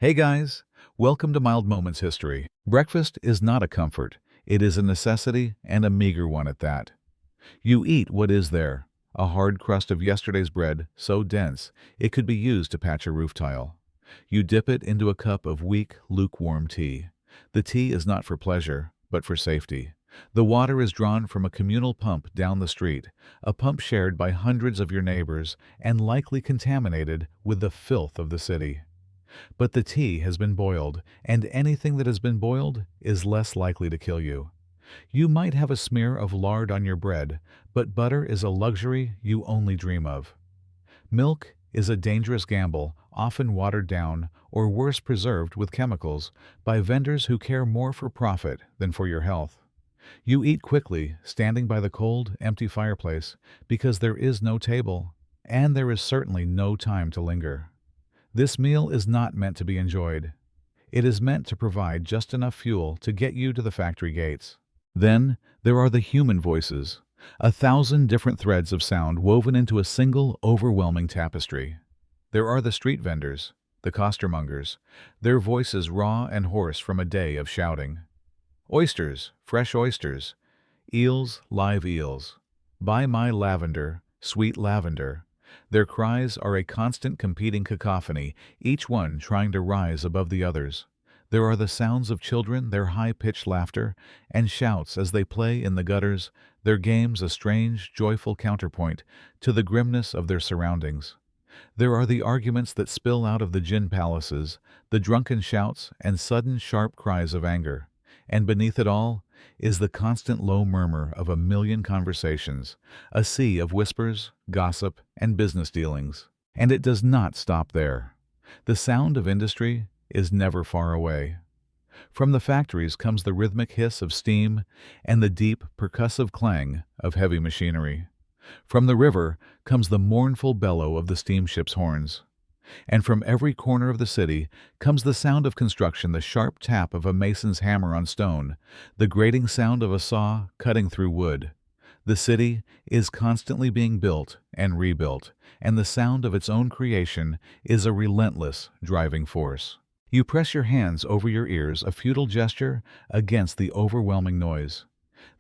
Hey guys, welcome to Mild Moments History. Breakfast is not a comfort, it is a necessity and a meager one at that. You eat what is there, a hard crust of yesterday's bread so dense it could be used to patch a roof tile. You dip it into a cup of weak, lukewarm tea. The tea is not for pleasure, but for safety. The water is drawn from a communal pump down the street, a pump shared by hundreds of your neighbors and likely contaminated with the filth of the city. But the tea has been boiled, and anything that has been boiled is less likely to kill you. You might have a smear of lard on your bread, but butter is a luxury you only dream of. Milk is a dangerous gamble, often watered down or worse preserved with chemicals by vendors who care more for profit than for your health. You eat quickly, standing by the cold, empty fireplace, because there is no table, and there is certainly no time to linger. This meal is not meant to be enjoyed. It is meant to provide just enough fuel to get you to the factory gates. Then there are the human voices, 1,000 different threads of sound woven into a single, overwhelming tapestry. There are the street vendors, the costermongers, their voices raw and hoarse from a day of shouting. Oysters, fresh oysters. Eels, live eels. Buy my lavender, sweet lavender. Their cries are a constant competing cacophony, each one trying to rise above the others. There are the sounds of children, their high-pitched laughter, and shouts as they play in the gutters, their games a strange, joyful counterpoint to the grimness of their surroundings. There are the arguments that spill out of the gin palaces, the drunken shouts and sudden sharp cries of anger. And beneath it all is the constant low murmur of a million conversations, a sea of whispers, gossip, and business dealings. And it does not stop there. The sound of industry is never far away. From the factories comes the rhythmic hiss of steam and the deep, percussive clang of heavy machinery. From the river comes the mournful bellow of the steamship's horns. And from every corner of the city comes the sound of construction, the sharp tap of a mason's hammer on stone, the grating sound of a saw cutting through wood. The city is constantly being built and rebuilt, and the sound of its own creation is a relentless driving force. You press your hands over your ears, a futile gesture against the overwhelming noise.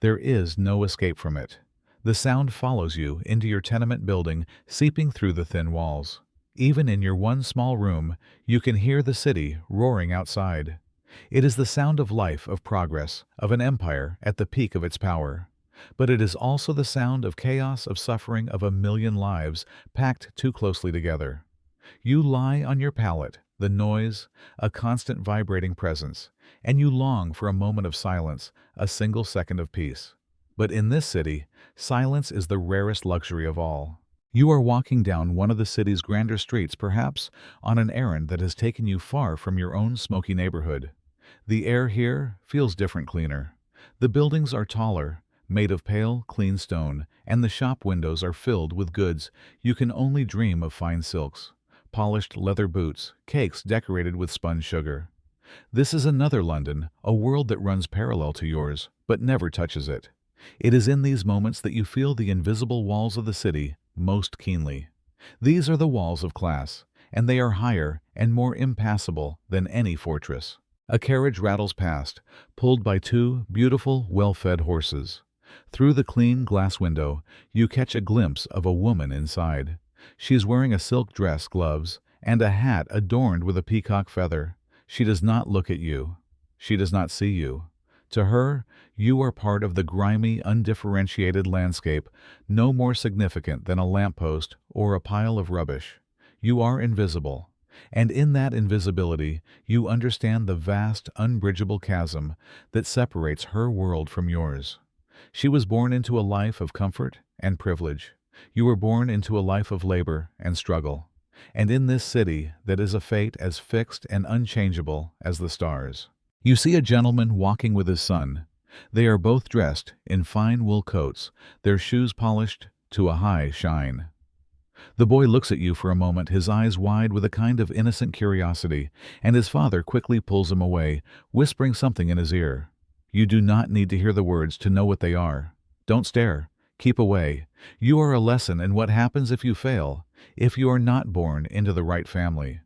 There is no escape from it. The sound follows you into your tenement building, seeping through the thin walls. Even in your one small room, you can hear the city roaring outside. It is the sound of life, of progress, of an empire at the peak of its power. But it is also the sound of chaos, of suffering, of a million lives packed too closely together. You lie on your pallet, the noise, a constant vibrating presence, and you long for a moment of silence, a single second of peace. But in this city, silence is the rarest luxury of all. You are walking down one of the city's grander streets, perhaps on an errand that has taken you far from your own smoky neighborhood. The air here feels different, cleaner. The buildings are taller, made of pale, clean stone, and the shop windows are filled with goods you can only dream of: fine silks, polished leather boots, cakes decorated with spun sugar. This is another London, a world that runs parallel to yours, but never touches it. It is in these moments that you feel the invisible walls of the city most keenly. These are the walls of class, and they are higher and more impassable than any fortress. A carriage rattles past, pulled by two beautiful, well-fed horses. Through the clean glass window, you catch a glimpse of a woman inside. She is wearing a silk dress, gloves, and a hat adorned with a peacock feather. She does not look at you. She does not see you. To her, you are part of the grimy, undifferentiated landscape, no more significant than a lamppost or a pile of rubbish. You are invisible, and in that invisibility you understand the vast, unbridgeable chasm that separates her world from yours. She was born into a life of comfort and privilege. You were born into a life of labor and struggle. And in this city that is a fate as fixed and unchangeable as the stars. You see a gentleman walking with his son. They are both dressed in fine wool coats, their shoes polished to a high shine. The boy looks at you for a moment, his eyes wide with a kind of innocent curiosity, and his father quickly pulls him away, whispering something in his ear. You do not need to hear the words to know what they are. Don't stare. Keep away. You are a lesson in what happens if you fail, if you are not born into the right family.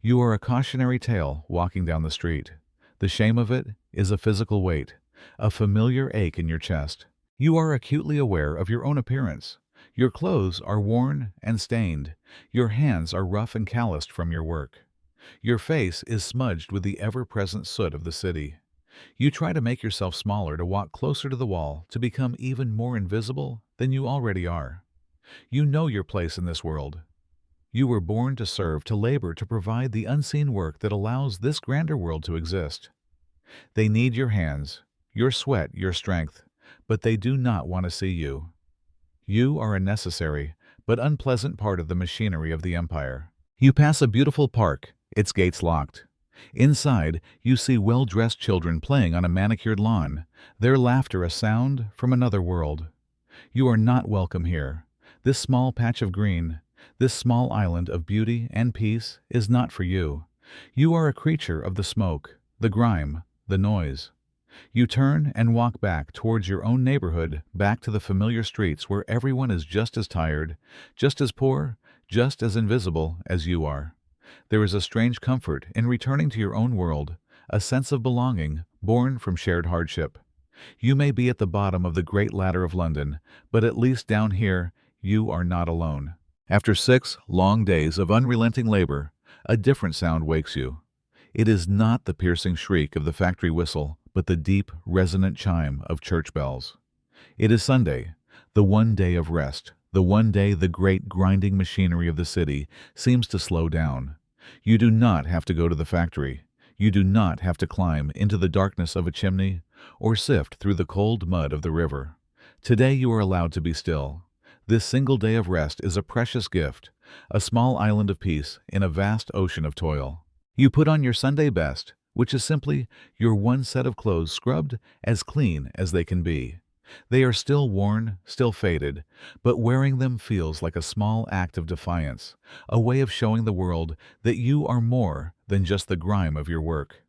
You are a cautionary tale walking down the street. The shame of it is a physical weight, a familiar ache in your chest. You are acutely aware of your own appearance. Your clothes are worn and stained. Your hands are rough and calloused from your work. Your face is smudged with the ever-present soot of the city. You try to make yourself smaller to walk closer to the wall, to become even more invisible than you already are. You know your place in this world. You were born to serve, to labor, to provide the unseen work that allows this grander world to exist. They need your hands, your sweat, your strength, but they do not want to see you. You are a necessary but unpleasant part of the machinery of the empire. You pass a beautiful park, its gates locked. Inside, you see well-dressed children playing on a manicured lawn, their laughter a sound from another world. You are not welcome here. This small patch of green, this small island of beauty and peace is not for you. You are a creature of the smoke, the grime, the noise. You turn and walk back towards your own neighborhood, back to the familiar streets where everyone is just as tired, just as poor, just as invisible as you are. There is a strange comfort in returning to your own world, a sense of belonging born from shared hardship. You may be at the bottom of the great ladder of London, but at least down here you are not alone. After 6 long days of unrelenting labor, a different sound wakes you. It is not the piercing shriek of the factory whistle, but the deep, resonant chime of church bells. It is Sunday, the one day of rest, the one day the great grinding machinery of the city seems to slow down. You do not have to go to the factory. You do not have to climb into the darkness of a chimney or sift through the cold mud of the river. Today you are allowed to be still. This single day of rest is a precious gift, a small island of peace in a vast ocean of toil. You put on your Sunday best, which is simply your one set of clothes scrubbed as clean as they can be. They are still worn, still faded, but wearing them feels like a small act of defiance, a way of showing the world that you are more than just the grime of your work.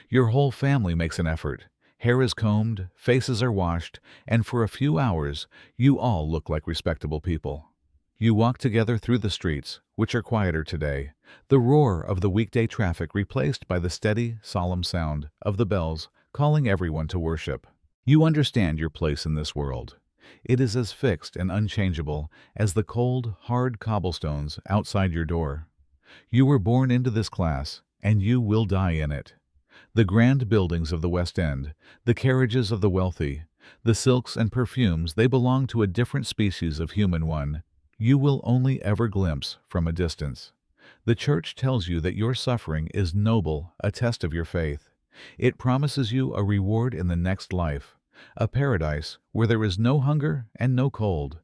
Your whole family makes an effort. Hair is combed, faces are washed, and for a few hours you all look like respectable people. You walk together through the streets, which are quieter today, the roar of the weekday traffic replaced by the steady, solemn sound of the bells calling everyone to worship. You understand your place in this world. It is as fixed and unchangeable as the cold, hard cobblestones outside your door. You were born into this class, and you will die in it. The grand buildings of the West End, the carriages of the wealthy, the silks and perfumes, they belong to a different species of human one. You will only ever glimpse from a distance. The Church tells you that your suffering is noble, a test of your faith. It promises you a reward in the next life, a paradise where there is no hunger and no cold.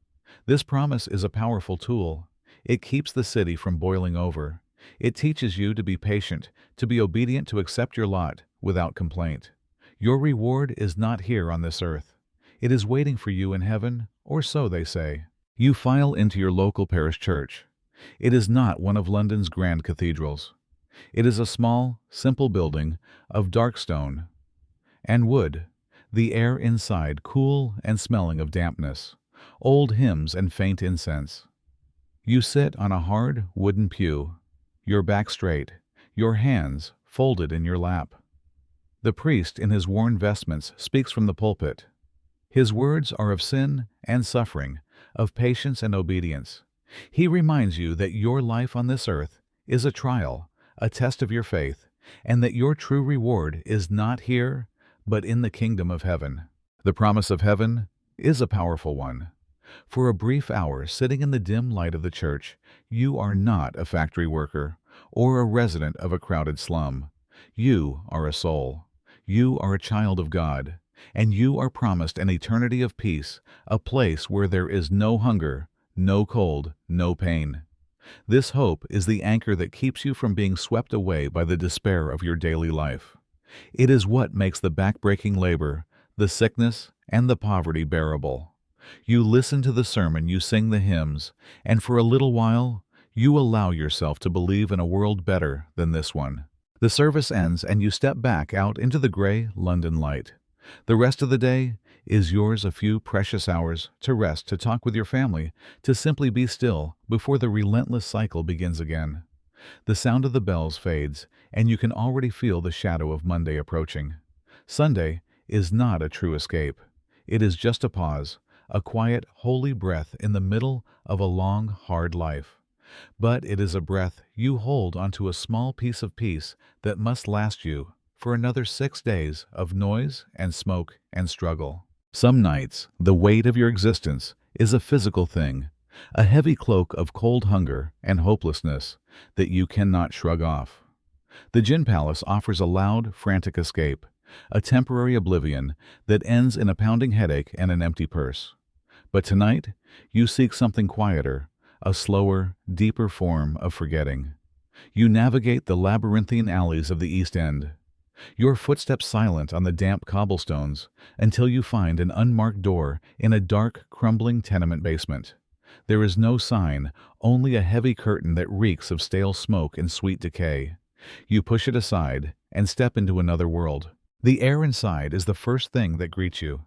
This promise is a powerful tool. It keeps the city from boiling over. It teaches you to be patient, to be obedient, to accept your lot without complaint. Your reward is not here on this earth. It is waiting for you in heaven, or so they say. You file into your local parish church. It is not one of London's grand cathedrals. It is a small, simple building of dark stone and wood, the air inside cool and smelling of dampness, old hymns and faint incense. You sit on a hard wooden pew, your back straight, your hands folded in your lap. The priest in his worn vestments speaks from the pulpit. His words are of sin and suffering, of patience and obedience. He reminds you that your life on this earth is a trial, a test of your faith, and that your true reward is not here, but in the kingdom of heaven. The promise of heaven is a powerful one. For a brief hour, sitting in the dim light of the church, you are not a factory worker or a resident of a crowded slum. You are a soul. You are a child of God, and you are promised an eternity of peace, a place where there is no hunger, no cold, no pain. This hope is the anchor that keeps you from being swept away by the despair of your daily life. It is what makes the backbreaking labor, the sickness, and the poverty bearable. You listen to the sermon, you sing the hymns, and for a little while, you allow yourself to believe in a world better than this one. The service ends and you step back out into the gray London light. The rest of the day is yours, a few precious hours to rest, to talk with your family, to simply be still before the relentless cycle begins again. The sound of the bells fades, and you can already feel the shadow of Monday approaching. Sunday is not a true escape. It is just a pause, a quiet, holy breath in the middle of a long, hard life. But it is a breath you hold onto a small piece of peace that must last you for another 6 days of noise and smoke and struggle. Some nights, the weight of your existence is a physical thing, a heavy cloak of cold hunger and hopelessness that you cannot shrug off. The Gin Palace offers a loud, frantic escape, a temporary oblivion that ends in a pounding headache and an empty purse. But tonight, you seek something quieter, a slower, deeper form of forgetting. You navigate the labyrinthine alleys of the East End, your footsteps silent on the damp cobblestones until you find an unmarked door in a dark, crumbling tenement basement. There is no sign, only a heavy curtain that reeks of stale smoke and sweet decay. You push it aside and step into another world. The air inside is the first thing that greets you.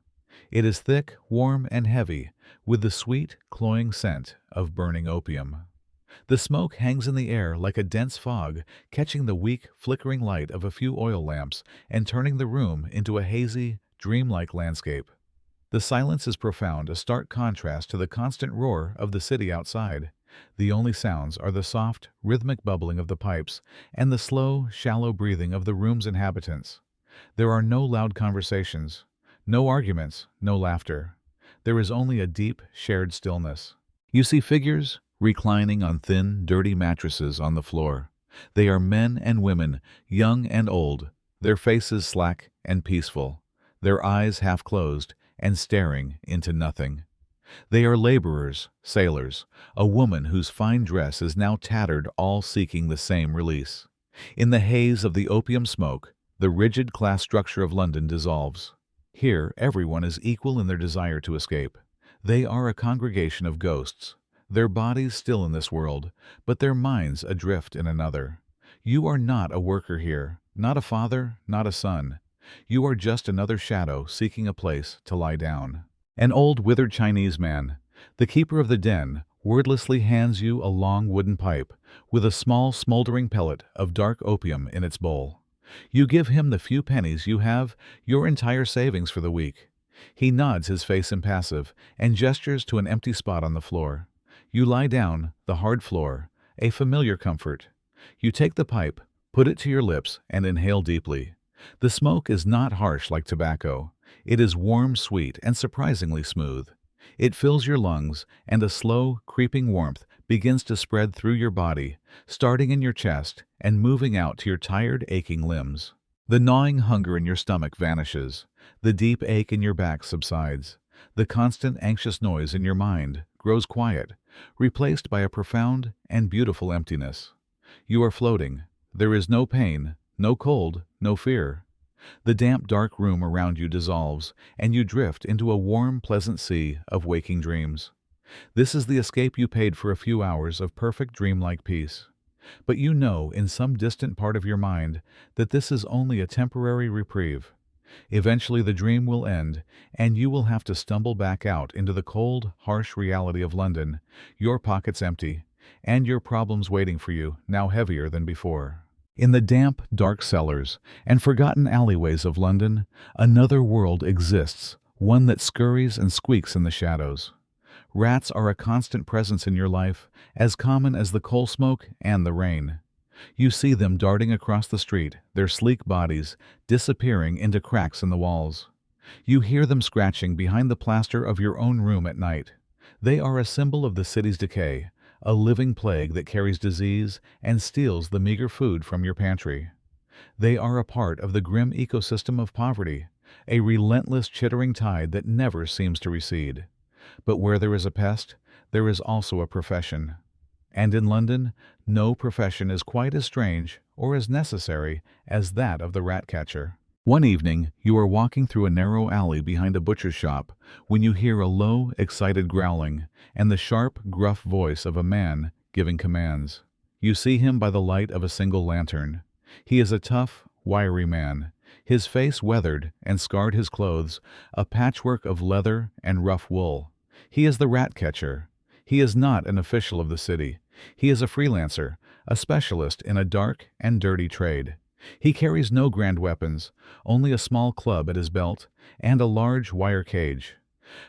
It is thick, warm, and heavy, with the sweet, cloying scent of burning opium. The smoke hangs in the air like a dense fog, catching the weak, flickering light of a few oil lamps and turning the room into a hazy, dreamlike landscape. The silence is profound, a stark contrast to the constant roar of the city outside. The only sounds are the soft, rhythmic bubbling of the pipes and the slow, shallow breathing of the room's inhabitants. There are no loud conversations, no arguments, no laughter. There is only a deep, shared stillness. You see figures reclining on thin, dirty mattresses on the floor. They are men and women, young and old, their faces slack and peaceful, their eyes half closed and staring into nothing. They are laborers, sailors, a woman whose fine dress is now tattered, all seeking the same release. In the haze of the opium smoke, the rigid class structure of London dissolves. Here, everyone is equal in their desire to escape. They are a congregation of ghosts, their bodies still in this world, but their minds adrift in another. You are not a worker here, not a father, not a son. You are just another shadow seeking a place to lie down. An old, withered Chinese man, the keeper of the den, wordlessly hands you a long wooden pipe with a small, smoldering pellet of dark opium in its bowl. You give him the few pennies you have, your entire savings for the week. He nods, his face impassive, and gestures to an empty spot on the floor. You lie down, the hard floor, a familiar comfort. You take the pipe, put it to your lips, and inhale deeply. The smoke is not harsh like tobacco. It is warm, sweet, and surprisingly smooth. It fills your lungs, and a slow, creeping warmth begins to spread through your body, starting in your chest and moving out to your tired, aching limbs. The gnawing hunger in your stomach vanishes. The deep ache in your back subsides. The constant, anxious noise in your mind grows quiet, replaced by a profound and beautiful emptiness. You are floating. There is no pain, no cold, no fear. The damp, dark room around you dissolves, and you drift into a warm, pleasant sea of waking dreams. This is the escape you paid for a few hours of perfect dreamlike peace. But you know in some distant part of your mind that this is only a temporary reprieve. Eventually the dream will end, and you will have to stumble back out into the cold, harsh reality of London, your pockets empty, and your problems waiting for you, now heavier than before. In the damp, dark cellars and forgotten alleyways of London, another world exists, one that scurries and squeaks in the shadows. Rats are a constant presence in your life, as common as the coal smoke and the rain. You see them darting across the street, their sleek bodies disappearing into cracks in the walls. You hear them scratching behind the plaster of your own room at night. They are a symbol of the city's decay, a living plague that carries disease and steals the meager food from your pantry. They are a part of the grim ecosystem of poverty, a relentless chittering tide that never seems to recede. But where there is a pest, there is also a profession. And in London, no profession is quite as strange or as necessary as that of the rat catcher. One evening, you are walking through a narrow alley behind a butcher's shop when you hear a low, excited growling and the sharp, gruff voice of a man giving commands. You see him by the light of a single lantern. He is a tough, wiry man, his face weathered and scarred, his clothes a patchwork of leather and rough wool. He is the rat catcher. He is not an official of the city. He is a freelancer, a specialist in a dark and dirty trade. He carries no grand weapons, only a small club at his belt and a large wire cage.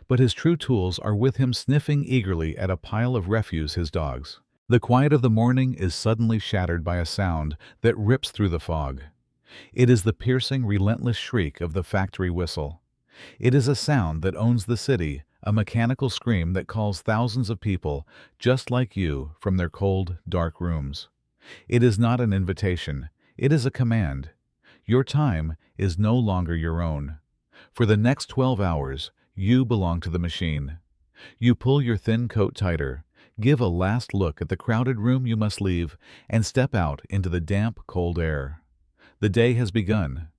But his true tools are with him sniffing eagerly at a pile of refuse, his dogs. The quiet of the morning is suddenly shattered by a sound that rips through the fog. It is the piercing, relentless shriek of the factory whistle. It is a sound that owns the city, a mechanical scream that calls thousands of people, just like you, from their cold, dark rooms. It is not an invitation, it is a command. Your time is no longer your own. For the next 12 hours, you belong to the machine. You pull your thin coat tighter, give a last look at the crowded room you must leave, and step out into the damp, cold air. The day has begun.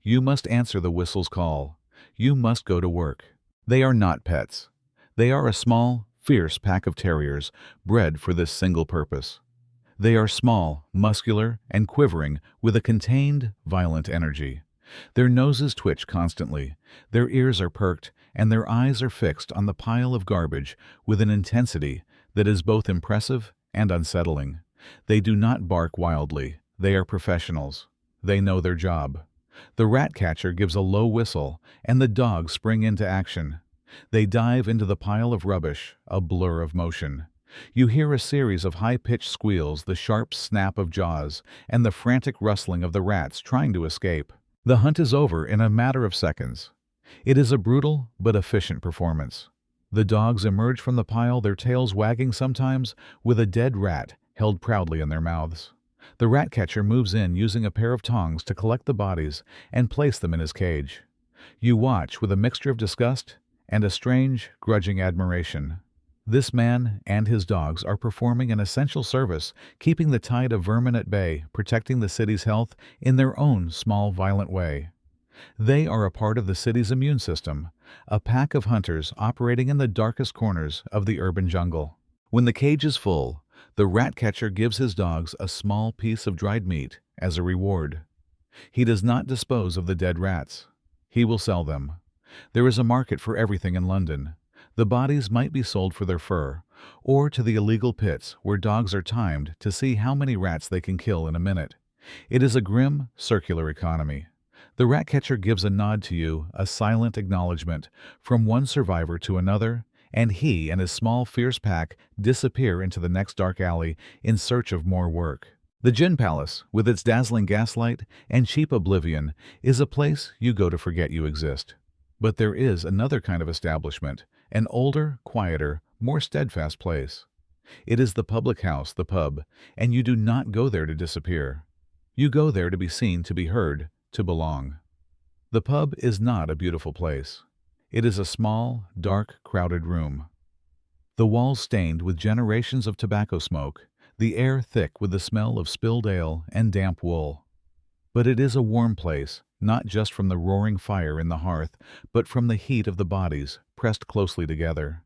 You must answer the whistle's call. You must go to work. They are not pets. They are a small, fierce pack of terriers bred for this single purpose. They are small, muscular, and quivering with a contained, violent energy. Their noses twitch constantly, their ears are perked, and their eyes are fixed on the pile of garbage with an intensity that is both impressive and unsettling. They do not bark wildly. They are professionals. They know their job. The rat catcher gives a low whistle, and the dogs spring into action. They dive into the pile of rubbish, a blur of motion. You hear a series of high-pitched squeals, the sharp snap of jaws, and the frantic rustling of the rats trying to escape. The hunt is over in a matter of seconds. It is a brutal but efficient performance. The dogs emerge from the pile, their tails wagging sometimes, with a dead rat held proudly in their mouths. The rat catcher moves in using a pair of tongs to collect the bodies and place them in his cage. You watch with a mixture of disgust and a strange, grudging admiration. This man and his dogs are performing an essential service, keeping the tide of vermin at bay, protecting the city's health in their own small, violent way. They are a part of the city's immune system, a pack of hunters operating in the darkest corners of the urban jungle. When the cage is full, the rat catcher gives his dogs a small piece of dried meat as a reward. He does not dispose of the dead rats. He will sell them. There is a market for everything in London. The bodies might be sold for their fur, or to the illegal pits where dogs are timed to see how many rats they can kill in a minute. It is a grim, circular economy. The rat catcher gives a nod to you, a silent acknowledgement, from one survivor to another, and he and his small, fierce pack disappear into the next dark alley in search of more work. The Gin Palace, with its dazzling gaslight and cheap oblivion, is a place you go to forget you exist. But there is another kind of establishment, an older, quieter, more steadfast place. It is the public house, the pub, and you do not go there to disappear. You go there to be seen, to be heard, to belong. The pub is not a beautiful place. It is a small, dark, crowded room. The walls stained with generations of tobacco smoke, the air thick with the smell of spilled ale and damp wool. But it is a warm place, not just from the roaring fire in the hearth, but from the heat of the bodies pressed closely together.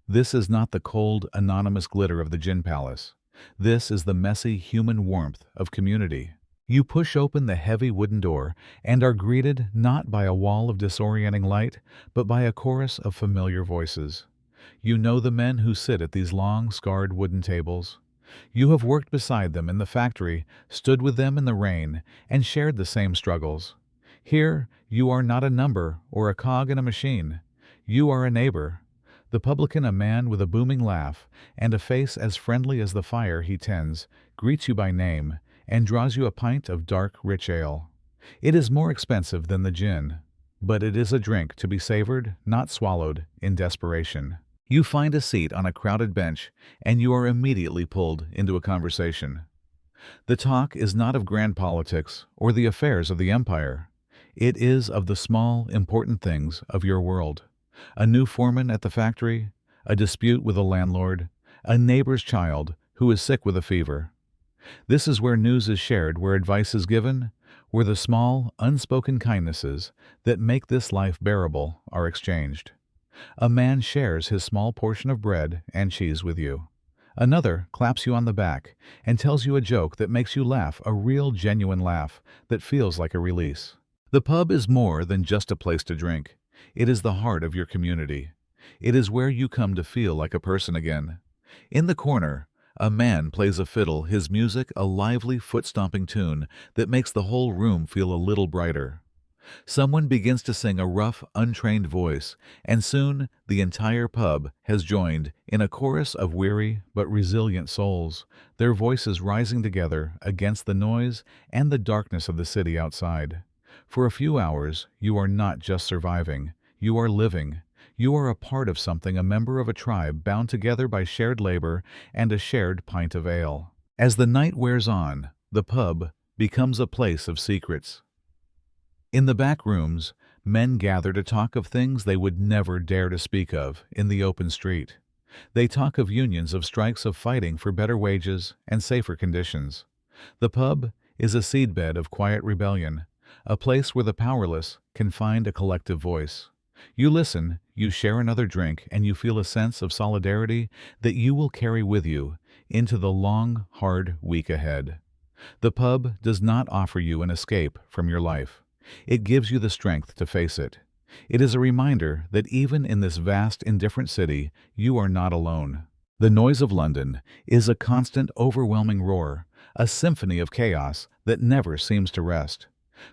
This is not the cold, anonymous glitter of the Gin Palace. This is the messy, human warmth of community. You push open the heavy wooden door and are greeted not by a wall of disorienting light, but by a chorus of familiar voices. You know the men who sit at these long, scarred wooden tables. You have worked beside them in the factory, stood with them in the rain, and shared the same struggles. Here, you are not a number or a cog in a machine. You are a neighbor. The publican, a man with a booming laugh and a face as friendly as the fire he tends, greets you by name and draws you a pint of dark, rich ale. It is more expensive than the gin, but it is a drink to be savored, not swallowed, in desperation. You find a seat on a crowded bench, and you are immediately pulled into a conversation. The talk is not of grand politics or the affairs of the empire. It is of the small, important things of your world. A new foreman at the factory, a dispute with a landlord, a neighbor's child who is sick with a fever. This is where news is shared, where advice is given, where the small, unspoken kindnesses that make this life bearable are exchanged. A man shares his small portion of bread and cheese with you. Another claps you on the back and tells you a joke that makes you laugh, a real, genuine laugh that feels like a release. The pub is more than just a place to drink. It is the heart of your community. It is where you come to feel like a person again. In the corner, A man plays a fiddle, his music a lively foot-stomping tune that makes the whole room feel a little brighter. Someone begins to sing a rough, untrained voice, and soon the entire pub has joined in a chorus of weary but resilient souls, their voices rising together against the noise and the darkness of the city outside. For a few hours, you are not just surviving, you are living. You are a part of something, a member of a tribe bound together by shared labor and a shared pint of ale. As the night wears on, the pub becomes a place of secrets. In the back rooms, men gather to talk of things they would never dare to speak of in the open street. They talk of unions, of strikes, of fighting for better wages and safer conditions. The pub is a seedbed of quiet rebellion, a place where the powerless can find a collective voice. You listen, you share another drink, and you feel a sense of solidarity that you will carry with you into the long, hard week ahead. The pub does not offer you an escape from your life. It gives you the strength to face it. It is a reminder that even in this vast, indifferent city, you are not alone. The noise of London is a constant, overwhelming roar, a symphony of chaos that never seems to rest.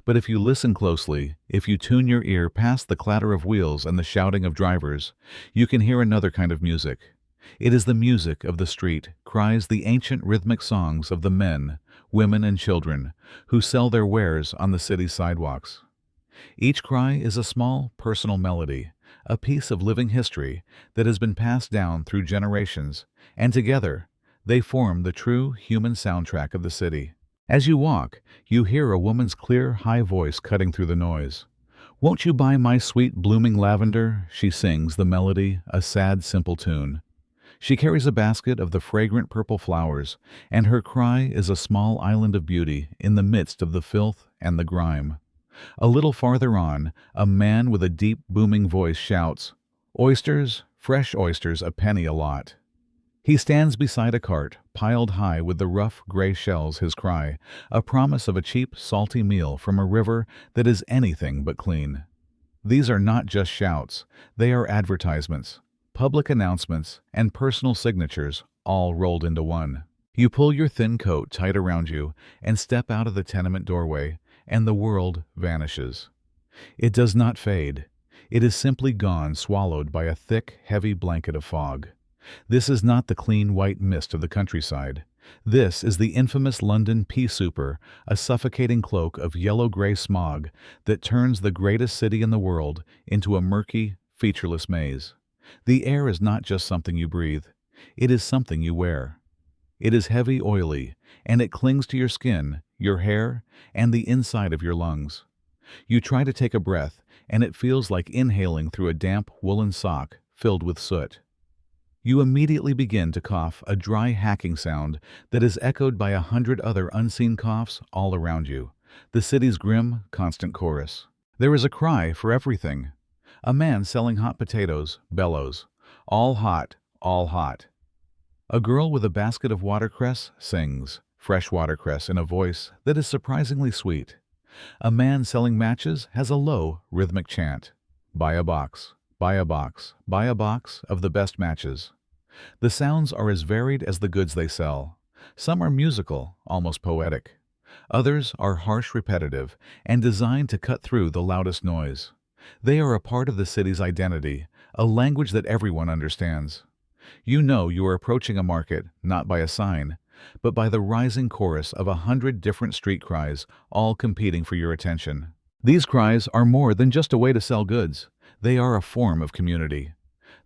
But if you listen closely, if you tune your ear past the clatter of wheels and the shouting of drivers, you can hear another kind of music. It is the music of the street, cries, the ancient rhythmic songs of the men, women, and children who sell their wares on the city's sidewalks. Each cry is a small, personal melody, a piece of living history that has been passed down through generations, and together they form the true human soundtrack of the city. As you walk, you hear a woman's clear, high voice cutting through the noise. "Won't you buy my sweet blooming lavender?" She sings the melody, a sad, simple tune. She carries a basket of the fragrant purple flowers, and her cry is a small island of beauty in the midst of the filth and the grime. A little farther on, a man with a deep, booming voice shouts, "Oysters, fresh oysters, a penny a lot." He stands beside a cart, piled high with the rough, gray shells, his cry, a promise of a cheap, salty meal from a river that is anything but clean. These are not just shouts, they are advertisements, public announcements, and personal signatures, all rolled into one. You pull your thin coat tight around you and step out of the tenement doorway, and the world vanishes. It does not fade. It is simply gone, swallowed by a thick, heavy blanket of fog. This is not the clean white mist of the countryside. This is the infamous London pea souper, a suffocating cloak of yellow-gray smog that turns the greatest city in the world into a murky, featureless maze. The air is not just something you breathe. It is something you wear. It is heavy, oily, and it clings to your skin, your hair, and the inside of your lungs. You try to take a breath, and it feels like inhaling through a damp woolen sock filled with soot. You immediately begin to cough, a dry hacking sound that is echoed by 100 other unseen coughs all around you, the city's grim, constant chorus. There is a cry for everything. A man selling hot potatoes bellows, "All hot, all hot." A girl with a basket of watercress sings, fresh watercress, in a voice that is surprisingly sweet. A man selling matches has a low, rhythmic chant, "Buy a box, buy a box, buy a box of the best matches." The sounds are as varied as the goods they sell. Some are musical, almost poetic. Others are harsh, repetitive, and designed to cut through the loudest noise. They are a part of the city's identity, a language that everyone understands. You know you are approaching a market, not by a sign, but by the rising chorus of 100 different street cries, all competing for your attention. These cries are more than just a way to sell goods. They are a form of community.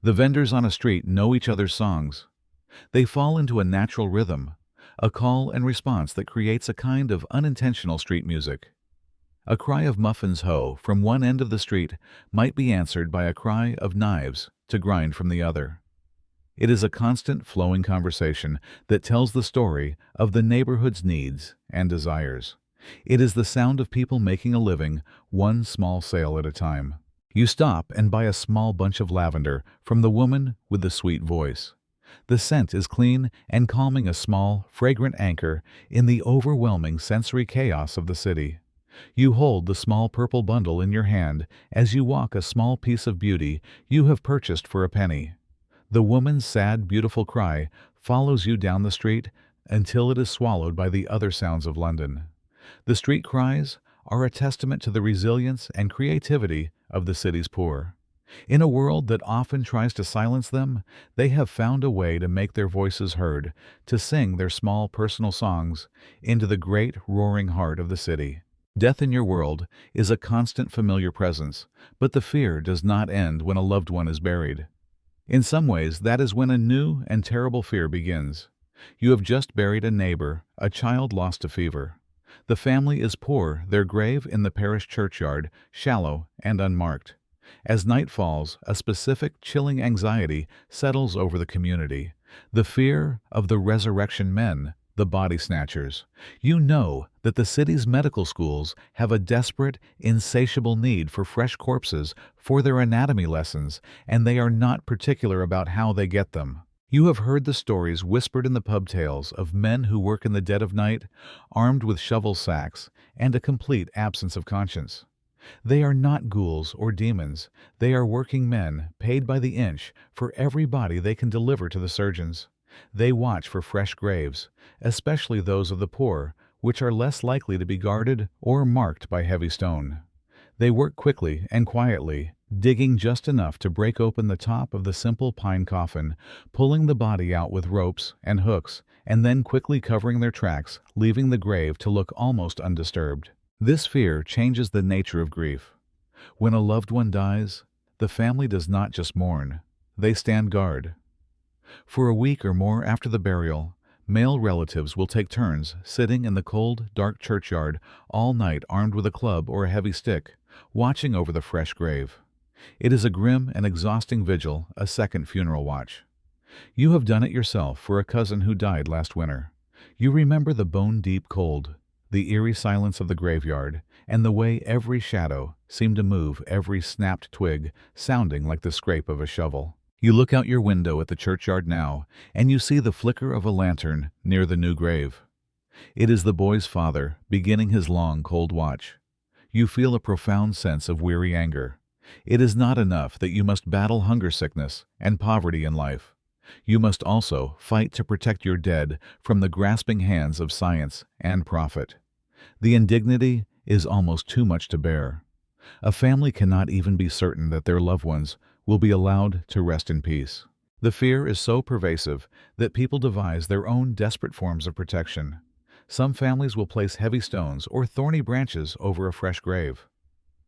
The vendors on a street know each other's songs. They fall into a natural rhythm, a call and response that creates a kind of unintentional street music. A cry of muffins ho from one end of the street might be answered by a cry of knives to grind from the other. It is a constant flowing conversation that tells the story of the neighborhood's needs and desires. It is the sound of people making a living, one small sale at a time. You stop and buy a small bunch of lavender from the woman with the sweet voice. The scent is clean and calming, a small, fragrant anchor in the overwhelming sensory chaos of the city. You hold the small purple bundle in your hand as you walk, a small piece of beauty you have purchased for a penny. The woman's sad, beautiful cry follows you down the street until it is swallowed by the other sounds of London. The street cries are a testament to the resilience and creativity of the city's poor. In a world that often tries to silence them, they have found a way to make their voices heard, to sing their small personal songs into the great roaring heart of the city. Death in your world is a constant familiar presence, but the fear does not end when a loved one is buried. In some ways, that is when a new and terrible fear begins. You have just buried a neighbor, a child lost to fever. The family is poor, their grave in the parish churchyard, shallow and unmarked. As night falls, a specific chilling anxiety settles over the community. The fear of the resurrection men, the body snatchers. You know that the city's medical schools have a desperate, insatiable need for fresh corpses for their anatomy lessons, and they are not particular about how they get them. You have heard the stories whispered in the pub tales of men who work in the dead of night, armed with shovel sacks and a complete absence of conscience. They are not ghouls or demons. They are working men, paid by the inch, for every body they can deliver to the surgeons. They watch for fresh graves, especially those of the poor, which are less likely to be guarded or marked by heavy stone. They work quickly and quietly, digging just enough to break open the top of the simple pine coffin, pulling the body out with ropes and hooks, and then quickly covering their tracks, leaving the grave to look almost undisturbed. This fear changes the nature of grief. When a loved one dies, the family does not just mourn, they stand guard. For a week or more after the burial, male relatives will take turns sitting in the cold, dark churchyard all night armed with a club or a heavy stick, watching over the fresh grave. It is a grim and exhausting vigil, a second funeral watch. You have done it yourself for a cousin who died last winter. You remember the bone-deep cold, the eerie silence of the graveyard, and the way every shadow seemed to move, every snapped twig sounding like the scrape of a shovel. You look out your window at the churchyard now, and you see the flicker of a lantern near the new grave. It is the boy's father beginning his long, cold watch. You feel a profound sense of weary anger. It is not enough that you must battle hunger sickness and poverty in life. You must also fight to protect your dead from the grasping hands of science and profit. The indignity is almost too much to bear. A family cannot even be certain that their loved ones will be allowed to rest in peace. The fear is so pervasive that people devise their own desperate forms of protection. Some families will place heavy stones or thorny branches over a fresh grave.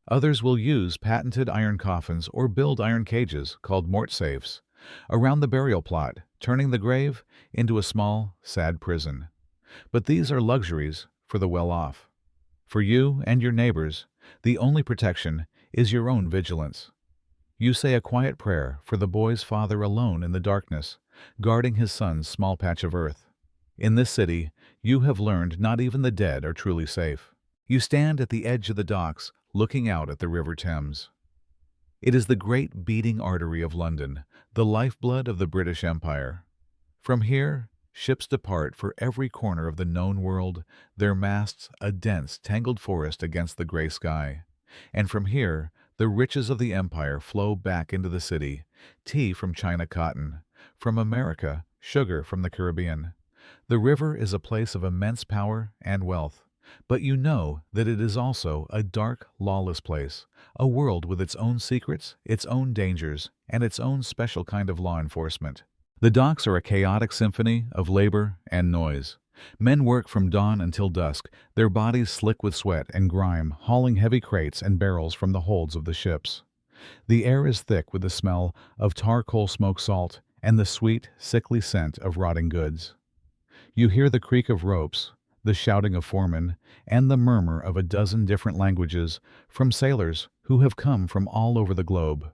Others will use patented iron coffins or build iron cages called mort safes around the burial plot, turning the grave into a small, sad prison. But these are luxuries for the well-off. For you and your neighbors, the only protection is your own vigilance. You say a quiet prayer for the boy's father alone in the darkness, guarding his son's small patch of earth. In this city, you have learned not even the dead are truly safe. You stand at the edge of the docks, looking out at the River Thames. It is the great beating artery of London, the lifeblood of the British Empire. From here, ships depart for every corner of the known world, their masts a dense, tangled forest against the gray sky. And from here, the riches of the empire flow back into the city, tea from China cotton, from America, sugar from the Caribbean. The river is a place of immense power and wealth, but you know that it is also a dark, lawless place, a world with its own secrets, its own dangers, and its own special kind of law enforcement. The docks are a chaotic symphony of labor and noise. Men work from dawn until dusk, their bodies slick with sweat and grime, hauling heavy crates and barrels from the holds of the ships. The air is thick with the smell of tar coal smoke salt and the sweet, sickly scent of rotting goods. You hear the creak of ropes, the shouting of foremen, and the murmur of a dozen different languages from sailors who have come from all over the globe.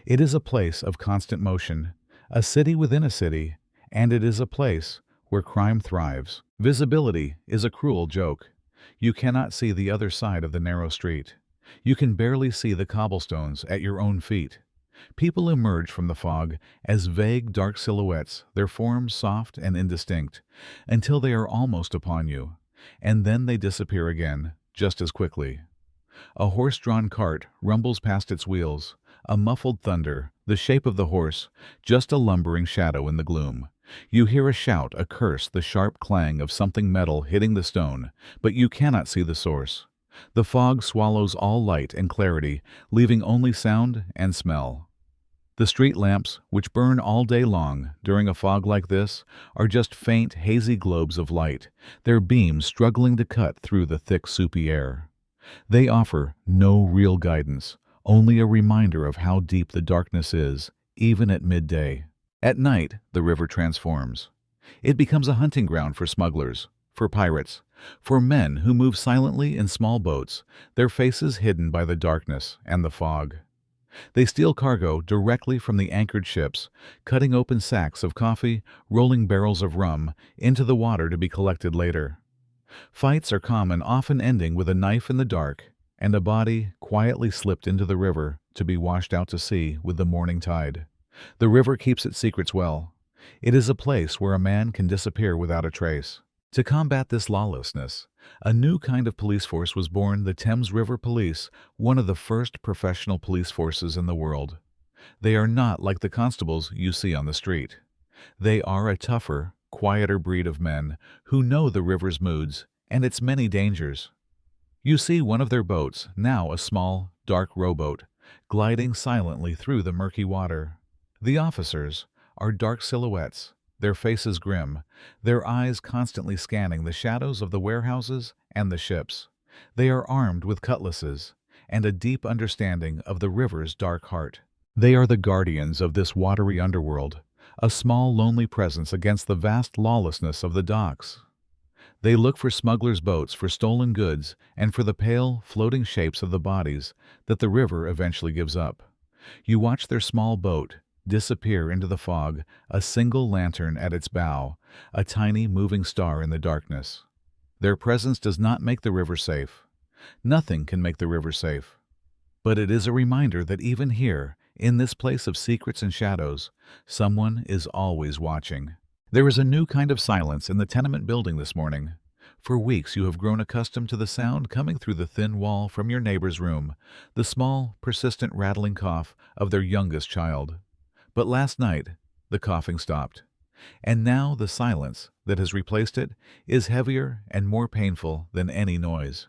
It is a place of constant motion, a city within a city, and it is a place where crime thrives. Visibility is a cruel joke. You cannot see the other side of the narrow street. You can barely see the cobblestones at your own feet. People emerge from the fog as vague dark silhouettes, their forms soft and indistinct, until they are almost upon you, and then they disappear again, just as quickly. A horse-drawn cart rumbles past its wheels, A muffled thunder, the shape of the horse, just a lumbering shadow in the gloom. You hear a shout, a curse, the sharp clang of something metal hitting the stone, but you cannot see the source. The fog swallows all light and clarity, leaving only sound and smell. The street lamps, which burn all day long during a fog like this, are just faint, hazy globes of light, their beams struggling to cut through the thick, soupy air. They offer no real guidance, only a reminder of how deep the darkness is, even at midday. At night, the river transforms. It becomes a hunting ground for smugglers, for pirates, for men who move silently in small boats, their faces hidden by the darkness and the fog. They steal cargo directly from the anchored ships, cutting open sacks of coffee, rolling barrels of rum into the water to be collected later. Fights are common, often ending with a knife in the dark and a body quietly slipped into the river to be washed out to sea with the morning tide. The river keeps its secrets well. It is a place where a man can disappear without a trace. To combat this lawlessness, a new kind of police force was born, the Thames River Police, one of the first professional police forces in the world. They are not like the constables you see on the street. They are a tougher, quieter breed of men who know the river's moods and its many dangers. You see one of their boats, now a small, dark rowboat, gliding silently through the murky water. The officers are dark silhouettes, their faces grim, their eyes constantly scanning the shadows of the warehouses and the ships. They are armed with cutlasses and a deep understanding of the river's dark heart. They are the guardians of this watery underworld, a small lonely presence against the vast lawlessness of the docks. They look for smugglers' boats, for stolen goods, and for the pale, floating shapes of the bodies that the river eventually gives up. You watch their small boat disappear into the fog, a single lantern at its bow, a tiny moving star in the darkness. Their presence does not make the river safe. Nothing can make the river safe. But it is a reminder that even here, in this place of secrets and shadows, someone is always watching. There is a new kind of silence in the tenement building this morning. For weeks you have grown accustomed to the sound coming through the thin wall from your neighbor's room, the small, persistent rattling cough of their youngest child. But last night, the coughing stopped. And now the silence that has replaced it is heavier and more painful than any noise.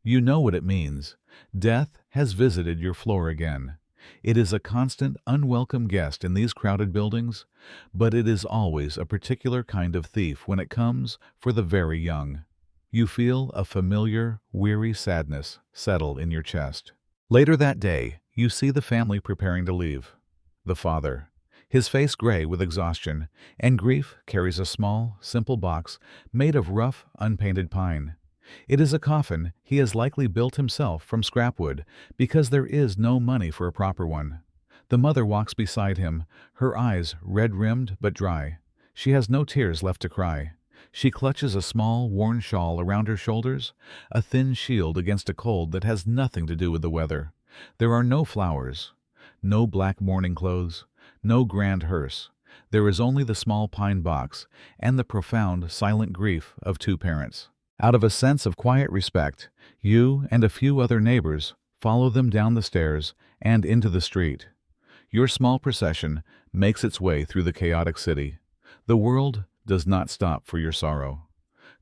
You know what it means. Death has visited your floor again. It is a constant, unwelcome guest in these crowded buildings, but it is always a particular kind of thief when it comes for the very young. You feel a familiar, weary sadness settle in your chest. Later that day, you see the family preparing to leave. The father, his face gray with exhaustion and grief, carries a small, simple box made of rough, unpainted pine. It is a coffin he has likely built himself from scrap wood because there is no money for a proper one. The mother walks beside him, her eyes red-rimmed but dry. She has no tears left to cry. She clutches a small, worn shawl around her shoulders, a thin shield against a cold that has nothing to do with the weather. There are no flowers, no black mourning clothes, no grand hearse. There is only the small pine box and the profound, silent grief of two parents. Out of a sense of quiet respect, you and a few other neighbors follow them down the stairs and into the street. Your small procession makes its way through the chaotic city. The world does not stop for your sorrow.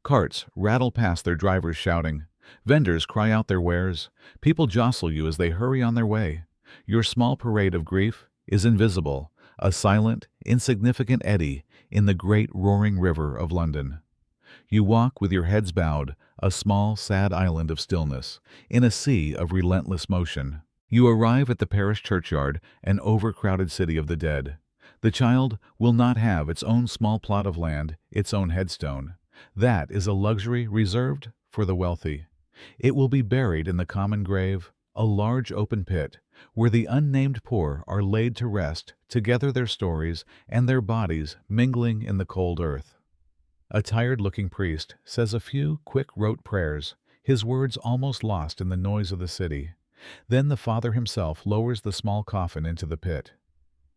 Carts rattle past their drivers shouting. Vendors cry out their wares. People jostle you as they hurry on their way. Your small parade of grief is invisible, a silent, insignificant eddy in the great roaring river of London. You walk with your heads bowed, a small, sad island of stillness, in a sea of relentless motion. You arrive at the parish churchyard, an overcrowded city of the dead. The child will not have its own small plot of land, its own headstone. That is a luxury reserved for the wealthy. It will be buried in the common grave, a large open pit, where the unnamed poor are laid to rest, together their stories and their bodies mingling in the cold earth. A tired-looking priest says a few quick rote prayers, his words almost lost in the noise of the city. Then the father himself lowers the small coffin into the pit.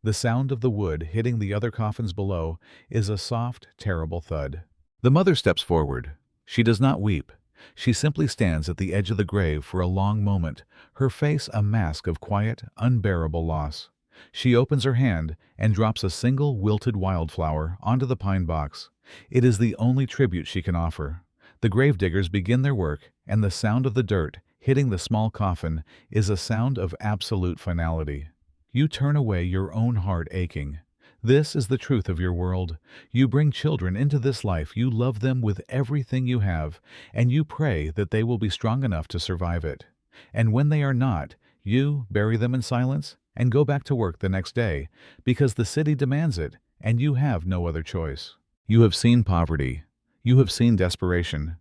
The sound of the wood hitting the other coffins below is a soft, terrible thud. The mother steps forward. She does not weep. She simply stands at the edge of the grave for a long moment, her face a mask of quiet, unbearable loss. She opens her hand and drops a single wilted wildflower onto the pine box. It is the only tribute she can offer. The gravediggers begin their work, and the sound of the dirt hitting the small coffin is a sound of absolute finality. You turn away, your own heart aching. This is the truth of your world. You bring children into this life, you love them with everything you have, and you pray that they will be strong enough to survive it. And when they are not, you bury them in silence and go back to work the next day, because the city demands it, and you have no other choice. You have seen poverty. You have seen desperation.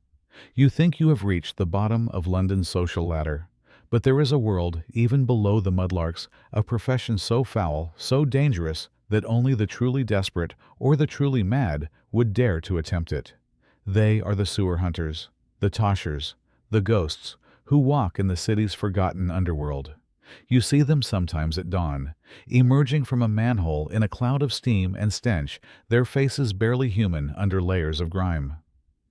You think you have reached the bottom of London's social ladder. But there is a world, even below the mudlarks, a profession so foul, so dangerous, that only the truly desperate or the truly mad would dare to attempt it. They are the sewer hunters, the toshers, the ghosts, who walk in the city's forgotten underworld. You see them sometimes at dawn, emerging from a manhole in a cloud of steam and stench, their faces barely human under layers of grime.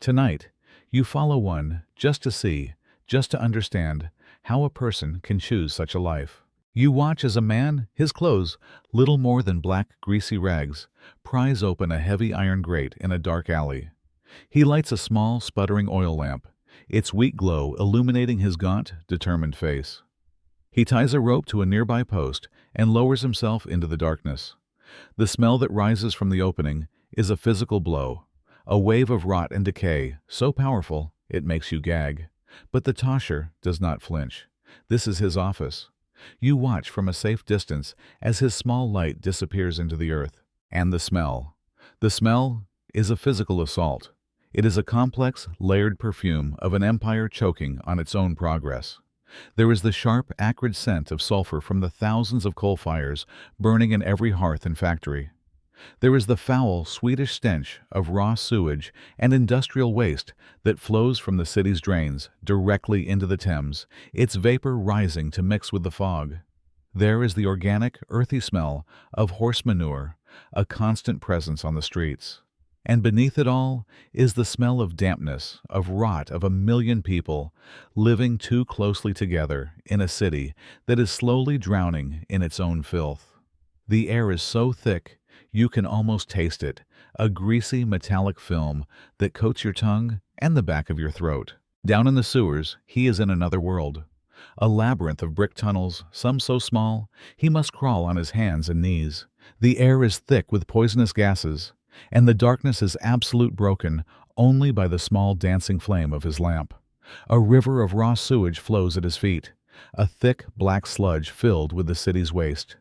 Tonight, you follow one just to see, just to understand, how a person can choose such a life. You watch as a man, his clothes, little more than black, greasy rags, pries open a heavy iron grate in a dark alley. He lights a small, sputtering oil lamp, its weak glow illuminating his gaunt, determined face. He ties a rope to a nearby post and lowers himself into the darkness. The smell that rises from the opening is a physical blow, a wave of rot and decay so powerful it makes you gag. But the tosher does not flinch. This is his office. You watch from a safe distance as his small light disappears into the earth. And the smell. The smell is a physical assault. It is a complex, layered perfume of an empire choking on its own progress. There is the sharp, acrid scent of sulfur from the thousands of coal fires burning in every hearth and factory. There is the foul, Swedish stench of raw sewage and industrial waste that flows from the city's drains directly into the Thames, its vapor rising to mix with the fog. There is the organic, earthy smell of horse manure, a constant presence on the streets. And beneath it all is the smell of dampness, of rot of a million people living too closely together in a city that is slowly drowning in its own filth. The air is so thick you can almost taste it, a greasy metallic film that coats your tongue and the back of your throat. Down in the sewers, he is in another world. A labyrinth of brick tunnels, some so small, he must crawl on his hands and knees. The air is thick with poisonous gases, and the darkness is absolute, broken only by the small dancing flame of his lamp. A river of raw sewage flows at his feet, a thick black sludge filled with the city's waste.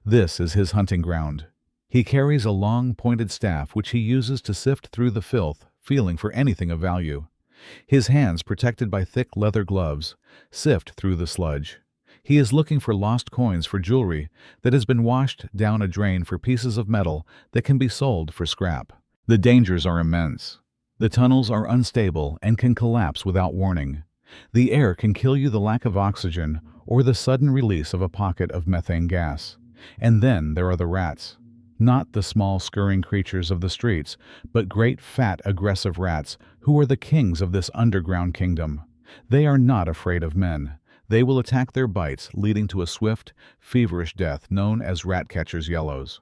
This is his hunting ground. He carries a long, pointed staff which he uses to sift through the filth, feeling for anything of value. His hands, protected by thick leather gloves, sift through the sludge. He is looking for lost coins, for jewelry that has been washed down a drain, for pieces of metal that can be sold for scrap. The dangers are immense. The tunnels are unstable and can collapse without warning. The air can kill you, the lack of oxygen, or the sudden release of a pocket of methane gas. And then there are the rats. Not the small scurrying creatures of the streets, but great fat aggressive rats who are the kings of this underground kingdom. They are not afraid of men. They will attack their bites, leading to a swift, feverish death known as rat catcher's yellows.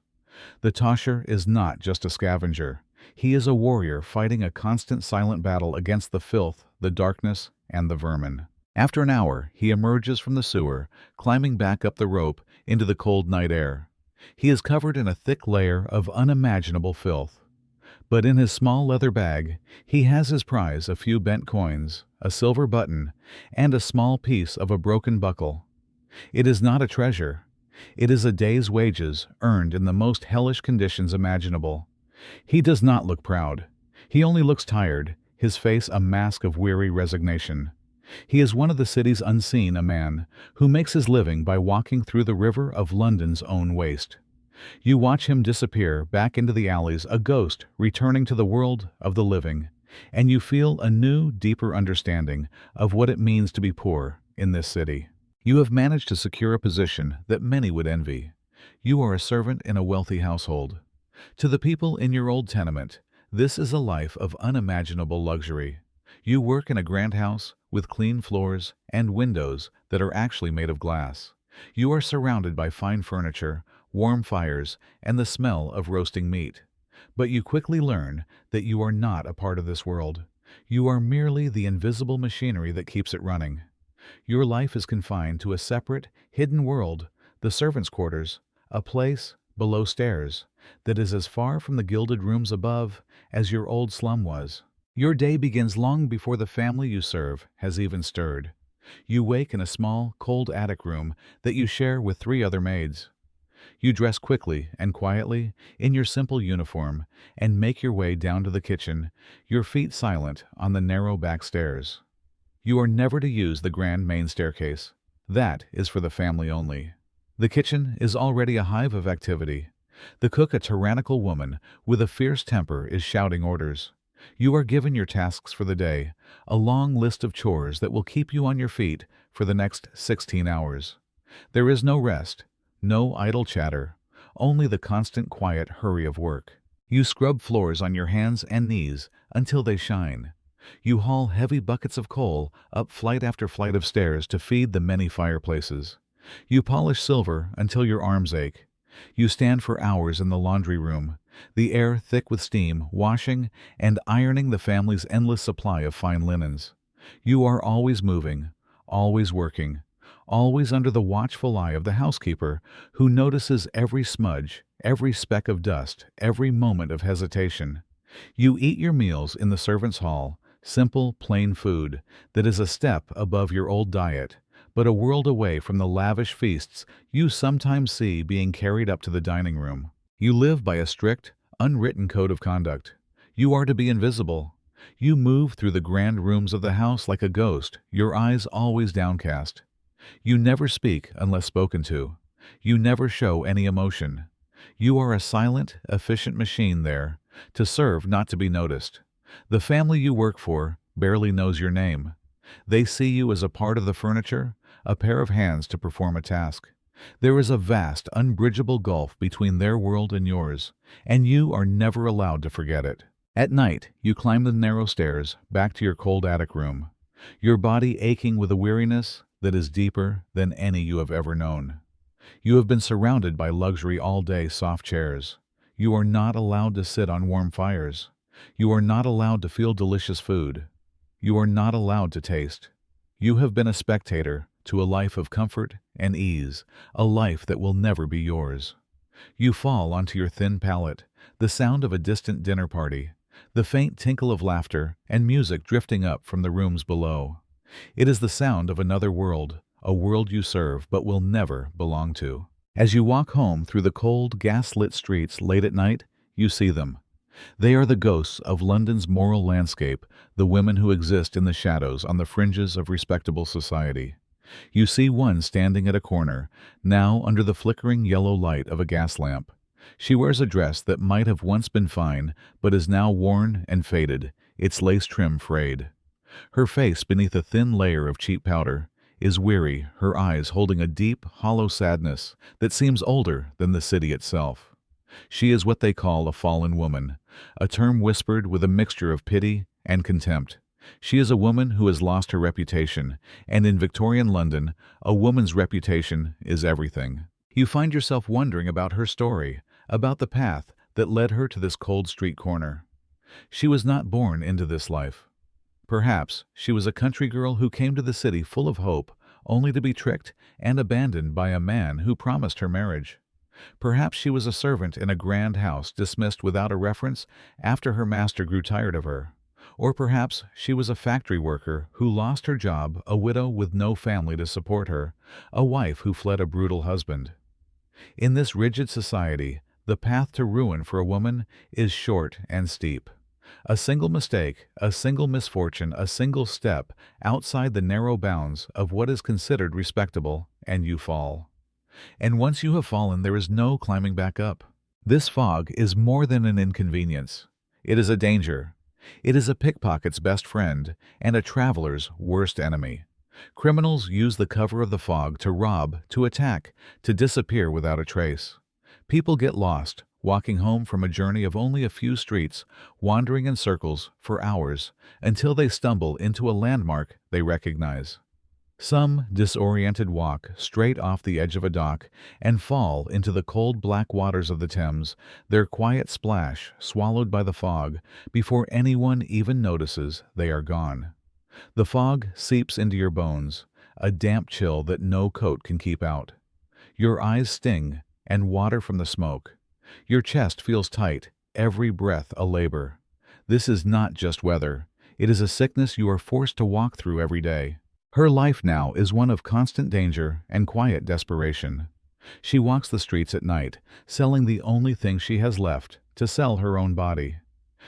The tosher is not just a scavenger. He is a warrior fighting a constant silent battle against the filth, the darkness, and the vermin. After an hour, he emerges from the sewer, climbing back up the rope into the cold night air. He is covered in a thick layer of unimaginable filth. But in his small leather bag, he has his prize, a few bent coins, a silver button, and a small piece of a broken buckle. It is not a treasure. It is a day's wages earned in the most hellish conditions imaginable. He does not look proud. He only looks tired, his face a mask of weary resignation. He is one of the city's unseen, a man who makes his living by walking through the river of London's own waste. You watch him disappear back into the alleys, a ghost returning to the world of the living, and you feel a new, deeper understanding of what it means to be poor in this city. You have managed to secure a position that many would envy. You are a servant in a wealthy household. To the people in your old tenement, this is a life of unimaginable luxury. You work in a grand house with clean floors and windows that are actually made of glass. You are surrounded by fine furniture, warm fires, and the smell of roasting meat. But you quickly learn that you are not a part of this world. You are merely the invisible machinery that keeps it running. Your life is confined to a separate, hidden world, the servants' quarters, a place below stairs that is as far from the gilded rooms above as your old slum was. Your day begins long before the family you serve has even stirred. You wake in a small, cold attic room that you share with 3 other maids. You dress quickly and quietly in your simple uniform and make your way down to the kitchen, your feet silent on the narrow back stairs. You are never to use the grand main staircase. That is for the family only. The kitchen is already a hive of activity. The cook, a tyrannical woman with a fierce temper, is shouting orders. You are given your tasks for the day, a long list of chores that will keep you on your feet for the next 16 hours. There is no rest, no idle chatter, only the constant quiet hurry of work. You scrub floors on your hands and knees until they shine. You haul heavy buckets of coal up flight after flight of stairs to feed the many fireplaces. You polish silver until your arms ache. You stand for hours in the laundry room, the air thick with steam, washing and ironing the family's endless supply of fine linens. You are always moving, always working, always under the watchful eye of the housekeeper, who notices every smudge, every speck of dust, every moment of hesitation. You eat your meals in the servants' hall, simple, plain food that is a step above your old diet, but a world away from the lavish feasts you sometimes see being carried up to the dining room. You live by a strict, unwritten code of conduct. You are to be invisible. You move through the grand rooms of the house like a ghost, your eyes always downcast. You never speak unless spoken to. You never show any emotion. You are a silent, efficient machine there, to serve, not to be noticed. The family you work for barely knows your name. They see you as a part of the furniture, a pair of hands to perform a task. There is a vast, unbridgeable gulf between their world and yours, and you are never allowed to forget it. At night, you climb the narrow stairs back to your cold attic room, your body aching with a weariness that is deeper than any you have ever known. You have been surrounded by luxury all day, soft chairs. You are not allowed to sit on warm fires. You are not allowed to feel delicious food. You are not allowed to taste. You have been a spectator to a life of comfort and ease, a life that will never be yours. You fall onto your thin palate, the sound of a distant dinner party, the faint tinkle of laughter and music drifting up from the rooms below. It is the sound of another world, a world you serve but will never belong to. As you walk home through the cold, gas-lit streets late at night, you see them. They are the ghosts of London's moral landscape, the women who exist in the shadows on the fringes of respectable society. You see one standing at a corner, now under the flickering yellow light of a gas lamp. She wears a dress that might have once been fine, but is now worn and faded, its lace trim frayed. Her face, beneath a thin layer of cheap powder, is weary, her eyes holding a deep, hollow sadness that seems older than the city itself. She is what they call a fallen woman, a term whispered with a mixture of pity and contempt. She is a woman who has lost her reputation, and in Victorian London, a woman's reputation is everything. You find yourself wondering about her story, about the path that led her to this cold street corner. She was not born into this life. Perhaps she was a country girl who came to the city full of hope, only to be tricked and abandoned by a man who promised her marriage. Perhaps she was a servant in a grand house dismissed without a reference after her master grew tired of her. Or perhaps she was a factory worker who lost her job, a widow with no family to support her, a wife who fled a brutal husband. In this rigid society, the path to ruin for a woman is short and steep. A single mistake, a single misfortune, a single step outside the narrow bounds of what is considered respectable, and you fall. And once you have fallen, there is no climbing back up. This fog is more than an inconvenience. It is a danger. It is a pickpocket's best friend and a traveler's worst enemy. Criminals use the cover of the fog to rob, to attack, to disappear without a trace. People get lost, walking home from a journey of only a few streets, wandering in circles for hours until they stumble into a landmark they recognize. Some disoriented walk straight off the edge of a dock and fall into the cold black waters of the Thames, their quiet splash swallowed by the fog before anyone even notices they are gone. The fog seeps into your bones, a damp chill that no coat can keep out. Your eyes sting and water from the smoke. Your chest feels tight, every breath a labor. This is not just weather. It is a sickness you are forced to walk through every day. Her life now is one of constant danger and quiet desperation. She walks the streets at night, selling the only thing she has left to sell her own body.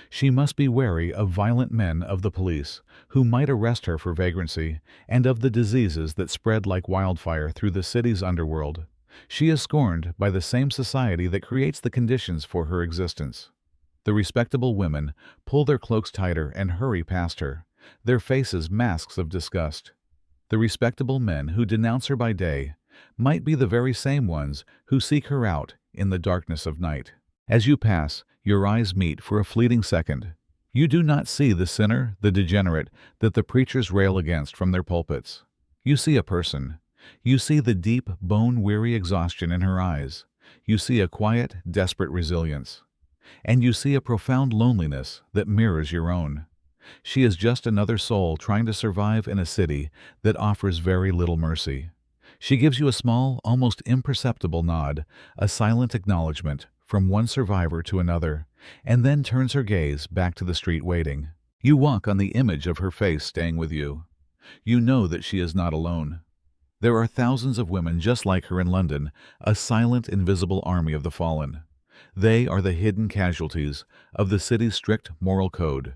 She must be wary of violent men of the police who might arrest her for vagrancy and of the diseases that spread like wildfire through the city's underworld. She is scorned by the same society that creates the conditions for her existence. The respectable women pull their cloaks tighter and hurry past her, their faces masks of disgust. The respectable men who denounce her by day might be the very same ones who seek her out in the darkness of night. As you pass, your eyes meet for a fleeting second. You do not see the sinner, the degenerate, that the preachers rail against from their pulpits. You see a person. You see the deep, bone-weary exhaustion in her eyes. You see a quiet, desperate resilience. And you see a profound loneliness that mirrors your own. She is just another soul trying to survive in a city that offers very little mercy. She gives you a small, almost imperceptible nod, a silent acknowledgement from one survivor to another, and then turns her gaze back to the street waiting. You walk on the image of her face staying with you. You know that she is not alone. There are thousands of women just like her in London, a silent, invisible army of the fallen. They are the hidden casualties of the city's strict moral code.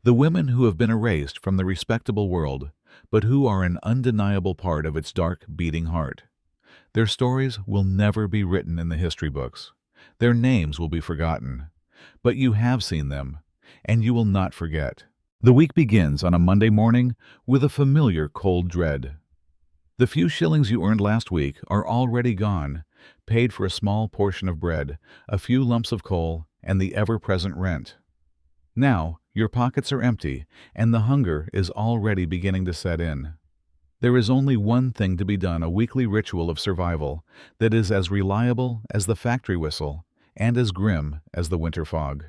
The women who have been erased from the respectable world, but who are an undeniable part of its dark, beating heart. Their stories will never be written in the history books. Their names will be forgotten. But you have seen them, and you will not forget. The week begins on a Monday morning with a familiar cold dread. The few shillings you earned last week are already gone, paid for a small portion of bread, a few lumps of coal, and the ever-present rent. Now, your pockets are empty, and the hunger is already beginning to set in. There is only one thing to be done, a weekly ritual of survival that is as reliable as the factory whistle and as grim as the winter fog.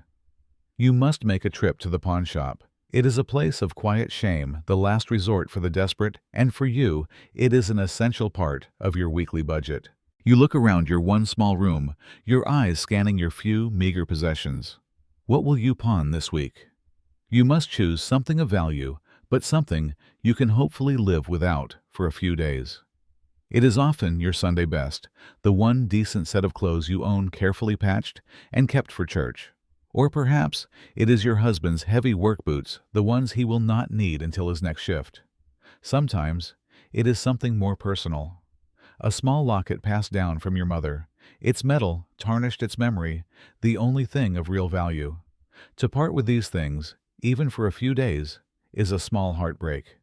You must make a trip to the pawn shop. It is a place of quiet shame, the last resort for the desperate, and for you, it is an essential part of your weekly budget. You look around your one small room, your eyes scanning your few meager possessions. What will you pawn this week? You must choose something of value, but something you can hopefully live without for a few days. It is often your Sunday best, the one decent set of clothes you own carefully patched and kept for church. Or perhaps it is your husband's heavy work boots, the ones he will not need until his next shift. Sometimes it is something more personal. A small locket passed down from your mother, its metal tarnished its memory, the only thing of real value. To part with these things, even for a few days, is a small heartbreak.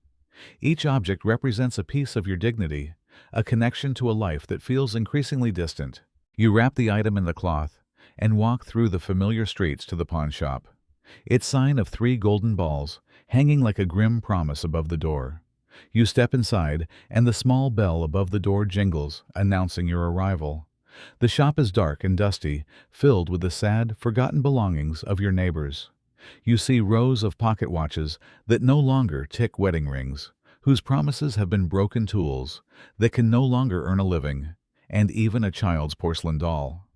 Each object represents a piece of your dignity, a connection to a life that feels increasingly distant. You wrap the item in the cloth and walk through the familiar streets to the pawn shop, its sign of 3 golden balls hanging like a grim promise above the door. You step inside, and the small bell above the door jingles, announcing your arrival. The shop is dark and dusty, filled with the sad, forgotten belongings of your neighbors. You see rows of pocket watches that no longer tick wedding rings, whose promises have been broken tools, that can no longer earn a living, and even a child's porcelain doll,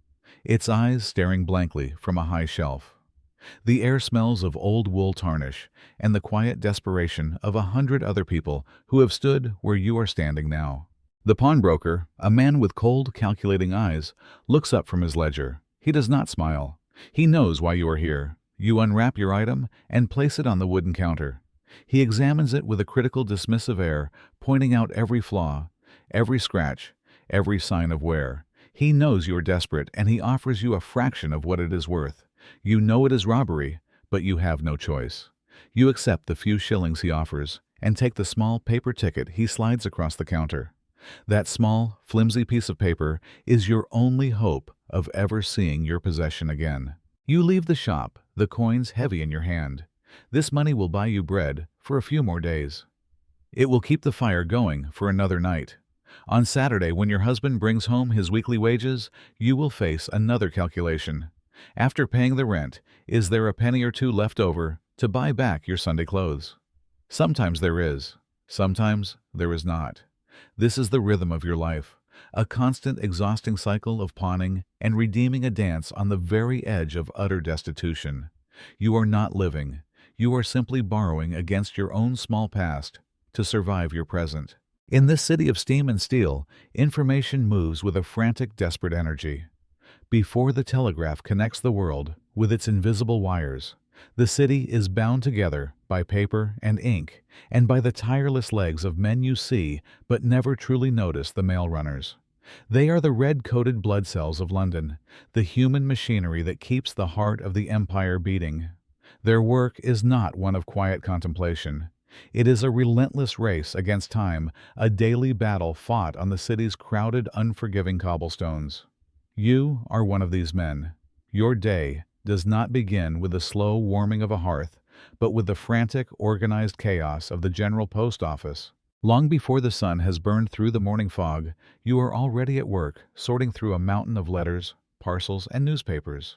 its eyes staring blankly from a high shelf. The air smells of old wool tarnish and the quiet desperation of 100 other people who have stood where you are standing now. The pawnbroker, a man with cold, calculating eyes, looks up from his ledger. He does not smile. He knows why you are here. You unwrap your item and place it on the wooden counter. He examines it with a critical, dismissive air, pointing out every flaw, every scratch, every sign of wear. He knows you are desperate, and he offers you a fraction of what it is worth. You know it is robbery, but you have no choice. You accept the few shillings he offers and take the small paper ticket he slides across the counter. That small, flimsy piece of paper is your only hope of ever seeing your possession again. You leave the shop, the coins heavy in your hand. This money will buy you bread for a few more days. It will keep the fire going for another night. On Saturday, when your husband brings home his weekly wages, you will face another calculation. After paying the rent, is there a penny or two left over to buy back your Sunday clothes? Sometimes there is. Sometimes there is not. This is the rhythm of your life, a constant exhausting cycle of pawning and redeeming a dance on the very edge of utter destitution. You are not living. You are simply borrowing against your own small past to survive your present. In this city of steam and steel, information moves with a frantic, desperate energy. Before the telegraph connects the world with its invisible wires, the city is bound together by paper and ink and by the tireless legs of men you see but never truly notice, the mail runners. They are the red-coated blood cells of London, the human machinery that keeps the heart of the empire beating. Their work is not one of quiet contemplation. It is a relentless race against time, a daily battle fought on the city's crowded, unforgiving cobblestones. You are one of these men. Your day does not begin with the slow warming of a hearth, but with the frantic, organized chaos of the General Post Office. Long before the sun has burned through the morning fog, you are already at work, sorting through a mountain of letters, parcels, and newspapers.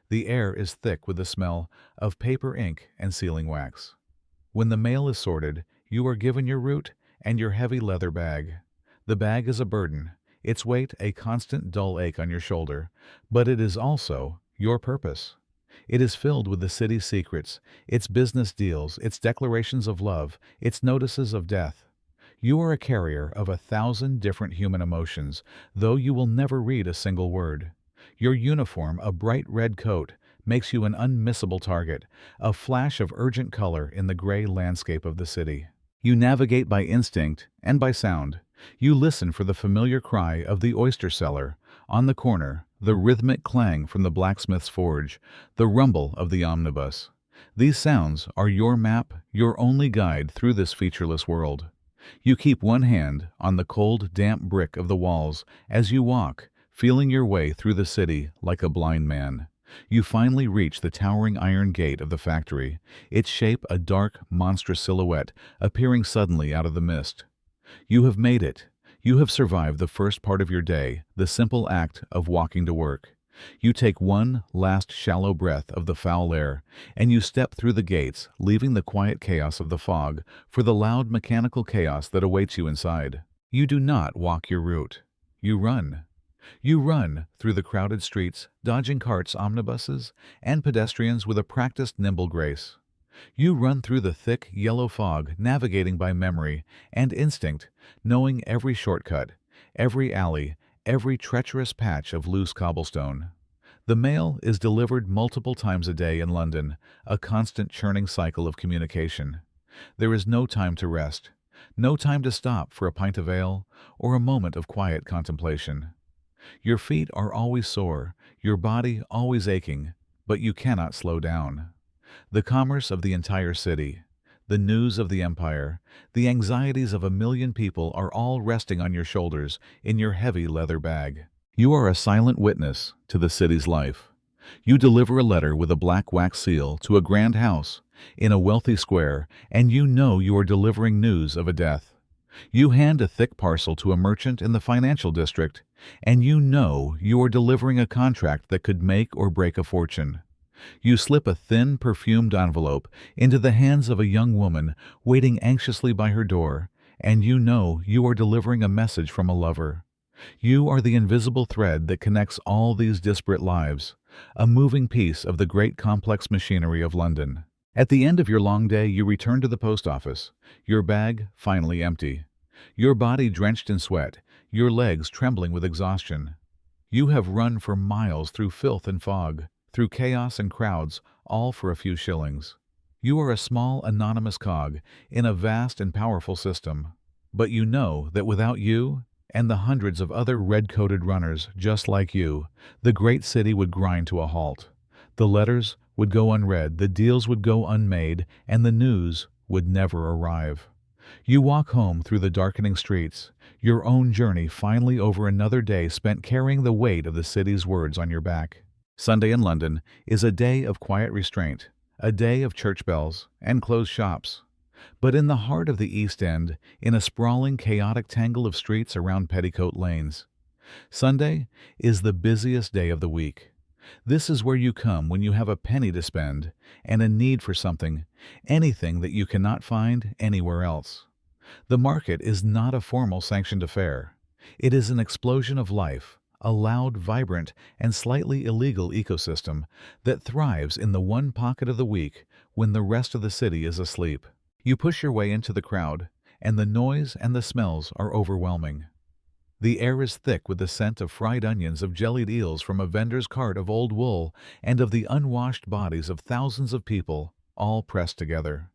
The air is thick with the smell of paper, ink, and sealing wax. When the mail is sorted, you are given your route and your heavy leather bag. The bag is a burden, its weight a constant dull ache on your shoulder, but it is also your purpose. It is filled with the city's secrets, its business deals, its declarations of love, its notices of death. You are a carrier of 1,000 different human emotions, though you will never read a single word. Your uniform, a bright red coat, makes you an unmissable target, a flash of urgent color in the gray landscape of the city. You navigate by instinct and by sound. You listen for the familiar cry of the oyster seller on the corner, the rhythmic clang from the blacksmith's forge, the rumble of the omnibus. These sounds are your map, your only guide through this featureless world. You keep one hand on the cold, damp brick of the walls as you walk, feeling your way through the city like a blind man. You finally reach the towering iron gate of the factory, its shape a dark, monstrous silhouette appearing suddenly out of the mist. You have made it. You have survived the first part of your day, the simple act of walking to work. You take one last shallow breath of the foul air, and you step through the gates, leaving the quiet chaos of the fog for the loud mechanical chaos that awaits you inside. You do not walk your route. You run. You run through the crowded streets, dodging carts, omnibuses, and pedestrians with a practiced, nimble grace. You run through the thick, yellow fog, navigating by memory and instinct, knowing every shortcut, every alley, every treacherous patch of loose cobblestone. The mail is delivered multiple times a day in London, a constant churning cycle of communication. There is no time to rest, no time to stop for a pint of ale or a moment of quiet contemplation. Your feet are always sore, your body always aching, but you cannot slow down. The commerce of the entire city, the news of the empire, the anxieties of 1,000,000 people are all resting on your shoulders in your heavy leather bag. You are a silent witness to the city's life. You deliver a letter with a black wax seal to a grand house in a wealthy square, and you know you are delivering news of a death. You hand a thick parcel to a merchant in the financial district, and you know you are delivering a contract that could make or break a fortune. You slip a thin, perfumed envelope into the hands of a young woman waiting anxiously by her door, and you know you are delivering a message from a lover. You are the invisible thread that connects all these disparate lives, a moving piece of the great complex machinery of London. At the end of your long day, you return to the post office, your bag finally empty, your body drenched in sweat, your legs trembling with exhaustion. You have run for miles through filth and fog, through chaos and crowds, all for a few shillings. You are a small, anonymous cog in a vast and powerful system, but you know that without you and the hundreds of other red-coated runners just like you, the great city would grind to a halt. The letters would go unread, the deals would go unmade, and the news would never arrive. You walk home through the darkening streets, Your own journey finally over another day spent carrying the weight of the city's words on your back. Sunday in London is a day of quiet restraint, a day of church bells and closed shops. But in the heart of the East End, in a sprawling, chaotic tangle of streets around petticoat lanes, Sunday is the busiest day of the week. This is where you come when you have a penny to spend and a need for something, anything that you cannot find anywhere else. The market is not a formal sanctioned affair. It is an explosion of life, a loud, vibrant, and slightly illegal ecosystem that thrives in the one pocket of the week when the rest of the city is asleep. You push your way into the crowd, and the noise and the smells are overwhelming. The air is thick with the scent of fried onions, of jellied eels from a vendor's cart of old wool, and of the unwashed bodies of thousands of people, all pressed together.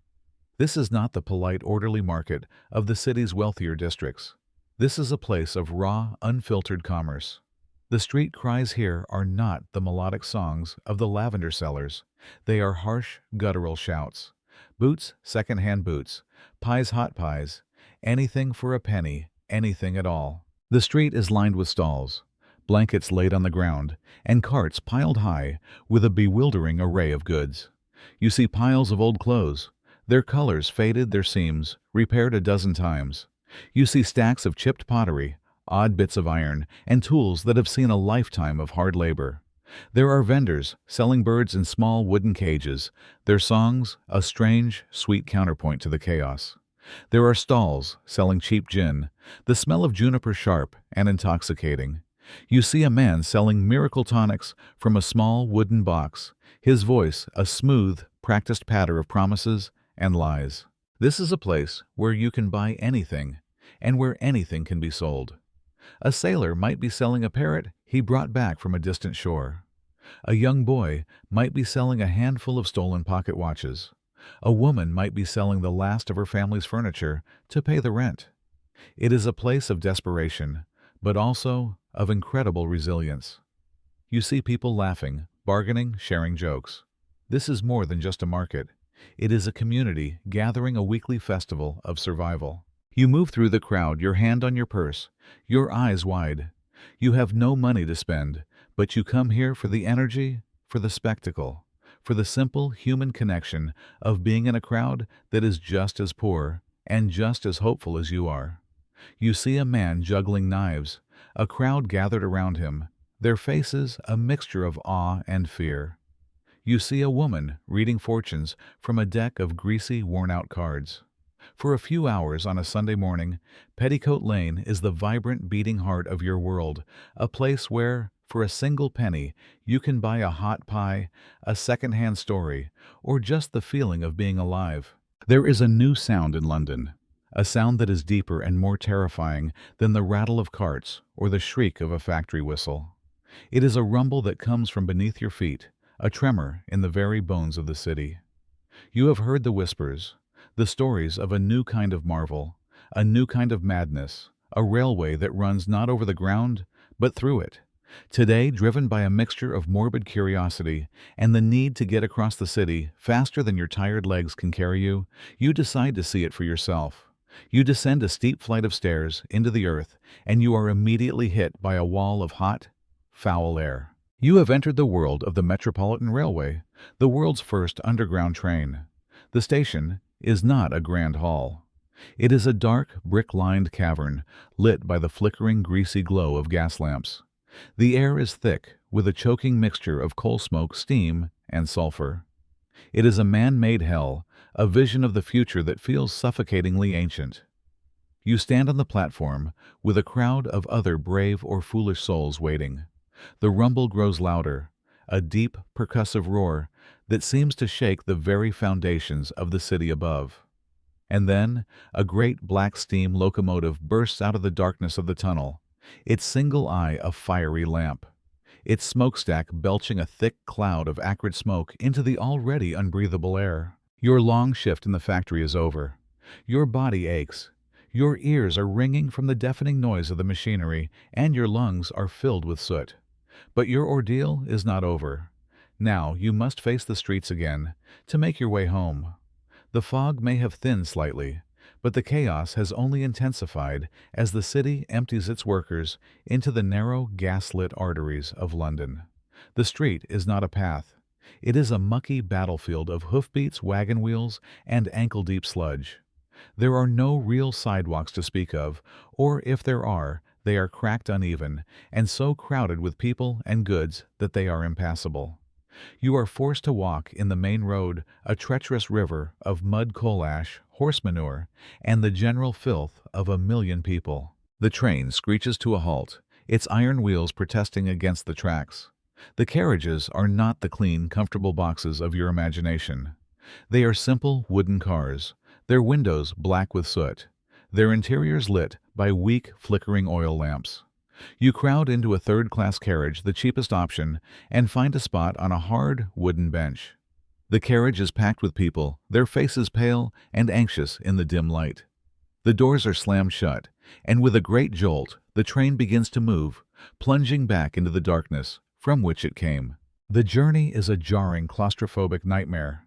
This is not the polite, orderly market of the city's wealthier districts. This is a place of raw, unfiltered commerce. The street cries here are not the melodic songs of the lavender sellers. They are harsh, guttural shouts. Boots, second-hand boots, pies, hot pies, anything for a penny, anything at all. The street is lined with stalls, blankets laid on the ground, and carts piled high with a bewildering array of goods. You see piles of old clothes, their colors faded, their seams repaired a dozen times. You see stacks of chipped pottery, odd bits of iron, and tools that have seen a lifetime of hard labor. There are vendors selling birds in small wooden cages, their songs a strange, sweet counterpoint to the chaos. There are stalls selling cheap gin, the smell of juniper sharp and intoxicating. You see a man selling miracle tonics from a small wooden box, his voice a smooth, practiced patter of promises and lies. This is a place where you can buy anything, and where anything can be sold. A sailor might be selling a parrot he brought back from a distant shore. A young boy might be selling a handful of stolen pocket watches. A woman might be selling the last of her family's furniture to pay the rent. It is a place of desperation, but also of incredible resilience. You see people laughing, bargaining, sharing jokes. This is more than just a market. It is a community gathering a weekly festival of survival. You move through the crowd, your hand on your purse, your eyes wide. You have no money to spend, but you come here for the energy, for the spectacle, for the simple human connection of being in a crowd that is just as poor and just as hopeful as you are. You see a man juggling knives, a crowd gathered around him, their faces a mixture of awe and fear. You see a woman reading fortunes from a deck of greasy, worn-out cards. For a few hours on a Sunday morning, Petticoat Lane is the vibrant, beating heart of your world, a place where, for a single penny, you can buy a hot pie, a second-hand story, or just the feeling of being alive. There is a new sound in London, a sound that is deeper and more terrifying than the rattle of carts or the shriek of a factory whistle. It is a rumble that comes from beneath your feet, a tremor in the very bones of the city. You have heard the whispers, the stories of a new kind of marvel, a new kind of madness, a railway that runs not over the ground, but through it. Today, driven by a mixture of morbid curiosity and the need to get across the city faster than your tired legs can carry you, you decide to see it for yourself. You descend a steep flight of stairs into the earth, and you are immediately hit by a wall of hot, foul air. You have entered the world of the Metropolitan Railway, the world's first underground train. The station is not a grand hall. It is a dark, brick-lined cavern lit by the flickering, greasy glow of gas lamps. The air is thick with a choking mixture of coal smoke, steam, and sulfur. It is a man-made hell, a vision of the future that feels suffocatingly ancient. You stand on the platform with a crowd of other brave or foolish souls waiting. The rumble grows louder, a deep, percussive roar that seems to shake the very foundations of the city above. And then a great black steam locomotive bursts out of the darkness of the tunnel, its single eye a fiery lamp, its smokestack belching a thick cloud of acrid smoke into the already unbreathable air. Your long shift in the factory is over. Your body aches. Your ears are ringing from the deafening noise of the machinery, and your lungs are filled with soot. But your ordeal is not over. Now you must face the streets again, to make your way home. The fog may have thinned slightly, But the chaos has only intensified as the city empties its workers into the narrow gaslit arteries of London. The street is not a path. It is a mucky battlefield of hoofbeats, wagon wheels, and ankle-deep sludge. There are no real sidewalks to speak of, or if there are, they are cracked uneven, and so crowded with people and goods that they are impassable. You are forced to walk in the main road, a treacherous river of mud, coal ash, horse manure, and the general filth of a million people. The train screeches to a halt, its iron wheels protesting against the tracks. The carriages are not the clean, comfortable boxes of your imagination. They are simple wooden cars, their windows black with soot, their interiors lit by weak, flickering oil lamps. You crowd into a third-class carriage, the cheapest option, and find a spot on a hard, wooden bench. The carriage is packed with people, their faces pale and anxious in the dim light. The doors are slammed shut, and with a great jolt, the train begins to move, plunging back into the darkness from which it came. The journey is a jarring, claustrophobic nightmare.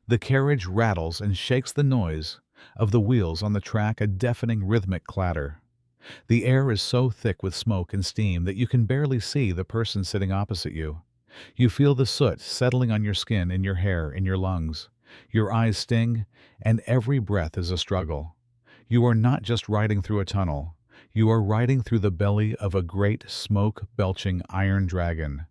The carriage rattles and shakes, the noise of the wheels on the track a deafening rhythmic clatter. The air is so thick with smoke and steam that you can barely see the person sitting opposite you. You feel the soot settling on your skin, in your hair, in your lungs. Your eyes sting, and every breath is a struggle. You are not just riding through a tunnel. You are riding through the belly of a great, smoke-belching iron dragon.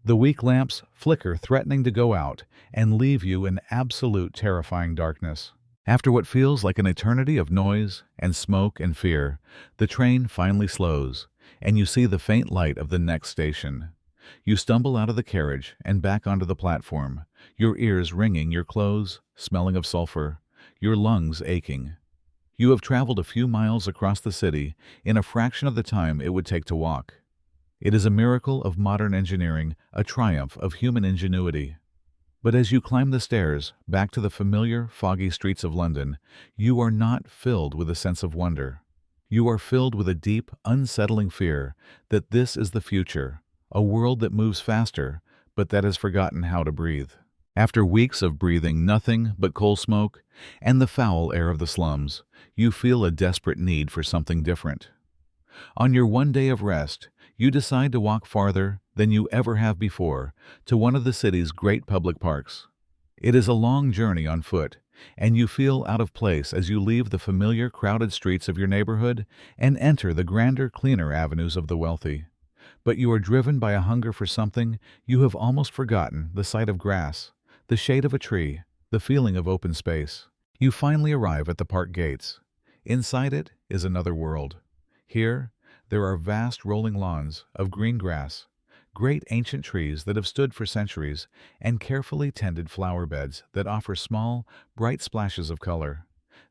The weak lamps flicker, threatening to go out and leave you in absolute terrifying darkness. After what feels like an eternity of noise and smoke and fear, the train finally slows, and you see the faint light of the next station. You stumble out of the carriage and back onto the platform, your ears ringing, your clothes smelling of sulfur, your lungs aching. You have traveled a few miles across the city in a fraction of the time it would take to walk. It is a miracle of modern engineering, a triumph of human ingenuity. But as you climb the stairs back to the familiar, foggy streets of London, you are not filled with a sense of wonder. You are filled with a deep, unsettling fear that this is the future, a world that moves faster, but that has forgotten how to breathe. After weeks of breathing nothing but coal smoke and the foul air of the slums, you feel a desperate need for something different. On your one day of rest, you decide to walk farther than you ever have before to one of the city's great public parks. It is a long journey on foot, and you feel out of place as you leave the familiar crowded streets of your neighborhood and enter the grander, cleaner avenues of the wealthy. But you are driven by a hunger for something you have almost forgotten: the sight of grass, the shade of a tree, the feeling of open space. You finally arrive at the park gates. Inside it is another world. Here, there are vast rolling lawns of green grass, great ancient trees that have stood for centuries, and carefully tended flower beds that offer small, bright splashes of color.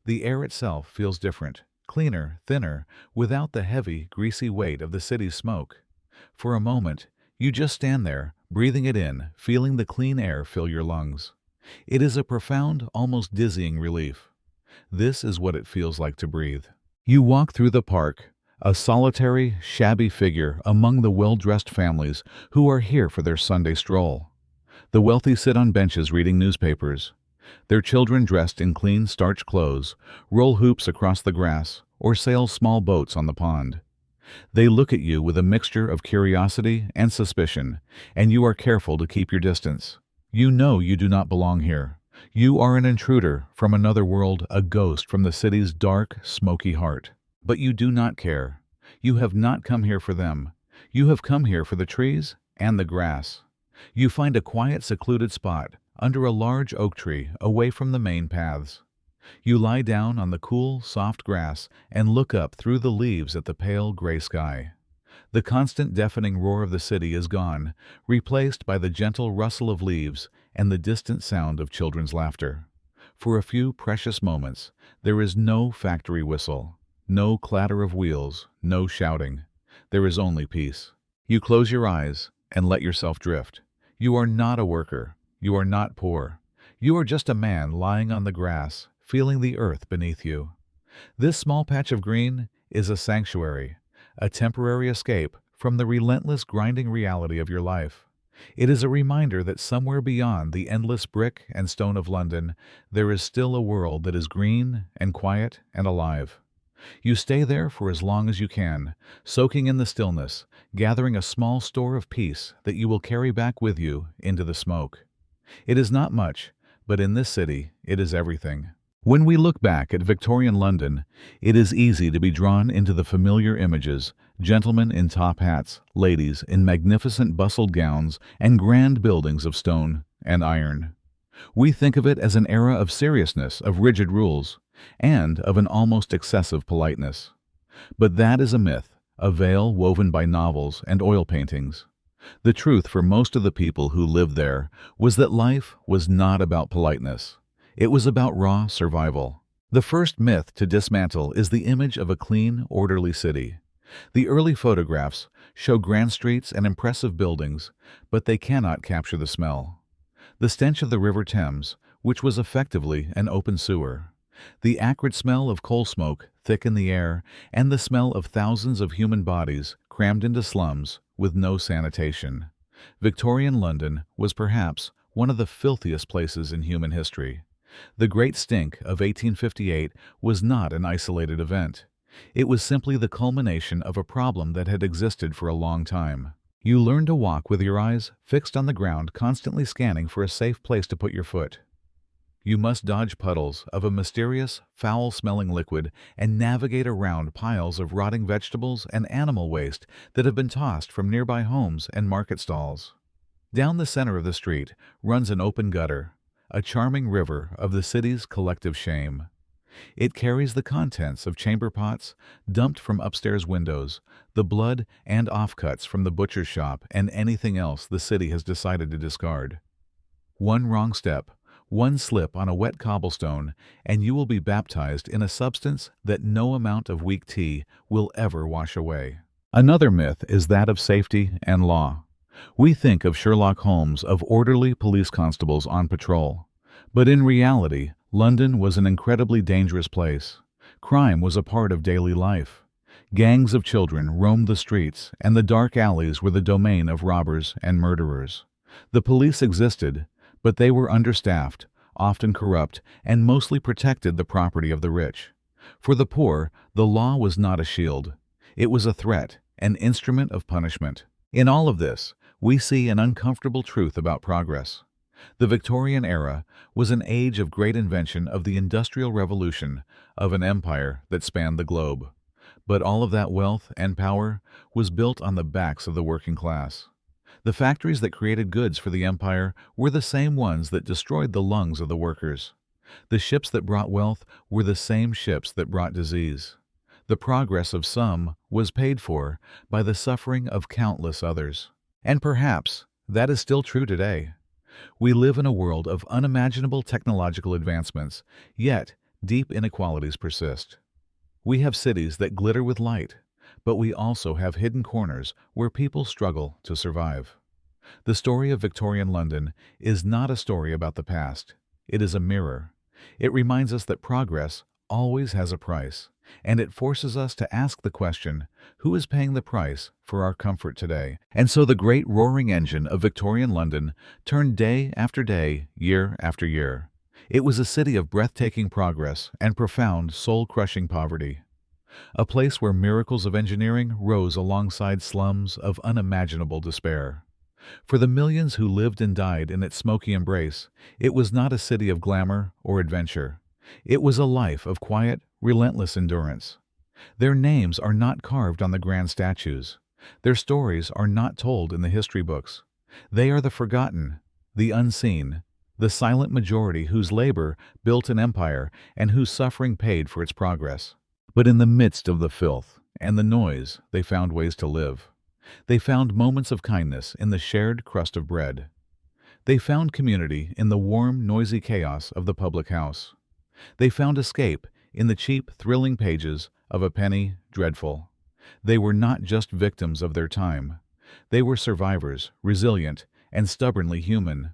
The air itself feels different, cleaner, thinner, without the heavy, greasy weight of the city's smoke. For a moment, you just stand there, breathing it in, feeling the clean air fill your lungs. It is a profound, almost dizzying relief. This is what it feels like to breathe. You walk through the park, a solitary, shabby figure among the well-dressed families who are here for their Sunday stroll. The wealthy sit on benches reading newspapers. Their children, dressed in clean, starched clothes, roll hoops across the grass or sail small boats on the pond. They look at you with a mixture of curiosity and suspicion, and you are careful to keep your distance. You know you do not belong here. You are an intruder from another world, a ghost from the city's dark, smoky heart. But you do not care. You have not come here for them. You have come here for the trees and the grass. You find a quiet, secluded spot under a large oak tree away from the main paths. You lie down on the cool, soft grass and look up through the leaves at the pale gray sky. The constant, deafening roar of the city is gone, replaced by the gentle rustle of leaves and the distant sound of children's laughter. For a few precious moments, there is no factory whistle, no clatter of wheels, no shouting. There is only peace. You close your eyes and let yourself drift. You are not a worker. You are not poor. You are just a man lying on the grass, feeling the earth beneath you. This small patch of green is a sanctuary, a temporary escape from the relentless, grinding reality of your life. It is a reminder that somewhere beyond the endless brick and stone of London, there is still a world that is green and quiet and alive. You stay there for as long as you can, soaking in the stillness, gathering a small store of peace that you will carry back with you into the smoke. It is not much, but in this city, it is everything. When we look back at Victorian London, it is easy to be drawn into the familiar images: gentlemen in top hats, ladies in magnificent bustled gowns, and grand buildings of stone and iron. We think of it as an era of seriousness, of rigid rules, and of an almost excessive politeness. But that is a myth, a veil woven by novels and oil paintings. The truth for most of the people who lived there was that life was not about politeness. It was about raw survival. The first myth to dismantle is the image of a clean, orderly city. The early photographs show grand streets and impressive buildings, but they cannot capture the smell. The stench of the River Thames, which was effectively an open sewer. The acrid smell of coal smoke thick in the air, and the smell of thousands of human bodies crammed into slums with no sanitation. Victorian London was perhaps one of the filthiest places in human history. The Great Stink of 1858 was not an isolated event. It was simply the culmination of a problem that had existed for a long time. You learn to walk with your eyes fixed on the ground, constantly scanning for a safe place to put your foot. You must dodge puddles of a mysterious, foul-smelling liquid and navigate around piles of rotting vegetables and animal waste that have been tossed from nearby homes and market stalls. Down the center of the street runs an open gutter, a charming river of the city's collective shame. It carries the contents of chamber pots dumped from upstairs windows, the blood and offcuts from the butcher's shop, and anything else the city has decided to discard. One wrong step, one slip on a wet cobblestone, and you will be baptized in a substance that no amount of weak tea will ever wash away. Another myth is that of safety and law. We think of Sherlock Holmes, of orderly police constables on patrol. But in reality, London was an incredibly dangerous place. Crime was a part of daily life. Gangs of children roamed the streets, and the dark alleys were the domain of robbers and murderers. The police existed, but they were understaffed, often corrupt, and mostly protected the property of the rich. For the poor, the law was not a shield. It was a threat, an instrument of punishment. In all of this, we see an uncomfortable truth about progress. The Victorian era was an age of great invention, of the Industrial Revolution, of an empire that spanned the globe. But all of that wealth and power was built on the backs of the working class. The factories that created goods for the empire were the same ones that destroyed the lungs of the workers. The ships that brought wealth were the same ships that brought disease. The progress of some was paid for by the suffering of countless others. And perhaps that is still true today. We live in a world of unimaginable technological advancements, yet deep inequalities persist. We have cities that glitter with light, but we also have hidden corners where people struggle to survive. The story of Victorian London is not a story about the past. It is a mirror. It reminds us that progress always has a price, and it forces us to ask the question, who is paying the price for our comfort today? And so the great roaring engine of Victorian London turned day after day, year after year. It was a city of breathtaking progress and profound, soul-crushing poverty. A place where miracles of engineering rose alongside slums of unimaginable despair. For the millions who lived and died in its smoky embrace, it was not a city of glamour or adventure. It was a life of quiet, relentless endurance. Their names are not carved on the grand statues. Their stories are not told in the history books. They are the forgotten, the unseen, the silent majority whose labor built an empire and whose suffering paid for its progress. But in the midst of the filth and the noise, they found ways to live. They found moments of kindness in the shared crust of bread. They found community in the warm, noisy chaos of the public house. They found escape in the cheap, thrilling pages of A Penny Dreadful. They were not just victims of their time. They were survivors, resilient and stubbornly human.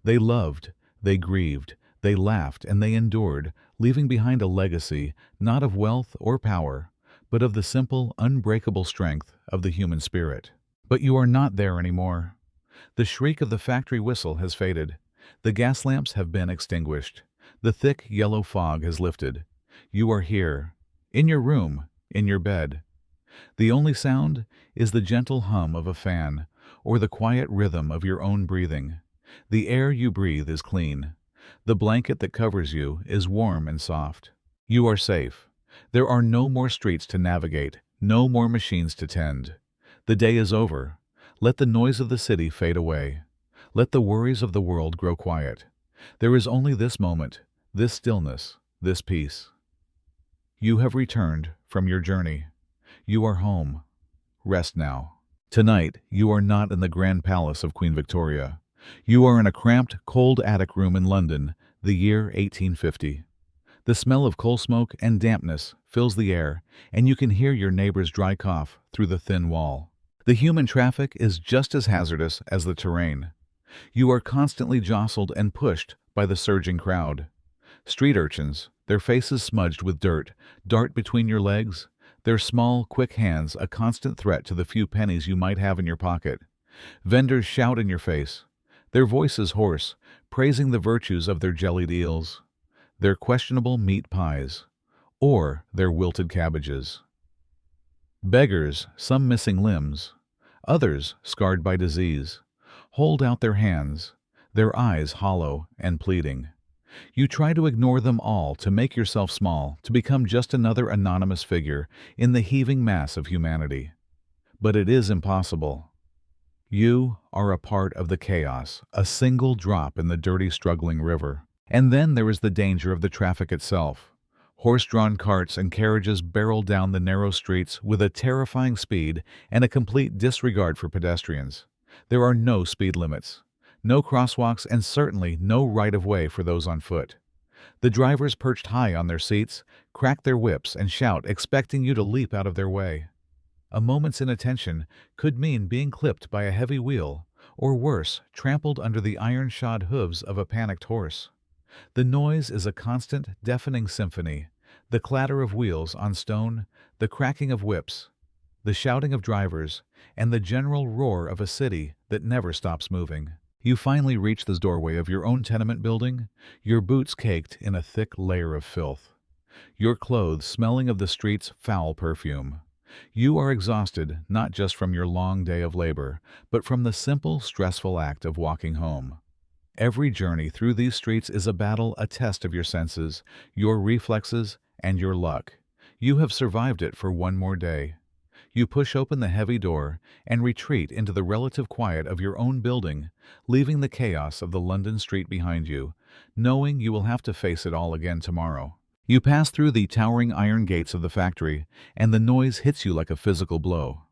They loved, they grieved, they laughed, and they endured, leaving behind a legacy not of wealth or power, but of the simple, unbreakable strength of the human spirit. But you are not there anymore. The shriek of the factory whistle has faded. The gas lamps have been extinguished. The thick yellow fog has lifted. You are here, in your room, in your bed. The only sound is the gentle hum of a fan or the quiet rhythm of your own breathing. The air you breathe is clean. The blanket that covers you is warm and soft. You are safe. There are no more streets to navigate, no more machines to tend. The day is over. Let the noise of the city fade away. Let the worries of the world grow quiet. There is only this moment, this stillness, this peace. You have returned from your journey. You are home. Rest now. Tonight, you are not in the grand palace of Queen Victoria. You are in a cramped, cold attic room in London, the year 1850. The smell of coal smoke and dampness fills the air, and you can hear your neighbor's dry cough through the thin wall. The human traffic is just as hazardous as the terrain. You are constantly jostled and pushed by the surging crowd. Street urchins, their faces smudged with dirt, dart between your legs, their small, quick hands a constant threat to the few pennies you might have in your pocket. Vendors shout in your face, their voices hoarse, praising the virtues of their jellied eels, their questionable meat pies, or their wilted cabbages. Beggars, some missing limbs, others scarred by disease, hold out their hands, their eyes hollow and pleading. You try to ignore them all, to make yourself small, to become just another anonymous figure in the heaving mass of humanity. But it is impossible. You are a part of the chaos, a single drop in the dirty, struggling river. And then there is the danger of the traffic itself. Horse-drawn carts and carriages barrel down the narrow streets with a terrifying speed and a complete disregard for pedestrians. There are no speed limits, no crosswalks, and certainly no right-of-way for those on foot. The drivers perched high on their seats crack their whips and shout, expecting you to leap out of their way. A moment's inattention could mean being clipped by a heavy wheel, or worse, trampled under the iron-shod hooves of a panicked horse. The noise is a constant, deafening symphony, the clatter of wheels on stone, the cracking of whips, the shouting of drivers, and the general roar of a city that never stops moving. You finally reach the doorway of your own tenement building, your boots caked in a thick layer of filth, your clothes smelling of the street's foul perfume. You are exhausted not just from your long day of labor, but from the simple, stressful act of walking home. Every journey through these streets is a battle, a test of your senses, your reflexes, and your luck. You have survived it for one more day. You push open the heavy door and retreat into the relative quiet of your own building, leaving the chaos of the London street behind you, knowing you will have to face it all again tomorrow. You pass through the towering iron gates of the factory, and the noise hits you like a physical blow.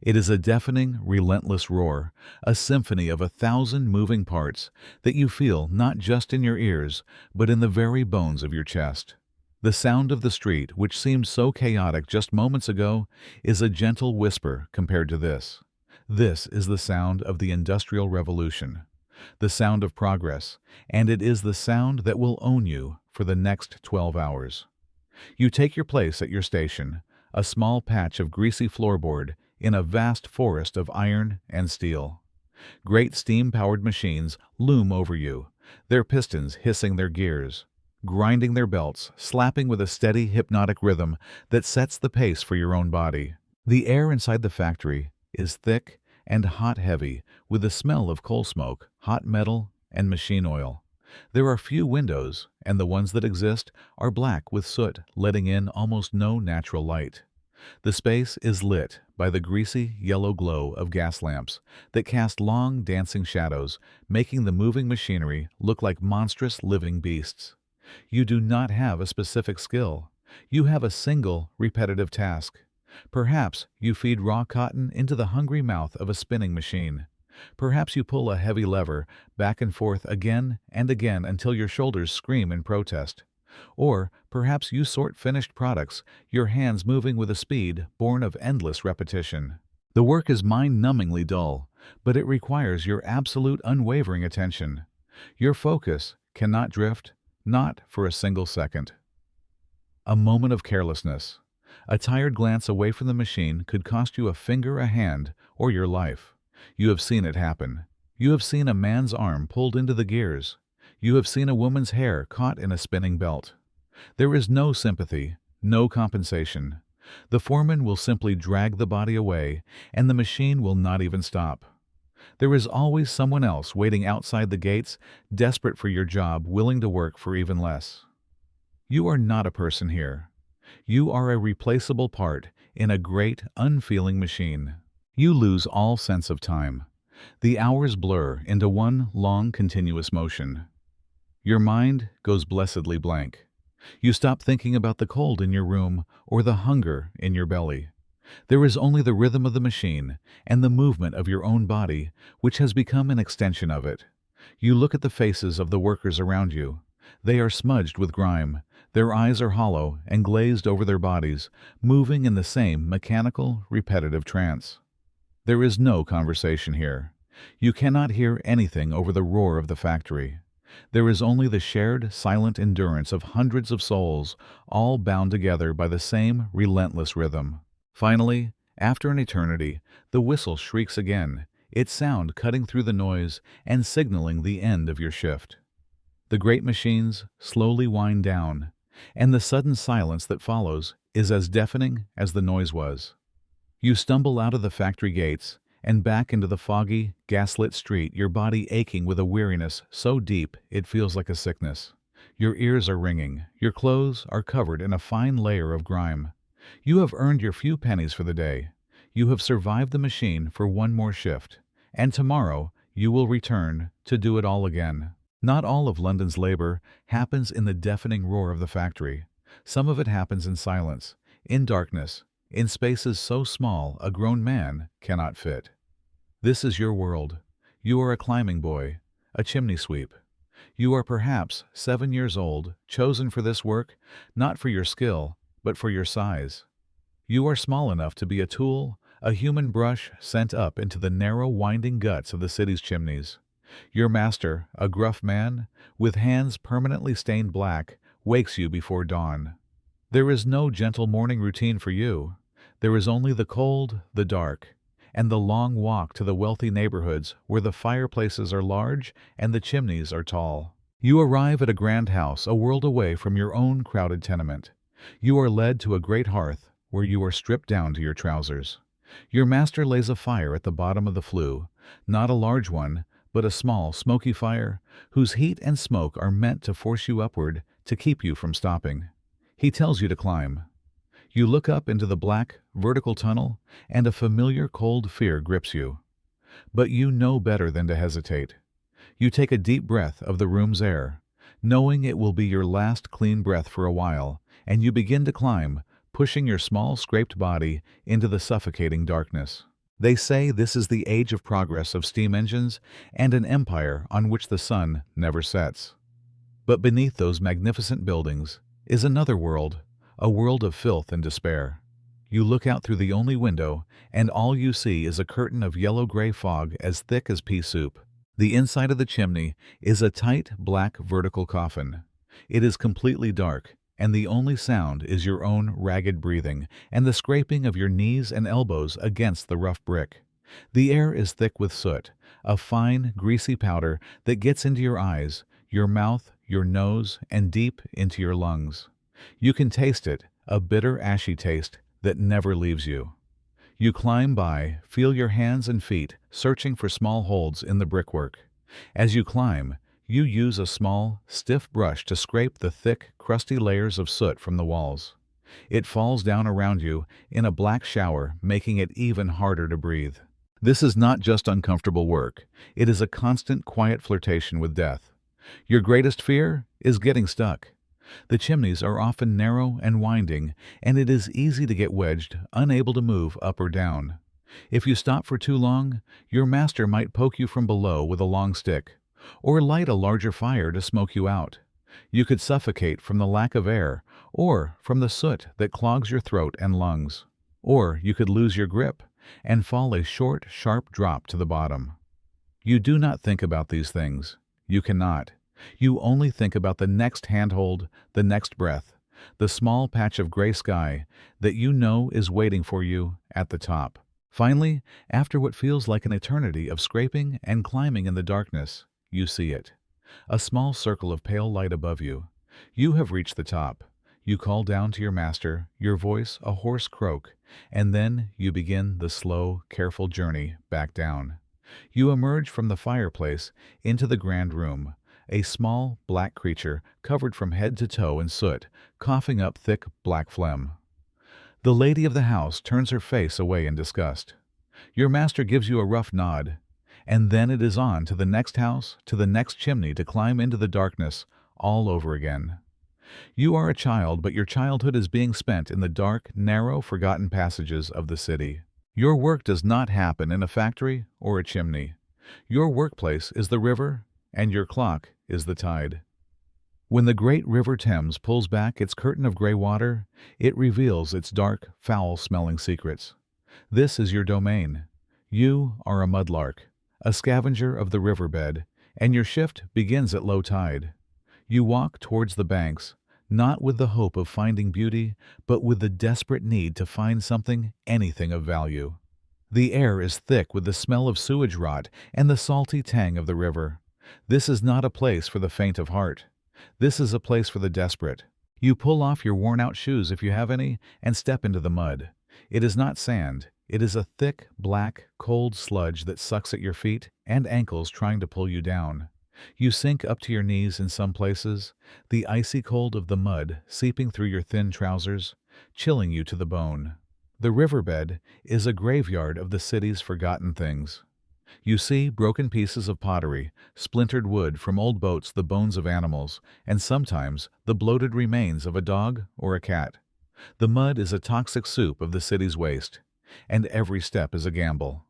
It is a deafening, relentless roar, a symphony of 1,000 moving parts that you feel not just in your ears, but in the very bones of your chest. The sound of the street, which seemed so chaotic just moments ago, is a gentle whisper compared to this. This is the sound of the Industrial Revolution, the sound of progress, and it is the sound that will own you for the next 12 hours. You take your place at your station, a small patch of greasy floorboard in a vast forest of iron and steel. Great steam-powered machines loom over you, their pistons hissing their gears, grinding their belts, slapping with a steady, hypnotic rhythm that sets the pace for your own body. The air inside the factory is thick and hot-heavy, with the smell of coal smoke, hot metal, and machine oil. There are few windows, and the ones that exist are black with soot, letting in almost no natural light. The space is lit by the greasy yellow glow of gas lamps that cast long, dancing shadows, making the moving machinery look like monstrous living beasts. You do not have a specific skill. You have a single, repetitive task. Perhaps you feed raw cotton into the hungry mouth of a spinning machine. Perhaps you pull a heavy lever back and forth again and again until your shoulders scream in protest. Or perhaps you sort finished products, your hands moving with a speed born of endless repetition. The work is mind-numbingly dull, but it requires your absolute unwavering attention. Your focus cannot drift, not for a single second. A moment of carelessness, a tired glance away from the machine could cost you a finger, a hand, or your life. You have seen it happen. You have seen a man's arm pulled into the gears. You have seen a woman's hair caught in a spinning belt. There is no sympathy, no compensation. The foreman will simply drag the body away, and the machine will not even stop. There is always someone else waiting outside the gates, desperate for your job, willing to work for even less. You are not a person here. You are a replaceable part in a great, unfeeling machine. You lose all sense of time. The hours blur into one long, continuous motion. Your mind goes blessedly blank. You stop thinking about the cold in your room or the hunger in your belly. There is only the rhythm of the machine and the movement of your own body, which has become an extension of it. You look at the faces of the workers around you. They are smudged with grime. Their eyes are hollow and glazed over their bodies, moving in the same mechanical, repetitive trance. There is no conversation here. You cannot hear anything over the roar of the factory. There is only the shared, silent endurance of hundreds of souls, all bound together by the same relentless rhythm. Finally, after an eternity, the whistle shrieks again, its sound cutting through the noise and signaling the end of your shift. The great machines slowly wind down, and the sudden silence that follows is as deafening as the noise was. You stumble out of the factory gates and back into the foggy, gaslit street, your body aching with a weariness so deep it feels like a sickness. Your ears are ringing, your clothes are covered in a fine layer of grime. You have earned your few pennies for the day. You have survived the machine for one more shift, and tomorrow you will return to do it all again. Not all of London's labor happens in the deafening roar of the factory. Some of it happens in silence, in darkness, in spaces so small a grown man cannot fit. This is your world. You are a climbing boy, a chimney sweep. You are perhaps 7 years old, chosen for this work, not for your skill, but for your size. You are small enough to be a tool, a human brush sent up into the narrow, winding guts of the city's chimneys. Your master, a gruff man, with hands permanently stained black, wakes you before dawn. There is no gentle morning routine for you. There is only the cold, the dark, and the long walk to the wealthy neighborhoods where the fireplaces are large and the chimneys are tall. You arrive at a grand house a world away from your own crowded tenement. You are led to a great hearth where you are stripped down to your trousers. Your master lays a fire at the bottom of the flue, not a large one, but a small, smoky fire whose heat and smoke are meant to force you upward to keep you from stopping. He tells you to climb. You look up into the black, vertical tunnel, and a familiar cold fear grips you. But you know better than to hesitate. You take a deep breath of the room's air, knowing it will be your last clean breath for a while, and you begin to climb, pushing your small, scraped body into the suffocating darkness. They say this is the age of progress of steam engines and an empire on which the sun never sets. But beneath those magnificent buildings is another world, a world of filth and despair. You look out through the only window, and all you see is a curtain of yellow-gray fog as thick as pea soup. The inside of the chimney is a tight, black, vertical coffin. It is completely dark, and the only sound is your own ragged breathing and the scraping of your knees and elbows against the rough brick. The air is thick with soot, a fine, greasy powder that gets into your eyes, your mouth, your nose, and deep into your lungs. You can taste it, a bitter, ashy taste that never leaves you. You climb by, feel your hands and feet searching for small holds in the brickwork. As you climb, you use a small, stiff brush to scrape the thick, crusty layers of soot from the walls. It falls down around you in a black shower, making it even harder to breathe. This is not just uncomfortable work. It is a constant, quiet flirtation with death. Your greatest fear is getting stuck. The chimneys are often narrow and winding, and it is easy to get wedged, unable to move up or down. If you stop for too long, your master might poke you from below with a long stick, or light a larger fire to smoke you out. You could suffocate from the lack of air, or from the soot that clogs your throat and lungs. Or you could lose your grip and fall a short, sharp drop to the bottom. You do not think about these things. You cannot. You only think about the next handhold, the next breath, the small patch of gray sky that you know is waiting for you at the top. Finally, after what feels like an eternity of scraping and climbing in the darkness, you see it. A small circle of pale light above you. You have reached the top. You call down to your master, your voice a hoarse croak, and then you begin the slow, careful journey back down. You emerge from the fireplace into the grand room, a small, black creature covered from head to toe in soot, coughing up thick, black phlegm. The lady of the house turns her face away in disgust. Your master gives you a rough nod, and then it is on to the next house, to the next chimney to climb into the darkness all over again. You are a child, but your childhood is being spent in the dark, narrow, forgotten passages of the city. Your work does not happen in a factory or a chimney. Your workplace is the river, and your clock is the tide. When the great river Thames pulls back its curtain of gray water, it reveals its dark, foul-smelling secrets. This is your domain. You are a mudlark, a scavenger of the riverbed, and your shift begins at low tide. You walk towards the banks, not with the hope of finding beauty, but with the desperate need to find something, anything of value. The air is thick with the smell of sewage rot and the salty tang of the river. This is not a place for the faint of heart. This is a place for the desperate. You pull off your worn-out shoes, if you have any, and step into the mud. It is not sand. It is a thick, black, cold sludge that sucks at your feet and ankles, trying to pull you down. You sink up to your knees in some places, the icy cold of the mud seeping through your thin trousers, chilling you to the bone. The riverbed is a graveyard of the city's forgotten things. You see broken pieces of pottery, splintered wood from old boats, the bones of animals, and sometimes the bloated remains of a dog or a cat. The mud is a toxic soup of the city's waste, and every step is a gamble.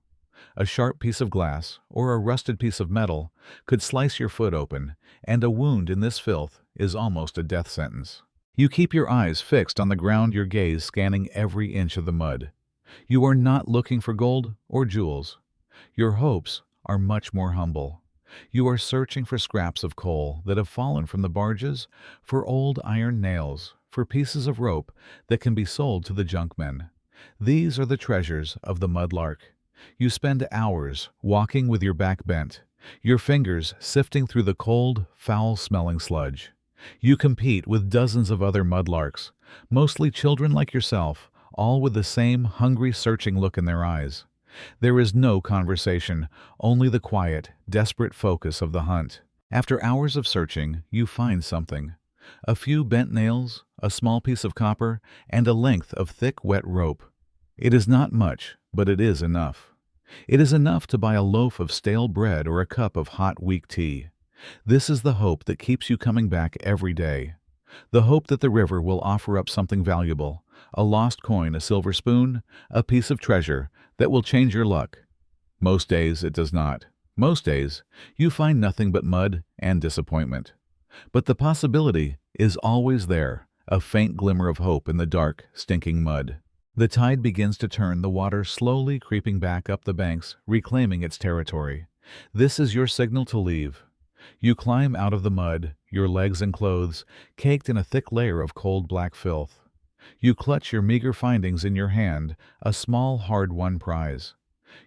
A sharp piece of glass or a rusted piece of metal could slice your foot open, and a wound in this filth is almost a death sentence. You keep your eyes fixed on the ground, your gaze scanning every inch of the mud. You are not looking for gold or jewels. Your hopes are much more humble. You are searching for scraps of coal that have fallen from the barges, for old iron nails, for pieces of rope that can be sold to the junkmen. These are the treasures of the mudlark. You spend hours walking with your back bent, your fingers sifting through the cold, foul-smelling sludge. You compete with dozens of other mudlarks, mostly children like yourself, all with the same hungry, searching look in their eyes. There is no conversation, only the quiet, desperate focus of the hunt. After hours of searching, you find something. A few bent nails, a small piece of copper, and a length of thick, wet rope. It is not much, but it is enough. It is enough to buy a loaf of stale bread or a cup of hot, weak tea. This is the hope that keeps you coming back every day. The hope that the river will offer up something valuable, a lost coin, a silver spoon, a piece of treasure that will change your luck. Most days it does not. Most days you find nothing but mud and disappointment. But the possibility is always there, a faint glimmer of hope in the dark, stinking mud. The tide begins to turn, the water slowly creeping back up the banks, reclaiming its territory. This is your signal to leave. You climb out of the mud, your legs and clothes caked in a thick layer of cold black filth. You clutch your meager findings in your hand, a small, hard-won prize.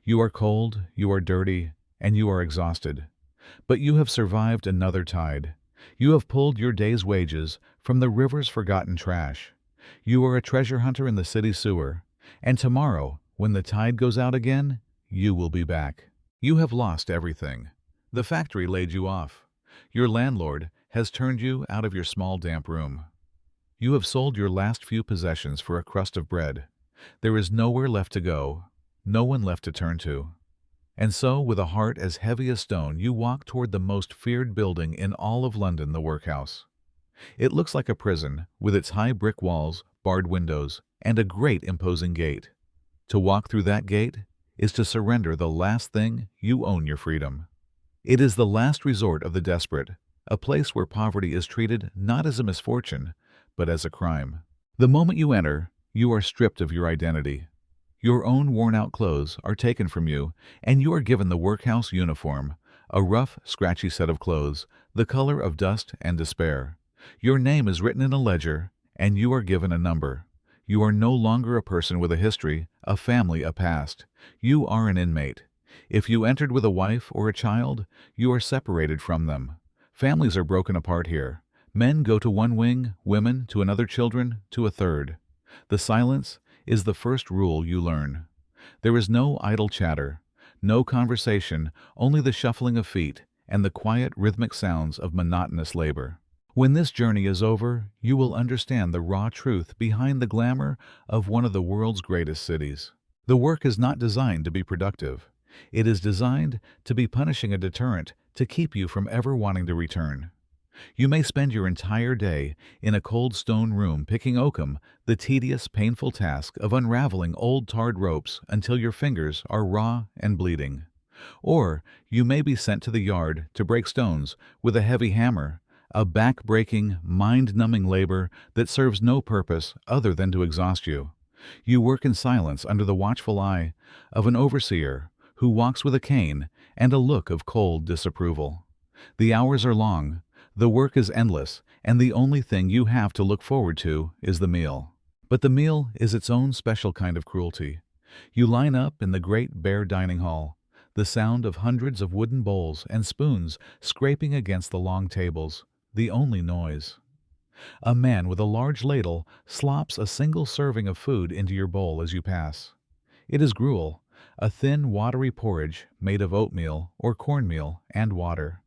You are cold, you are dirty, and you are exhausted. But you have survived another tide. You have pulled your day's wages from the river's forgotten trash. You are a treasure hunter in the city sewer, and tomorrow, when the tide goes out again, you will be back. You have lost everything. The factory laid you off. Your landlord has turned you out of your small damp room. You have sold your last few possessions for a crust of bread. There is nowhere left to go, no one left to turn to. And so, with a heart as heavy as stone, you walk toward the most feared building in all of London, the workhouse. It looks like a prison, with its high brick walls, barred windows, and a great imposing gate. To walk through that gate is to surrender the last thing you own, your freedom. It is the last resort of the desperate, a place where poverty is treated not as a misfortune, but as a crime. The moment you enter, you are stripped of your identity. Your own worn-out clothes are taken from you, and you are given the workhouse uniform, a rough, scratchy set of clothes, the color of dust and despair. Your name is written in a ledger, and you are given a number. You are no longer a person with a history, a family, a past. You are an inmate. If you entered with a wife or a child, you are separated from them. Families are broken apart here. Men go to one wing, women to another, children to a third. The silence is the first rule you learn. There is no idle chatter, no conversation, only the shuffling of feet and the quiet rhythmic sounds of monotonous labor. When this journey is over, you will understand the raw truth behind the glamour of one of the world's greatest cities. The work is not designed to be productive. It is designed to be punishing, a deterrent to keep you from ever wanting to return. You may spend your entire day in a cold stone room picking oakum, the tedious, painful task of unraveling old tarred ropes until your fingers are raw and bleeding. Or you may be sent to the yard to break stones with a heavy hammer, a back-breaking, mind-numbing labor that serves no purpose other than to exhaust you. You work in silence under the watchful eye of an overseer who walks with a cane and a look of cold disapproval. The hours are long, the work is endless, and the only thing you have to look forward to is the meal. But the meal is its own special kind of cruelty. You line up in the great bare dining hall, the sound of hundreds of wooden bowls and spoons scraping against the long tables, the only noise. A man with a large ladle slops a single serving of food into your bowl as you pass. It is gruel, a thin, watery porridge made of oatmeal or cornmeal and water.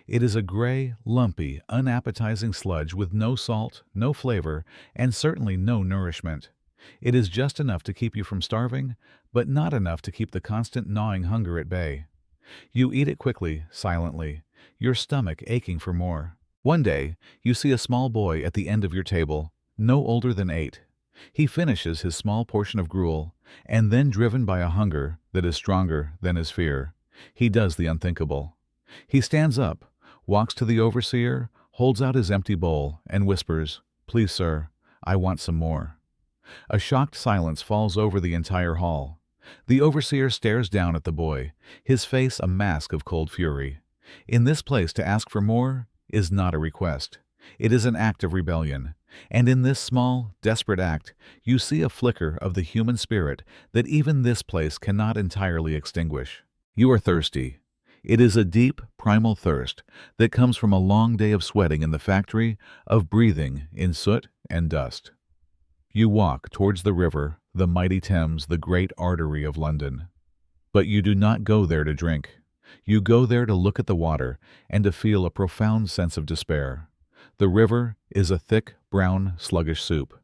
It is a gray, lumpy, unappetizing sludge with no salt, no flavor, and certainly no nourishment. It is just enough to keep you from starving, but not enough to keep the constant gnawing hunger at bay. You eat it quickly, silently, your stomach aching for more. One day, you see a small boy at the end of your table, no older than 8. He finishes his small portion of gruel, and then, driven by a hunger that is stronger than his fear, he does the unthinkable. He stands up, walks to the overseer, holds out his empty bowl, and whispers, "Please, sir, I want some more." A shocked silence falls over the entire hall. The overseer stares down at the boy, his face a mask of cold fury. In this place, to ask for more is not a request. It is an act of rebellion. And in this small, desperate act, you see a flicker of the human spirit that even this place cannot entirely extinguish. You are thirsty. It is a deep, primal thirst that comes from a long day of sweating in the factory, of breathing in soot and dust. You walk towards the river, the mighty Thames, the great artery of London. But you do not go there to drink. You go there to look at the water and to feel a profound sense of despair. The river is a thick, brown, sluggish soup.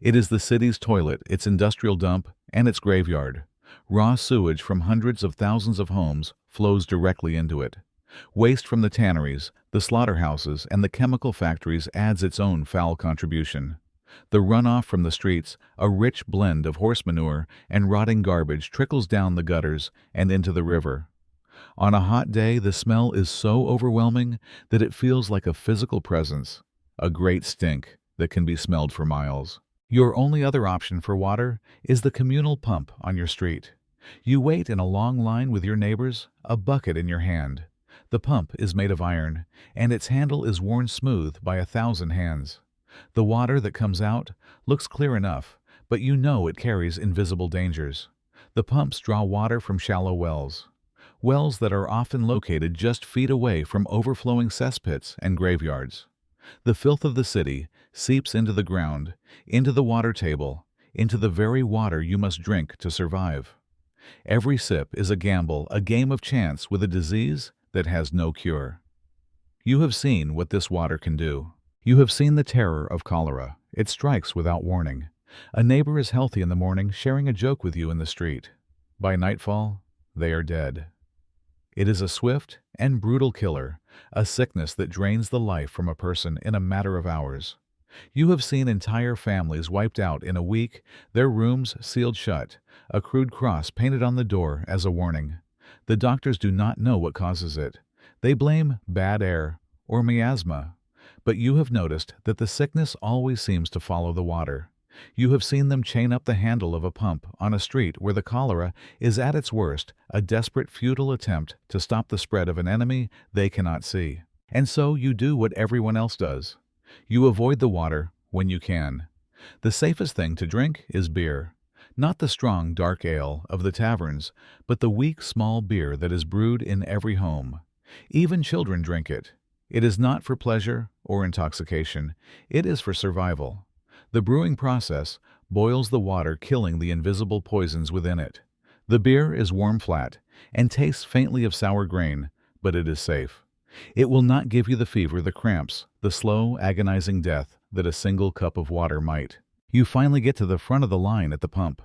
It is the city's toilet, its industrial dump, and its graveyard. Raw sewage from hundreds of thousands of homes flows directly into it. Waste from the tanneries, the slaughterhouses, and the chemical factories adds its own foul contribution. The runoff from the streets, a rich blend of horse manure and rotting garbage, trickles down the gutters and into the river. On a hot day, the smell is so overwhelming that it feels like a physical presence, a great stink that can be smelled for miles. Your only other option for water is the communal pump on your street. You wait in a long line with your neighbors, a bucket in your hand. The pump is made of iron, and its handle is worn smooth by 1,000 hands. The water that comes out looks clear enough, but you know it carries invisible dangers. The pumps draw water from shallow wells that are often located just feet away from overflowing cesspits and graveyards. The filth of the city seeps into the ground, into the water table, into the very water you must drink to survive. Every sip is a gamble, a game of chance with a disease that has no cure. You have seen what this water can do. You have seen the terror of cholera. It strikes without warning. A neighbor is healthy in the morning, sharing a joke with you in the street. By nightfall, they are dead. It is a swift and brutal killer, a sickness that drains the life from a person in a matter of hours. You have seen entire families wiped out in a week, their rooms sealed shut, a crude cross painted on the door as a warning. The doctors do not know what causes it. They blame bad air or miasma. But you have noticed that the sickness always seems to follow the water. You have seen them chain up the handle of a pump on a street where the cholera is at its worst, a desperate, futile attempt to stop the spread of an enemy they cannot see. And so you do what everyone else does. You avoid the water when you can. The safest thing to drink is beer. Not the strong, dark ale of the taverns, but the weak, small beer that is brewed in every home. Even children drink it. It is not for pleasure or intoxication. It is for survival. The brewing process boils the water, killing the invisible poisons within it. The beer is warm flat and tastes faintly of sour grain, but it is safe. It will not give you the fever, the cramps, the slow, agonizing death that a single cup of water might. You finally get to the front of the line at the pump.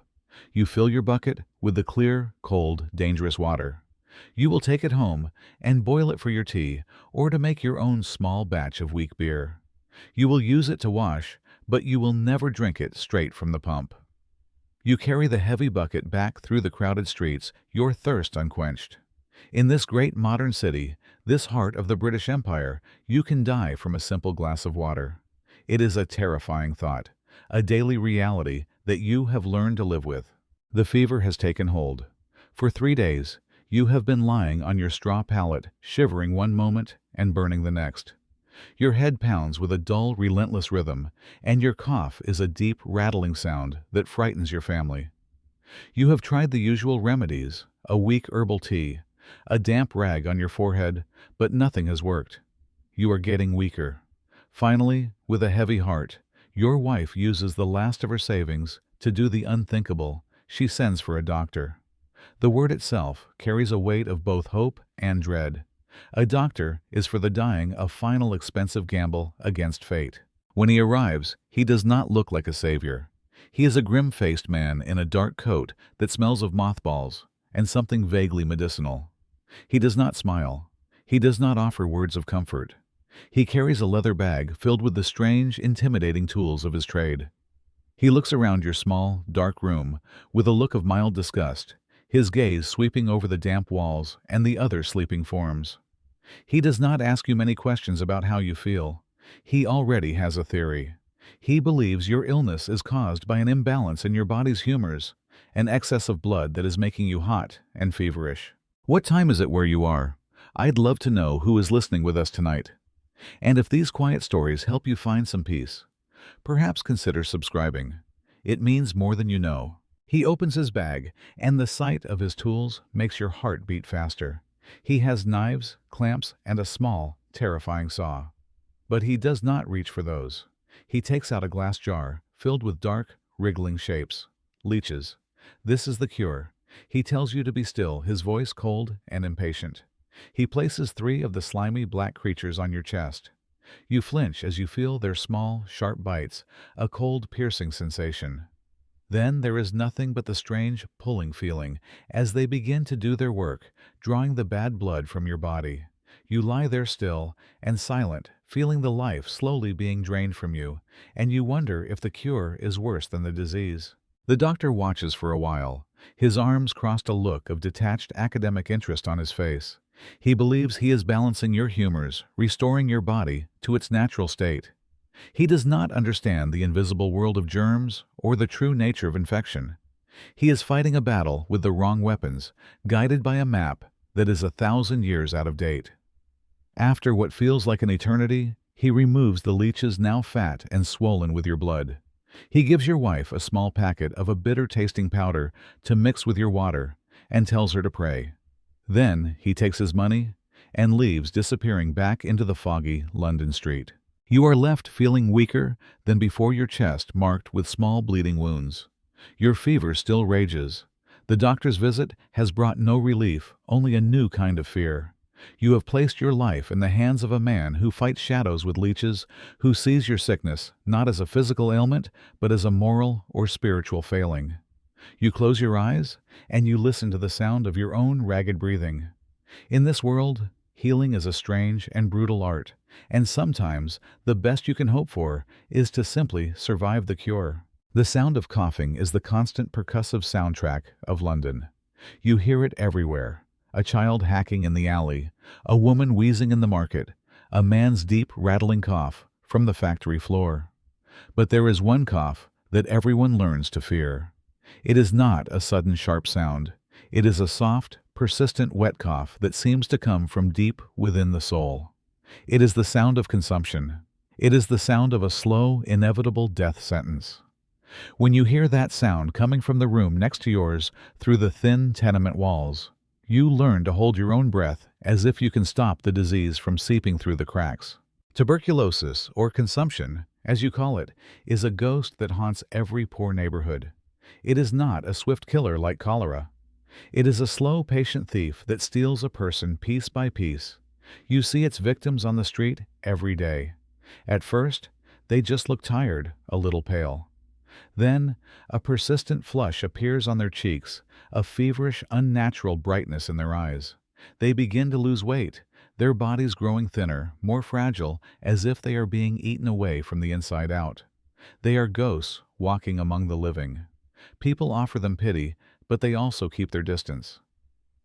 You fill your bucket with the clear, cold, dangerous water. You will take it home and boil it for your tea or to make your own small batch of weak beer. You will use it to wash, but you will never drink it straight from the pump. You carry the heavy bucket back through the crowded streets, your thirst unquenched. In this great modern city, this heart of the British Empire, you can die from a simple glass of water. It is a terrifying thought, a daily reality that you have learned to live with. The fever has taken hold. For 3 days, you have been lying on your straw pallet, shivering one moment and burning the next. Your head pounds with a dull, relentless rhythm, and your cough is a deep, rattling sound that frightens your family. You have tried the usual remedies, a weak herbal tea, a damp rag on your forehead, but nothing has worked. You are getting weaker. Finally, with a heavy heart, your wife uses the last of her savings to do the unthinkable. She sends for a doctor. The word itself carries a weight of both hope and dread. A doctor is for the dying a final expensive gamble against fate. When he arrives, he does not look like a savior. He is a grim-faced man in a dark coat that smells of mothballs and something vaguely medicinal. He does not smile. He does not offer words of comfort. He carries a leather bag filled with the strange, intimidating tools of his trade. He looks around your small, dark room with a look of mild disgust, his gaze sweeping over the damp walls and the other sleeping forms. He does not ask you many questions about how you feel. He already has a theory. He believes your illness is caused by an imbalance in your body's humors, an excess of blood that is making you hot and feverish. What time is it where you are? I'd love to know who is listening with us tonight. And if these quiet stories help you find some peace, perhaps consider subscribing. It means more than you know. He opens his bag, and the sight of his tools makes your heart beat faster. He has knives, clamps, and a small, terrifying saw. But he does not reach for those. He takes out a glass jar filled with dark, wriggling shapes. Leeches. This is the cure. He tells you to be still, his voice cold and impatient. He places 3 of the slimy black creatures on your chest. You flinch as you feel their small, sharp bites, a cold, piercing sensation. Then there is nothing but the strange, pulling feeling as they begin to do their work, drawing the bad blood from your body. You lie there still and silent, feeling the life slowly being drained from you, and you wonder if the cure is worse than the disease. The doctor watches for a while, his arms crossed, a look of detached academic interest on his face. He believes he is balancing your humors, restoring your body to its natural state. He does not understand the invisible world of germs or the true nature of infection. He is fighting a battle with the wrong weapons, guided by a map that is 1,000 years out of date. After what feels like an eternity, he removes the leeches now fat and swollen with your blood. He gives your wife a small packet of a bitter-tasting powder to mix with your water and tells her to pray. Then he takes his money and leaves, disappearing back into the foggy London street. You are left feeling weaker than before, your chest marked with small bleeding wounds. Your fever still rages. The doctor's visit has brought no relief, only a new kind of fear. You have placed your life in the hands of a man who fights shadows with leeches, who sees your sickness not as a physical ailment, but as a moral or spiritual failing. You close your eyes, and you listen to the sound of your own ragged breathing. In this world, healing is a strange and brutal art, and sometimes the best you can hope for is to simply survive the cure. The sound of coughing is the constant percussive soundtrack of London. You hear it everywhere. A child hacking in the alley, a woman wheezing in the market, a man's deep, rattling cough from the factory floor. But there is one cough that everyone learns to fear. It is not a sudden, sharp sound. It is a soft, persistent, wet cough that seems to come from deep within the soul. It is the sound of consumption. It is the sound of a slow, inevitable death sentence. When you hear that sound coming from the room next to yours through the thin tenement walls, you learn to hold your own breath as if you can stop the disease from seeping through the cracks. Tuberculosis, or consumption, as you call it, is a ghost that haunts every poor neighborhood. It is not a swift killer like cholera. It is a slow, patient thief that steals a person piece by piece. You see its victims on the street every day. At first, they just look tired, a little pale. Then, a persistent flush appears on their cheeks, a feverish, unnatural brightness in their eyes. They begin to lose weight, their bodies growing thinner, more fragile, as if they are being eaten away from the inside out. They are ghosts walking among the living. People offer them pity, but they also keep their distance.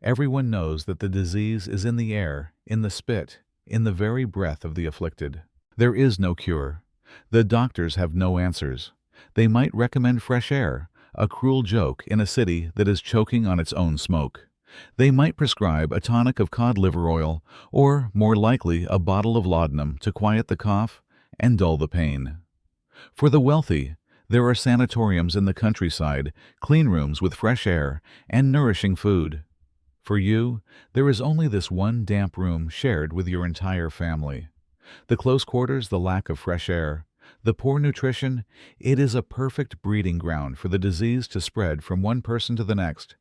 Everyone knows that the disease is in the air, in the spit, in the very breath of the afflicted. There is no cure. The doctors have no answers. They might recommend fresh air, a cruel joke in a city that is choking on its own smoke. They might prescribe a tonic of cod liver oil, or, more likely, a bottle of laudanum to quiet the cough and dull the pain. For the wealthy, there are sanatoriums in the countryside, clean rooms with fresh air, and nourishing food. For you, there is only this one damp room shared with your entire family. The close quarters, the lack of fresh air, the poor nutrition, it is a perfect breeding ground for the disease to spread from one person to the next.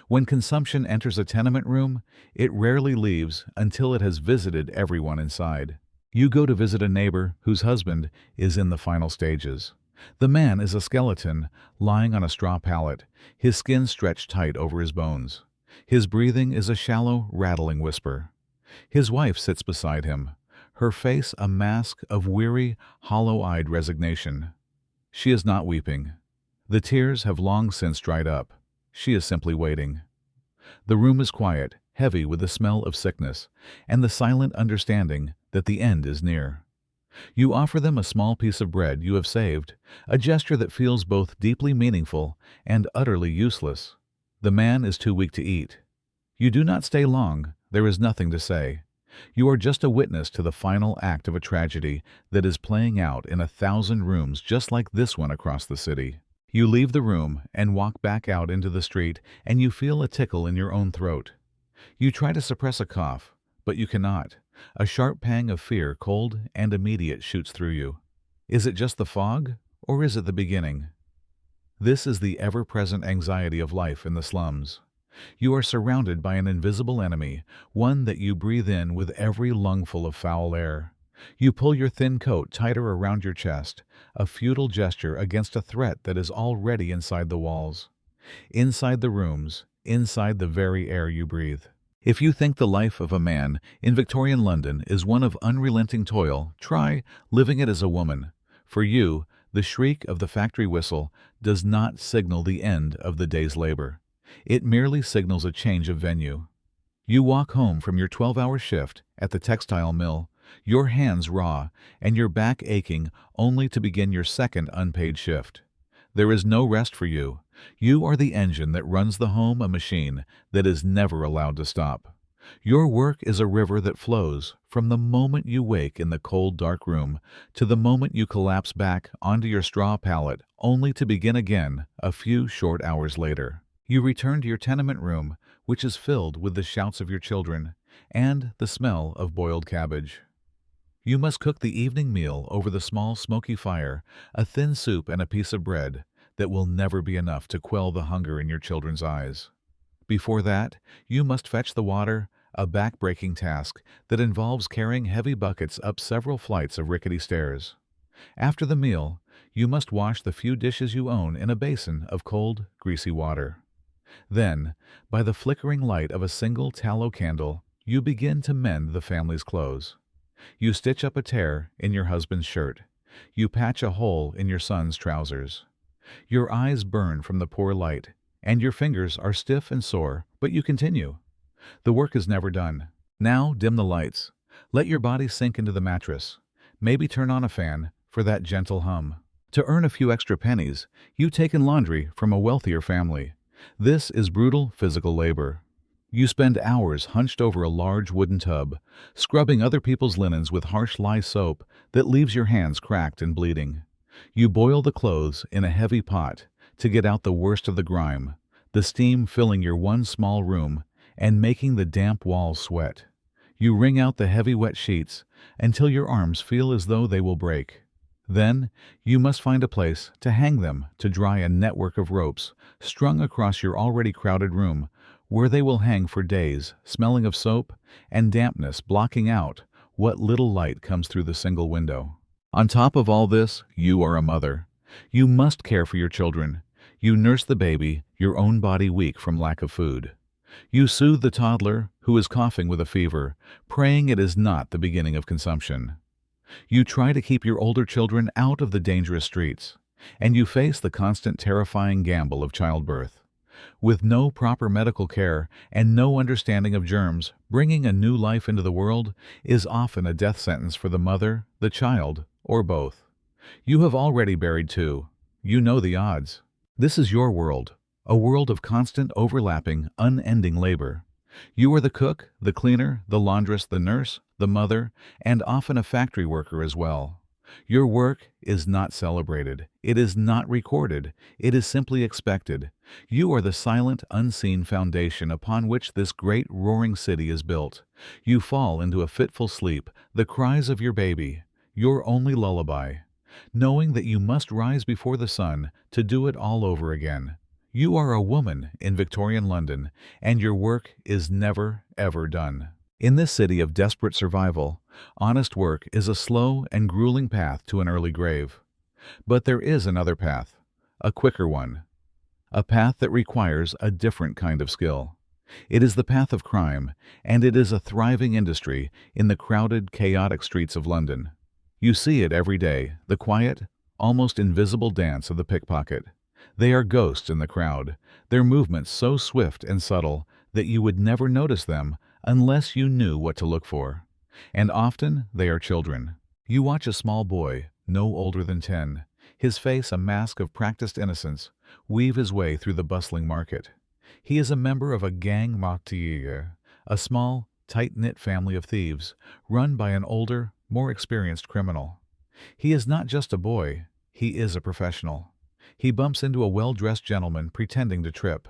When consumption enters a tenement room, it rarely leaves until it has visited everyone inside. You go to visit a neighbor whose husband is in the final stages. The man is a skeleton lying on a straw pallet, his skin stretched tight over his bones. His breathing is a shallow, rattling whisper. His wife sits beside him, her face a mask of weary, hollow-eyed resignation. She is not weeping. The tears have long since dried up. She is simply waiting. The room is quiet, heavy with the smell of sickness, and the silent understanding that the end is near. You offer them a small piece of bread you have saved, a gesture that feels both deeply meaningful and utterly useless. The man is too weak to eat. You do not stay long. There is nothing to say. You are just a witness to the final act of a tragedy that is playing out in 1,000 rooms just like this one across the city. You leave the room and walk back out into the street, and you feel a tickle in your own throat. You try to suppress a cough, but you cannot. A sharp pang of fear, cold and immediate, shoots through you. Is it just the fog, or is it the beginning? This is the ever-present anxiety of life in the slums. You are surrounded by an invisible enemy, one that you breathe in with every lungful of foul air. You pull your thin coat tighter around your chest, a futile gesture against a threat that is already inside the walls. Inside the rooms, inside the very air you breathe. If you think the life of a man in Victorian London is one of unrelenting toil, try living it as a woman. For you, the shriek of the factory whistle does not signal the end of the day's labor. It merely signals a change of venue. You walk home from your 12-hour shift at the textile mill, your hands raw and your back aching, only to begin your second unpaid shift. There is no rest for you. You are the engine that runs the home, a machine that is never allowed to stop. Your work is a river that flows from the moment you wake in the cold, dark room to the moment you collapse back onto your straw pallet, only to begin again a few short hours later. You return to your tenement room, which is filled with the shouts of your children and the smell of boiled cabbage. You must cook the evening meal over the small smoky fire, a thin soup and a piece of bread that will never be enough to quell the hunger in your children's eyes. Before that, you must fetch the water, a back-breaking task that involves carrying heavy buckets up several flights of rickety stairs. After the meal, you must wash the few dishes you own in a basin of cold, greasy water. Then, by the flickering light of a single tallow candle, you begin to mend the family's clothes. You stitch up a tear in your husband's shirt. You patch a hole in your son's trousers. Your eyes burn from the poor light, and your fingers are stiff and sore, but you continue. The work is never done. Now dim the lights. Let your body sink into the mattress. Maybe turn on a fan for that gentle hum. To earn a few extra pennies, you take in laundry from a wealthier family. This is brutal physical labor. You spend hours hunched over a large wooden tub, scrubbing other people's linens with harsh lye soap that leaves your hands cracked and bleeding. You boil the clothes in a heavy pot to get out the worst of the grime, the steam filling your one small room and making the damp walls sweat. You wring out the heavy wet sheets until your arms feel as though they will break. Then, you must find a place to hang them to dry a network of ropes strung across your already crowded room, where they will hang for days, smelling of soap and dampness blocking out what little light comes through the single window. On top of all this, you are a mother. You must care for your children. You nurse the baby, your own body weak from lack of food. You soothe the toddler who is coughing with a fever, praying it is not the beginning of consumption. You try to keep your older children out of the dangerous streets, and you face the constant terrifying gamble of childbirth. With no proper medical care and no understanding of germs, bringing a new life into the world is often a death sentence for the mother, the child, or both. You have already buried two. You know the odds. This is your world, a world of constant overlapping, unending labor. You are the cook, the cleaner, the laundress, the nurse, the mother, and often a factory worker as well. Your work is not celebrated. It is not recorded. It is simply expected. You are the silent, unseen foundation upon which this great roaring city is built. You fall into a fitful sleep, the cries of your baby, your only lullaby, knowing that you must rise before the sun to do it all over again. You are a woman in Victorian London, and your work is never, ever done. In this city of desperate survival, honest work is a slow and grueling path to an early grave. But there is another path, a quicker one, a path that requires a different kind of skill. It is the path of crime, and it is a thriving industry in the crowded, chaotic streets of London. You see it every day, the quiet, almost invisible dance of the pickpocket. They are ghosts in the crowd, their movements so swift and subtle that you would never notice them unless you knew what to look for. And often they are children. You watch a small boy, no older than 10, his face a mask of practiced innocence, weave his way through the bustling market. He is a member of a gang meurtrier, a small, tight-knit family of thieves, run by an older, more experienced criminal. He is not just a boy, he is a professional. He bumps into a well-dressed gentleman pretending to trip.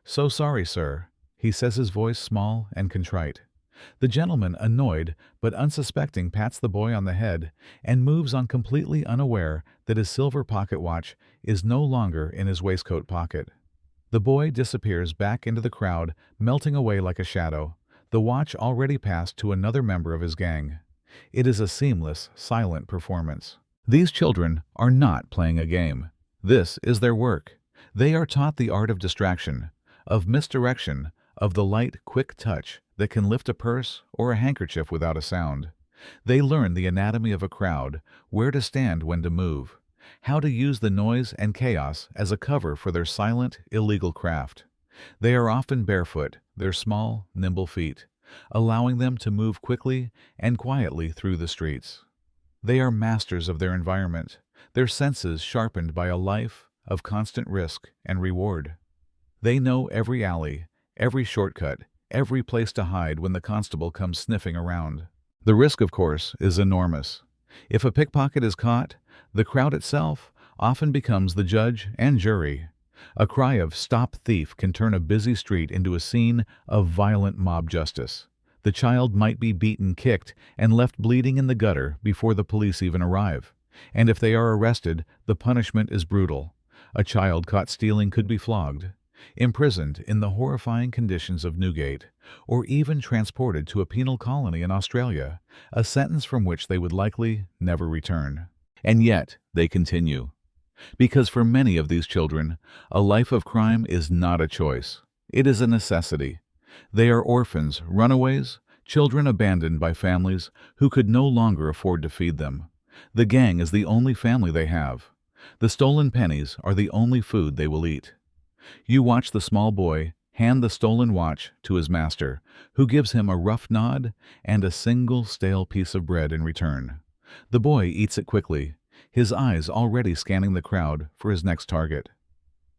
"So sorry, sir," he says, his voice small and contrite. The gentleman, annoyed but unsuspecting, pats the boy on the head and moves on, completely unaware that his silver pocket watch is no longer in his waistcoat pocket. The boy disappears back into the crowd, melting away like a shadow, the watch already passed to another member of his gang. It is a seamless, silent performance. These children are not playing a game. This is their work. They are taught the art of distraction, of misdirection, of the light, quick touch that can lift a purse or a handkerchief without a sound. They learn the anatomy of a crowd, where to stand when to move, how to use the noise and chaos as a cover for their silent, illegal craft. They are often barefoot, their small, nimble feet, allowing them to move quickly and quietly through the streets. They are masters of their environment, their senses sharpened by a life of constant risk and reward. They know every alley, every shortcut, every place to hide when the constable comes sniffing around. The risk, of course, is enormous. If a pickpocket is caught, the crowd itself often becomes the judge and jury. A cry of "Stop thief" can turn a busy street into a scene of violent mob justice. The child might be beaten, kicked, and left bleeding in the gutter before the police even arrive. And if they are arrested, the punishment is brutal. A child caught stealing could be flogged, imprisoned in the horrifying conditions of Newgate, or even transported to a penal colony in Australia, a sentence from which they would likely never return. And yet, they continue. Because for many of these children, a life of crime is not a choice. It is a necessity. They are orphans, runaways, children abandoned by families who could no longer afford to feed them. The gang is the only family they have. The stolen pennies are the only food they will eat. You watch the small boy hand the stolen watch to his master, who gives him a rough nod and a single stale piece of bread in return. The boy eats it quickly, his eyes already scanning the crowd for his next target.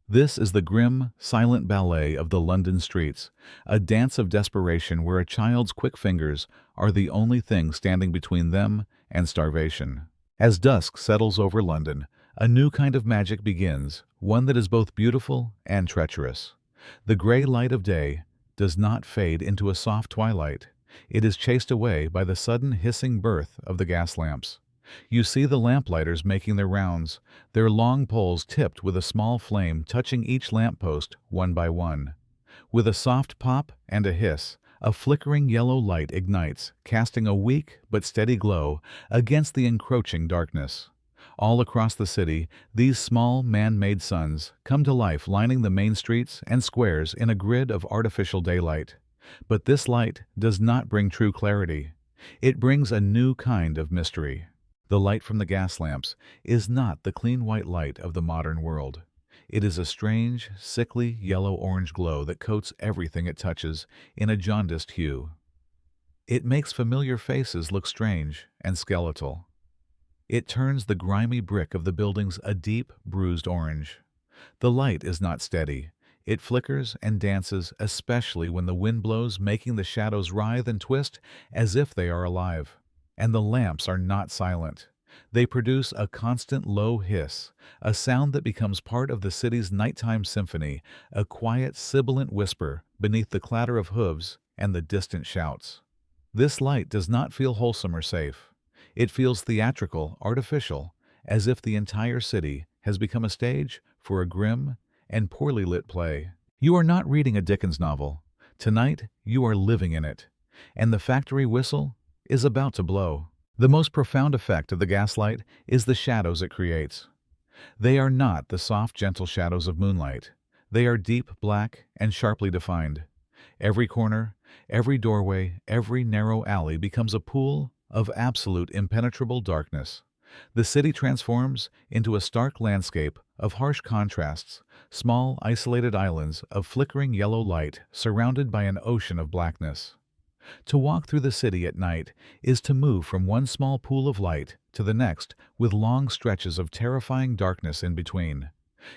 This is the grim, silent ballet of the London streets, a dance of desperation where a child's quick fingers are the only thing standing between them and starvation. As dusk settles over London, a new kind of magic begins, one that is both beautiful and treacherous. The gray light of day does not fade into a soft twilight. It is chased away by the sudden hissing birth of the gas lamps. You see the lamplighters making their rounds, their long poles tipped with a small flame touching each lamppost one by one. With a soft pop and a hiss, a flickering yellow light ignites, casting a weak but steady glow against the encroaching darkness. All across the city, these small man-made suns come to life, lining the main streets and squares in a grid of artificial daylight. But this light does not bring true clarity. It brings a new kind of mystery. The light from the gas lamps is not the clean white light of the modern world. It is a strange, sickly yellow-orange glow that coats everything it touches in a jaundiced hue. It makes familiar faces look strange and skeletal. It turns the grimy brick of the buildings a deep, bruised orange. The light is not steady. It flickers and dances, especially when the wind blows, making the shadows writhe and twist as if they are alive. And the lamps are not silent. They produce a constant low hiss, a sound that becomes part of the city's nighttime symphony, a quiet, sibilant whisper beneath the clatter of hooves and the distant shouts. This light does not feel wholesome or safe. It feels theatrical, artificial, as if the entire city has become a stage for a grim and poorly lit play. You are not reading a Dickens novel. Tonight, you are living in it. And the factory whistle is about to blow. The most profound effect of the gaslight is the shadows it creates. They are not the soft, gentle shadows of moonlight. They are deep, black, and sharply defined. Every corner, every doorway, every narrow alley becomes a pool of absolute impenetrable darkness. The city transforms into a stark landscape of harsh contrasts, small, isolated islands of flickering yellow light surrounded by an ocean of blackness. To walk through the city at night is to move from one small pool of light to the next with long stretches of terrifying darkness in between.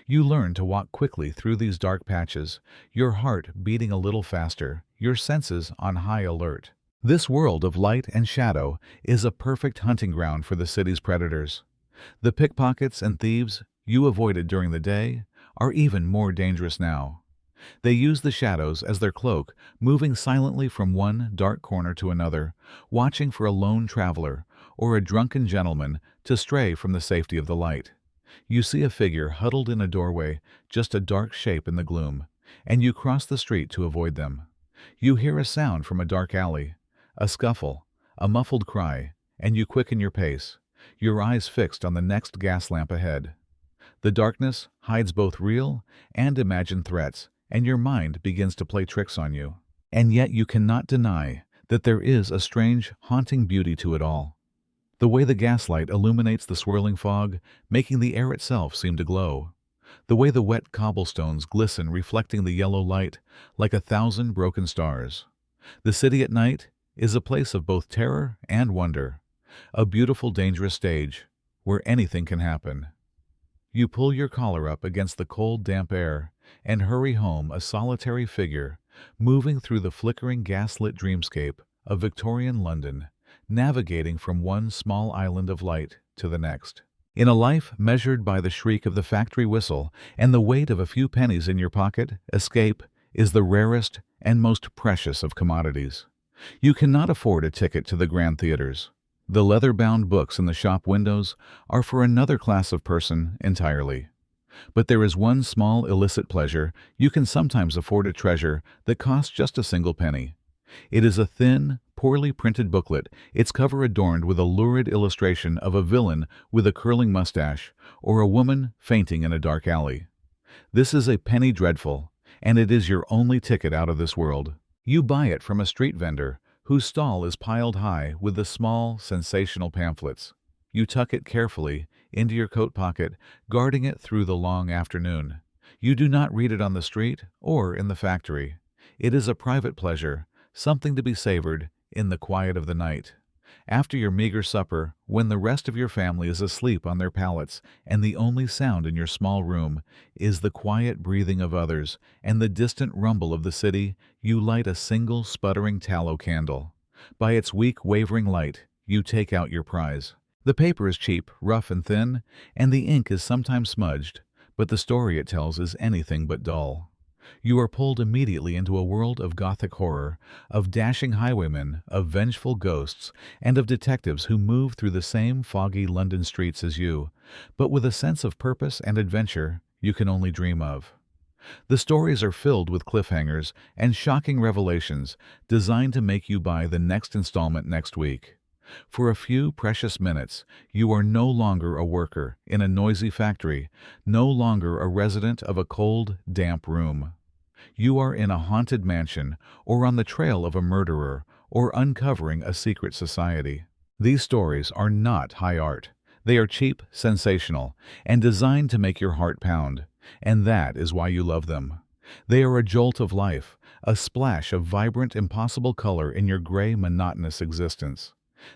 You learn to walk quickly through these dark patches, your heart beating a little faster, your senses on high alert. This world of light and shadow is a perfect hunting ground for the city's predators. The pickpockets and thieves you avoided during the day are even more dangerous now. They use the shadows as their cloak, moving silently from one dark corner to another, watching for a lone traveler or a drunken gentleman to stray from the safety of the light. You see a figure huddled in a doorway, just a dark shape in the gloom, and you cross the street to avoid them. You hear a sound from a dark alley, a scuffle, a muffled cry, and you quicken your pace, your eyes fixed on the next gas lamp ahead. The darkness hides both real and imagined threats, and your mind begins to play tricks on you. And yet you cannot deny that there is a strange, haunting beauty to it all. The way the gaslight illuminates the swirling fog, making the air itself seem to glow. The way the wet cobblestones glisten, reflecting the yellow light like 1,000 broken stars. The city at night is a place of both terror and wonder, a beautiful, dangerous stage where anything can happen. You pull your collar up against the cold, damp air and hurry home, a solitary figure, moving through the flickering gaslit dreamscape of Victorian London, navigating from one small island of light to the next. In a life measured by the shriek of the factory whistle and the weight of a few pennies in your pocket, escape is the rarest and most precious of commodities. You cannot afford a ticket to the grand theaters. The leather-bound books in the shop windows are for another class of person entirely. But there is one small illicit pleasure you can sometimes afford, a treasure that costs just a single penny. It is a thin, poorly printed booklet, its cover adorned with a lurid illustration of a villain with a curling mustache or a woman fainting in a dark alley. This is a penny dreadful, and it is your only ticket out of this world. You buy it from a street vendor whose stall is piled high with the small, sensational pamphlets. You tuck it carefully into your coat pocket, guarding it through the long afternoon. You do not read it on the street or in the factory. It is a private pleasure, something to be savored in the quiet of the night. After your meager supper, when the rest of your family is asleep on their pallets and the only sound in your small room is the quiet breathing of others and the distant rumble of the city, you light a single sputtering tallow candle. By its weak, wavering light, you take out your prize. The paper is cheap, rough and thin, and the ink is sometimes smudged, but the story it tells is anything but dull. You are pulled immediately into a world of gothic horror, of dashing highwaymen, of vengeful ghosts, and of detectives who move through the same foggy London streets as you, but with a sense of purpose and adventure you can only dream of. The stories are filled with cliffhangers and shocking revelations designed to make you buy the next installment next week. For a few precious minutes, you are no longer a worker in a noisy factory, no longer a resident of a cold, damp room. You are in a haunted mansion, or on the trail of a murderer, or uncovering a secret society. These stories are not high art. They are cheap, sensational, and designed to make your heart pound, and that is why you love them. They are a jolt of life, a splash of vibrant, impossible color in your gray, monotonous existence.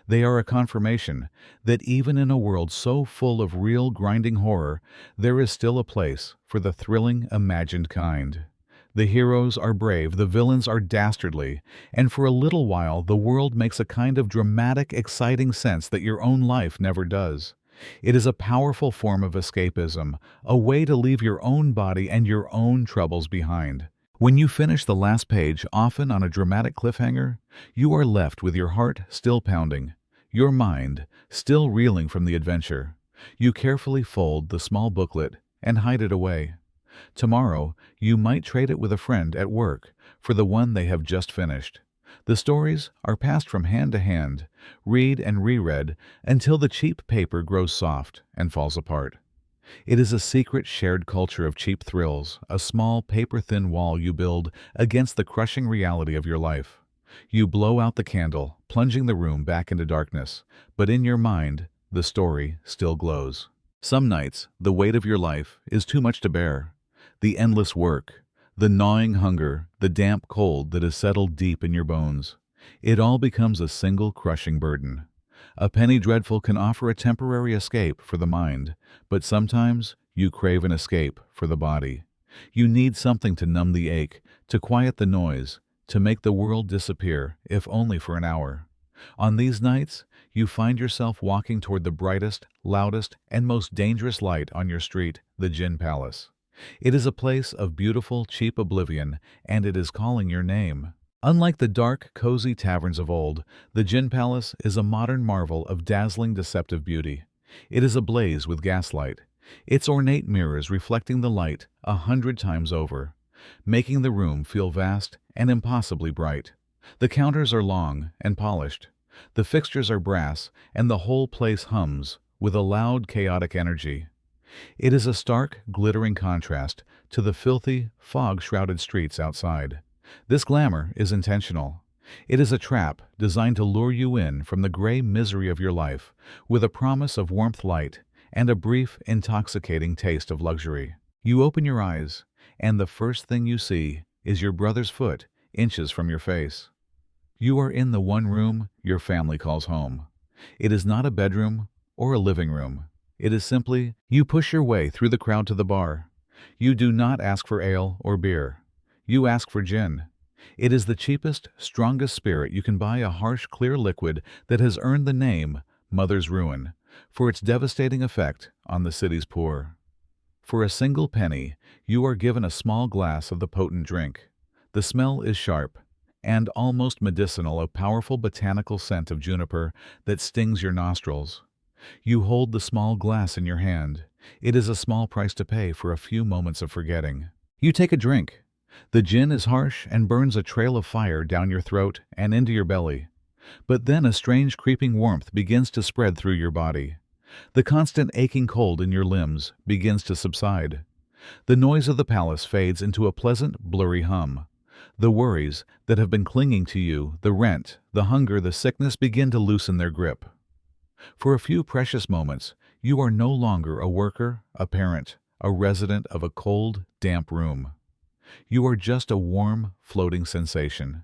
They are a confirmation that even in a world so full of real grinding horror, there is still a place for the thrilling, imagined kind. The heroes are brave, the villains are dastardly, and for a little while the world makes a kind of dramatic, exciting sense that your own life never does. It is a powerful form of escapism, a way to leave your own body and your own troubles behind. When you finish the last page, often on a dramatic cliffhanger, you are left with your heart still pounding, your mind still reeling from the adventure. You carefully fold the small booklet and hide it away. Tomorrow, you might trade it with a friend at work for the one they have just finished. The stories are passed from hand to hand, read and reread until the cheap paper grows soft and falls apart. It is a secret shared culture of cheap thrills, a small paper-thin wall you build against the crushing reality of your life. You blow out the candle, plunging the room back into darkness, but in your mind, the story still glows. Some nights, the weight of your life is too much to bear. The endless work, the gnawing hunger, the damp cold that has settled deep in your bones. It all becomes a single crushing burden. A penny dreadful can offer a temporary escape for the mind, but sometimes you crave an escape for the body. You need something to numb the ache, to quiet the noise, to make the world disappear, if only for an hour. On these nights, you find yourself walking toward the brightest, loudest, and most dangerous light on your street, the Gin Palace. It is a place of beautiful, cheap oblivion, and it is calling your name. Unlike the dark, cozy taverns of old, the Gin Palace is a modern marvel of dazzling, deceptive beauty. It is ablaze with gaslight, its ornate mirrors reflecting the light 100 times over, making the room feel vast and impossibly bright. The counters are long and polished. The fixtures are brass, and the whole place hums with a loud, chaotic energy. It is a stark, glittering contrast to the filthy, fog-shrouded streets outside. This glamour is intentional. It is a trap designed to lure you in from the gray misery of your life with a promise of warmth, light, and a brief, intoxicating taste of luxury. You open your eyes, and the first thing you see is your brother's foot inches from your face. You are in the one room your family calls home. It is not a bedroom or a living room. It is simply, you push your way through the crowd to the bar. You do not ask for ale or beer. You ask for gin. It is the cheapest, strongest spirit you can buy, a harsh, clear liquid that has earned the name Mother's Ruin for its devastating effect on the city's poor. For a single penny, you are given a small glass of the potent drink. The smell is sharp and almost medicinal, a powerful botanical scent of juniper that stings your nostrils. You hold the small glass in your hand. It is a small price to pay for a few moments of forgetting. You take a drink. The gin is harsh and burns a trail of fire down your throat and into your belly. But then a strange creeping warmth begins to spread through your body. The constant aching cold in your limbs begins to subside. The noise of the palace fades into a pleasant, blurry hum. The worries that have been clinging to you, the rent, the hunger, the sickness, begin to loosen their grip. For a few precious moments, you are no longer a worker, a parent, a resident of a cold, damp room. You are just a warm, floating sensation.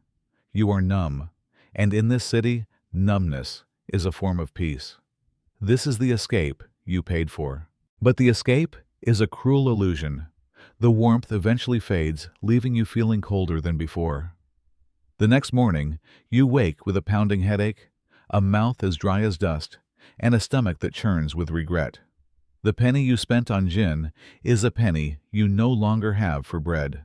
You are numb, and in this city, numbness is a form of peace. This is the escape you paid for. But the escape is a cruel illusion. The warmth eventually fades, leaving you feeling colder than before. The next morning, you wake with a pounding headache, a mouth as dry as dust, and a stomach that churns with regret. The penny you spent on gin is a penny you no longer have for bread.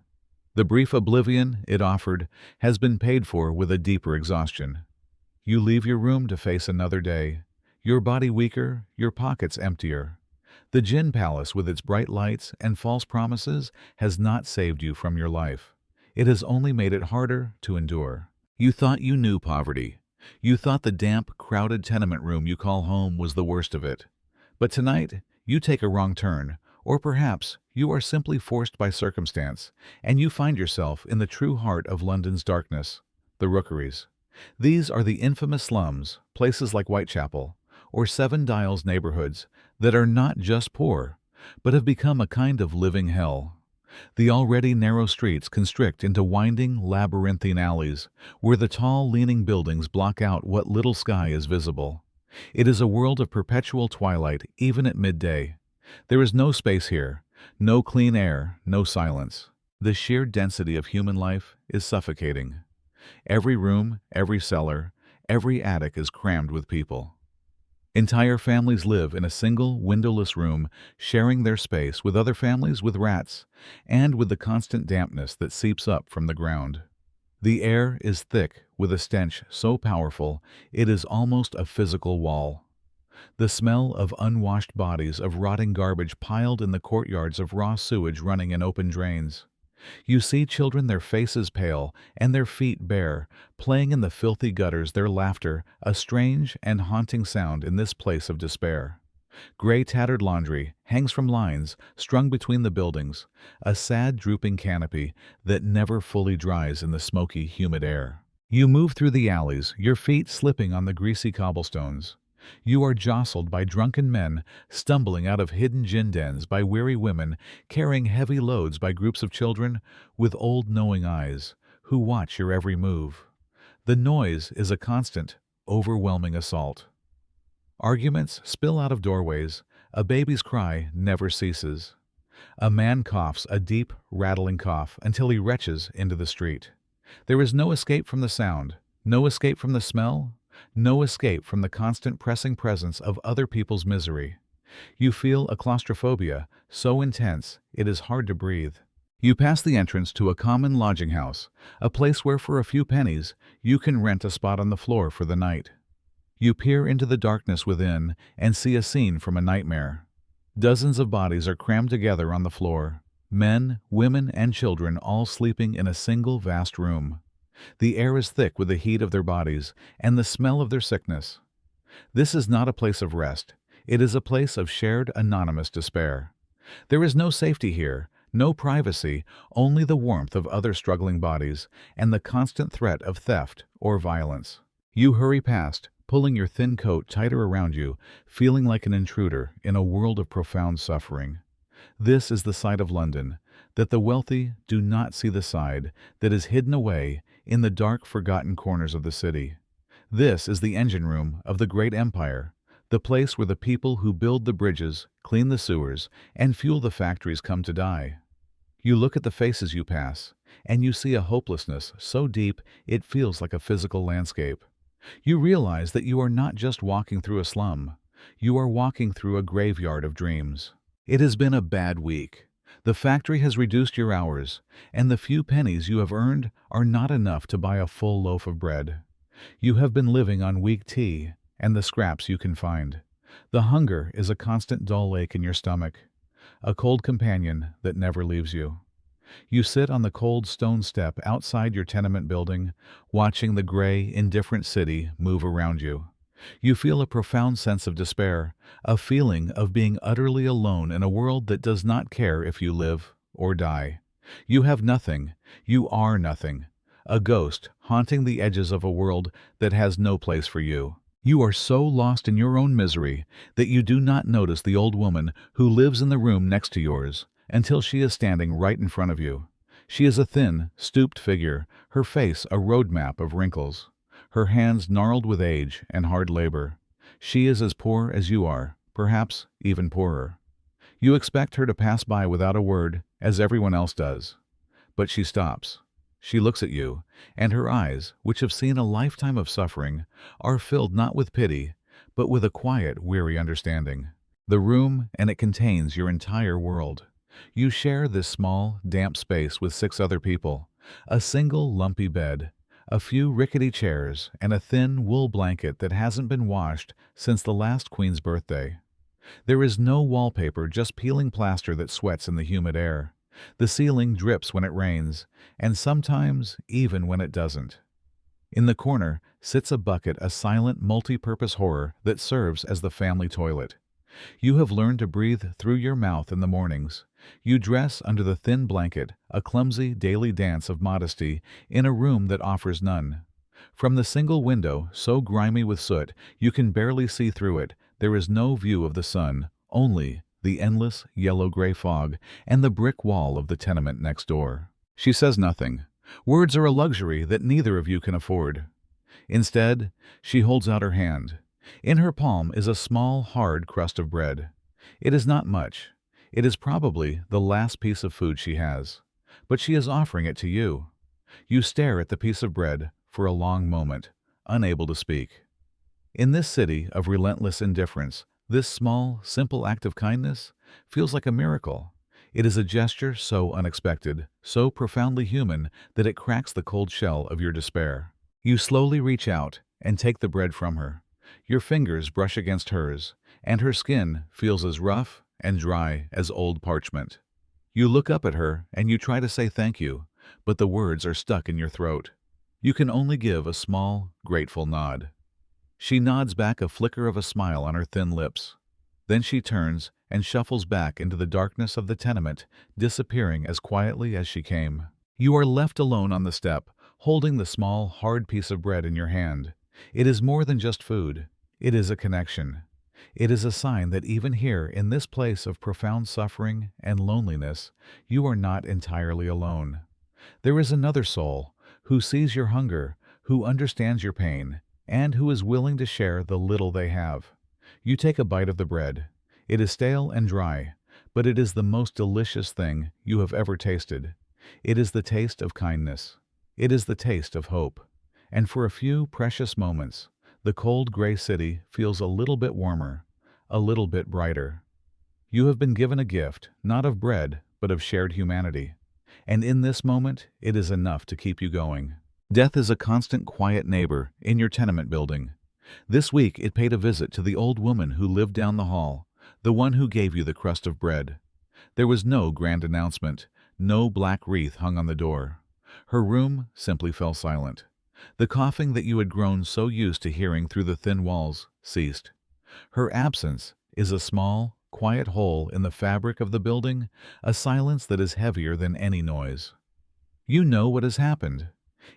The brief oblivion it offered has been paid for with a deeper exhaustion. You leave your room to face another day, your body weaker, your pockets emptier. The gin palace with its bright lights and false promises has not saved you from your life. It has only made it harder to endure. You thought you knew poverty. You thought the damp, crowded tenement room you call home was the worst of it. But tonight, you take a wrong turn, or perhaps you are simply forced by circumstance, and you find yourself in the true heart of London's darkness, the Rookeries. These are the infamous slums, places like Whitechapel, or Seven Dials neighborhoods that are not just poor, but have become a kind of living hell. The already narrow streets constrict into winding, labyrinthine alleys, where the tall, leaning buildings block out what little sky is visible. It is a world of perpetual twilight, even at midday. There is no space here, no clean air, no silence. The sheer density of human life is suffocating. Every room, every cellar, every attic is crammed with people. Entire families live in a single, windowless room, sharing their space with other families with rats, and with the constant dampness that seeps up from the ground. The air is thick with a stench so powerful it is almost a physical wall. The smell of unwashed bodies, of rotting garbage piled in the courtyards, of raw sewage running in open drains. You see children, their faces pale and their feet bare, playing in the filthy gutters, their laughter a strange and haunting sound in this place of despair. Gray tattered laundry hangs from lines strung between the buildings, a sad drooping canopy that never fully dries in the smoky, humid air. You move through the alleys, your feet slipping on the greasy cobblestones. You are jostled by drunken men stumbling out of hidden gin dens, by weary women carrying heavy loads, by groups of children with old knowing eyes who watch your every move. The noise is a constant, overwhelming assault. Arguments spill out of doorways, a baby's cry never ceases. A man coughs a deep, rattling cough until he retches into the street. There is no escape from the sound, no escape from the smell, no escape from the constant pressing presence of other people's misery. You feel a claustrophobia so intense it is hard to breathe. You pass the entrance to a common lodging house, a place where for a few pennies you can rent a spot on the floor for the night. You peer into the darkness within and see a scene from a nightmare. Dozens of bodies are crammed together on the floor, men, women, and children all sleeping in a single vast room. The air is thick with the heat of their bodies and the smell of their sickness. This is not a place of rest. It is a place of shared, anonymous despair. There is no safety here, no privacy, only the warmth of other struggling bodies and the constant threat of theft or violence. You hurry past, pulling your thin coat tighter around you, feeling like an intruder in a world of profound suffering. This is the side of London that the wealthy do not see, the side that is hidden away in the dark, forgotten corners of the city. This is the engine room of the great empire, the place where the people who build the bridges, clean the sewers, and fuel the factories come to die. You look at the faces you pass, and you see a hopelessness so deep it feels like a physical landscape. You realize that you are not just walking through a slum, you are walking through a graveyard of dreams. It has been a bad week. The factory has reduced your hours, and the few pennies you have earned are not enough to buy a full loaf of bread. You have been living on weak tea and the scraps you can find. The hunger is a constant dull ache in your stomach, a cold companion that never leaves you. You sit on the cold stone step outside your tenement building, watching the gray, indifferent city move around you. You feel a profound sense of despair, a feeling of being utterly alone in a world that does not care if you live or die. You have nothing, you are nothing, a ghost haunting the edges of a world that has no place for you. You are so lost in your own misery that you do not notice the old woman who lives in the room next to yours until she is standing right in front of you. She is a thin, stooped figure, her face a road map of wrinkles. her hands gnarled with age and hard labor. She is as poor as you are, perhaps even poorer. You expect her to pass by without a word, as everyone else does. But she stops. She looks at you, and her eyes, which have seen a lifetime of suffering, are filled not with pity, but with a quiet, weary understanding. The room, and it contains your entire world. You share this small, damp space with 6 other people. A single lumpy bed, a few rickety chairs, and a thin wool blanket that hasn't been washed since the last queen's birthday. There is no wallpaper, just peeling plaster that sweats in the humid air. The ceiling drips when it rains, and sometimes even when it doesn't. In the corner sits a bucket, a silent, multi-purpose horror that serves as the family toilet. You have learned to breathe through your mouth in the mornings. You dress under the thin blanket, a clumsy daily dance of modesty in a room that offers none. From the single window, so grimy with soot, you can barely see through it. There is no view of the sun, only the endless yellow-gray fog and the brick wall of the tenement next door. She says nothing. Words are a luxury that neither of you can afford. Instead, she holds out her hand. In her palm is a small, hard crust of bread. It is not much. It is probably the last piece of food she has. But she is offering it to you. You stare at the piece of bread for a long moment, unable to speak. In this city of relentless indifference, this small, simple act of kindness feels like a miracle. It is a gesture so unexpected, so profoundly human, that it cracks the cold shell of your despair. You slowly reach out and take the bread from her. Your fingers brush against hers, and her skin feels as rough and dry as old parchment. You look up at her and you try to say thank you, but the words are stuck in your throat. You can only give a small, grateful nod. She nods back, a flicker of a smile on her thin lips. Then she turns and shuffles back into the darkness of the tenement, disappearing as quietly as she came. You are left alone on the step, holding the small, hard piece of bread in your hand. It is more than just food. It is a connection. It is a sign that even here, in this place of profound suffering and loneliness, you are not entirely alone. There is another soul who sees your hunger, who understands your pain, and who is willing to share the little they have. You take a bite of the bread. It is stale and dry, but it is the most delicious thing you have ever tasted. It is the taste of kindness. It is the taste of hope. And for a few precious moments, the cold gray city feels a little bit warmer, a little bit brighter. You have been given a gift, not of bread, but of shared humanity. And in this moment, it is enough to keep you going. Death is a constant, quiet neighbor in your tenement building. This week, it paid a visit to the old woman who lived down the hall, the one who gave you the crust of bread. There was no grand announcement, no black wreath hung on the door. Her room simply fell silent. The coughing that you had grown so used to hearing through the thin walls ceased. Her absence is a small, quiet hole in the fabric of the building, a silence that is heavier than any noise. You know what has happened.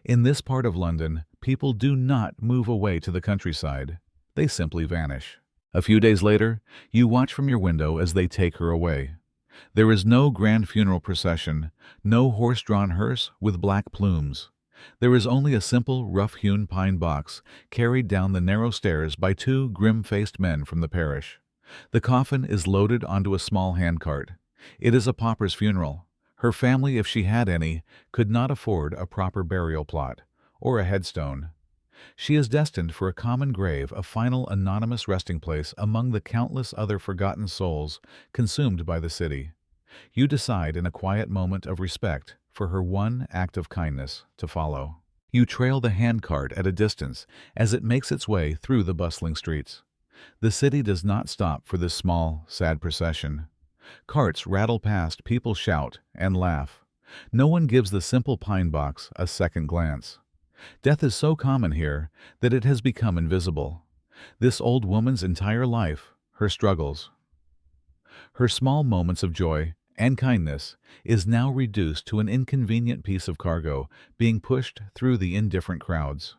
In this part of London, people do not move away to the countryside. They simply vanish. A few days later, you watch from your window as they take her away. There is no grand funeral procession, no horse-drawn hearse with black plumes. There is only a simple, rough-hewn pine box carried down the narrow stairs by 2 grim-faced men from the parish. The coffin is loaded onto a small handcart. It is a pauper's funeral. Her family, if she had any, could not afford a proper burial plot or a headstone. She is destined for a common grave, a final anonymous resting place among the countless other forgotten souls consumed by the city. You decide in a quiet moment of respect for her one act of kindness to follow. You trail the handcart at a distance as it makes its way through the bustling streets. The city does not stop for this small, sad procession. Carts rattle past, people shout and laugh. No one gives the simple pine box a second glance. Death is so common here that it has become invisible. This old woman's entire life, her struggles, her small moments of joy and kindness, is now reduced to an inconvenient piece of cargo being pushed through the indifferent crowds.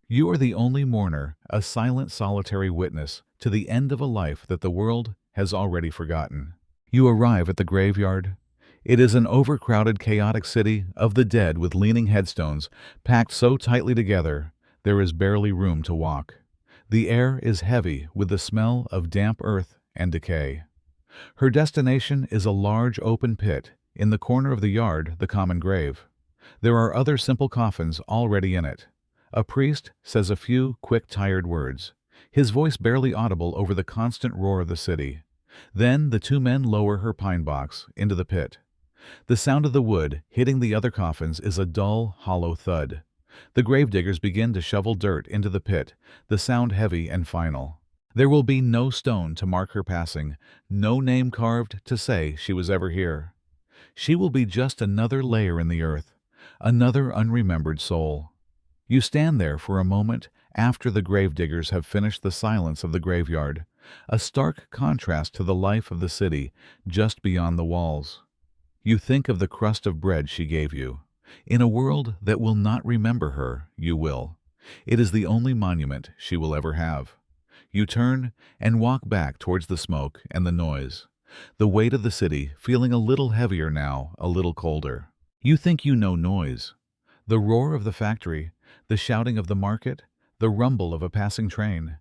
You are the only mourner, a silent, solitary witness to the end of a life that the world has already forgotten. You arrive at the graveyard. It is an overcrowded, chaotic city of the dead with leaning headstones packed so tightly together There is barely room to walk. The air is heavy with the smell of damp earth and decay. Her destination is a large open pit, in the corner of the yard, the common grave. There are other simple coffins already in it. A priest says a few quick, tired words, his voice barely audible over the constant roar of the city. Then the two men lower her pine box into the pit. The sound of the wood hitting the other coffins is a dull, hollow thud. The gravediggers begin to shovel dirt into the pit, the sound heavy and final. There will be no stone to mark her passing, no name carved to say she was ever here. She will be just another layer in the earth, another unremembered soul. You stand there for a moment after the gravediggers have finished the silence of the graveyard, a stark contrast to the life of the city just beyond the walls. You think of the crust of bread she gave you. In a world that will not remember her, you will. It is the only monument she will ever have. You turn and walk back towards the smoke and the noise, the weight of the city feeling a little heavier now, a little colder. You think you know noise. The roar of the factory, the shouting of the market, the rumble of a passing train.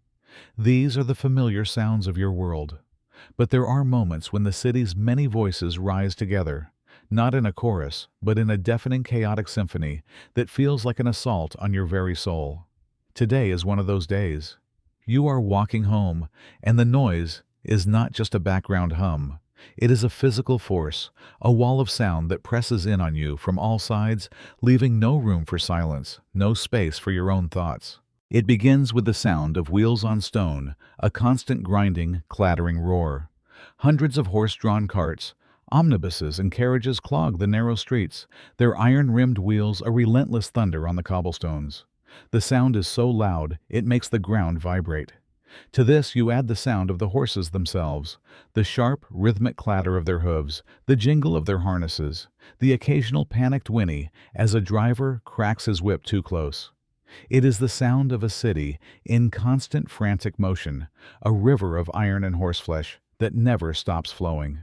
These are the familiar sounds of your world. But there are moments when the city's many voices rise together, not in a chorus, but in a deafening chaotic symphony that feels like an assault on your very soul. Today is one of those days. You are walking home, and the noise is not just a background hum. It is a physical force, a wall of sound that presses in on you from all sides, leaving no room for silence, no space for your own thoughts. It begins with the sound of wheels on stone, a constant grinding, clattering roar. Hundreds of horse-drawn carts, omnibuses and carriages clog the narrow streets, their iron-rimmed wheels a relentless thunder on the cobblestones. The sound is so loud, it makes the ground vibrate. To this you add the sound of the horses themselves, the sharp, rhythmic clatter of their hooves, the jingle of their harnesses, the occasional panicked whinny as a driver cracks his whip too close. It is the sound of a city in constant frantic motion, a river of iron and horseflesh that never stops flowing.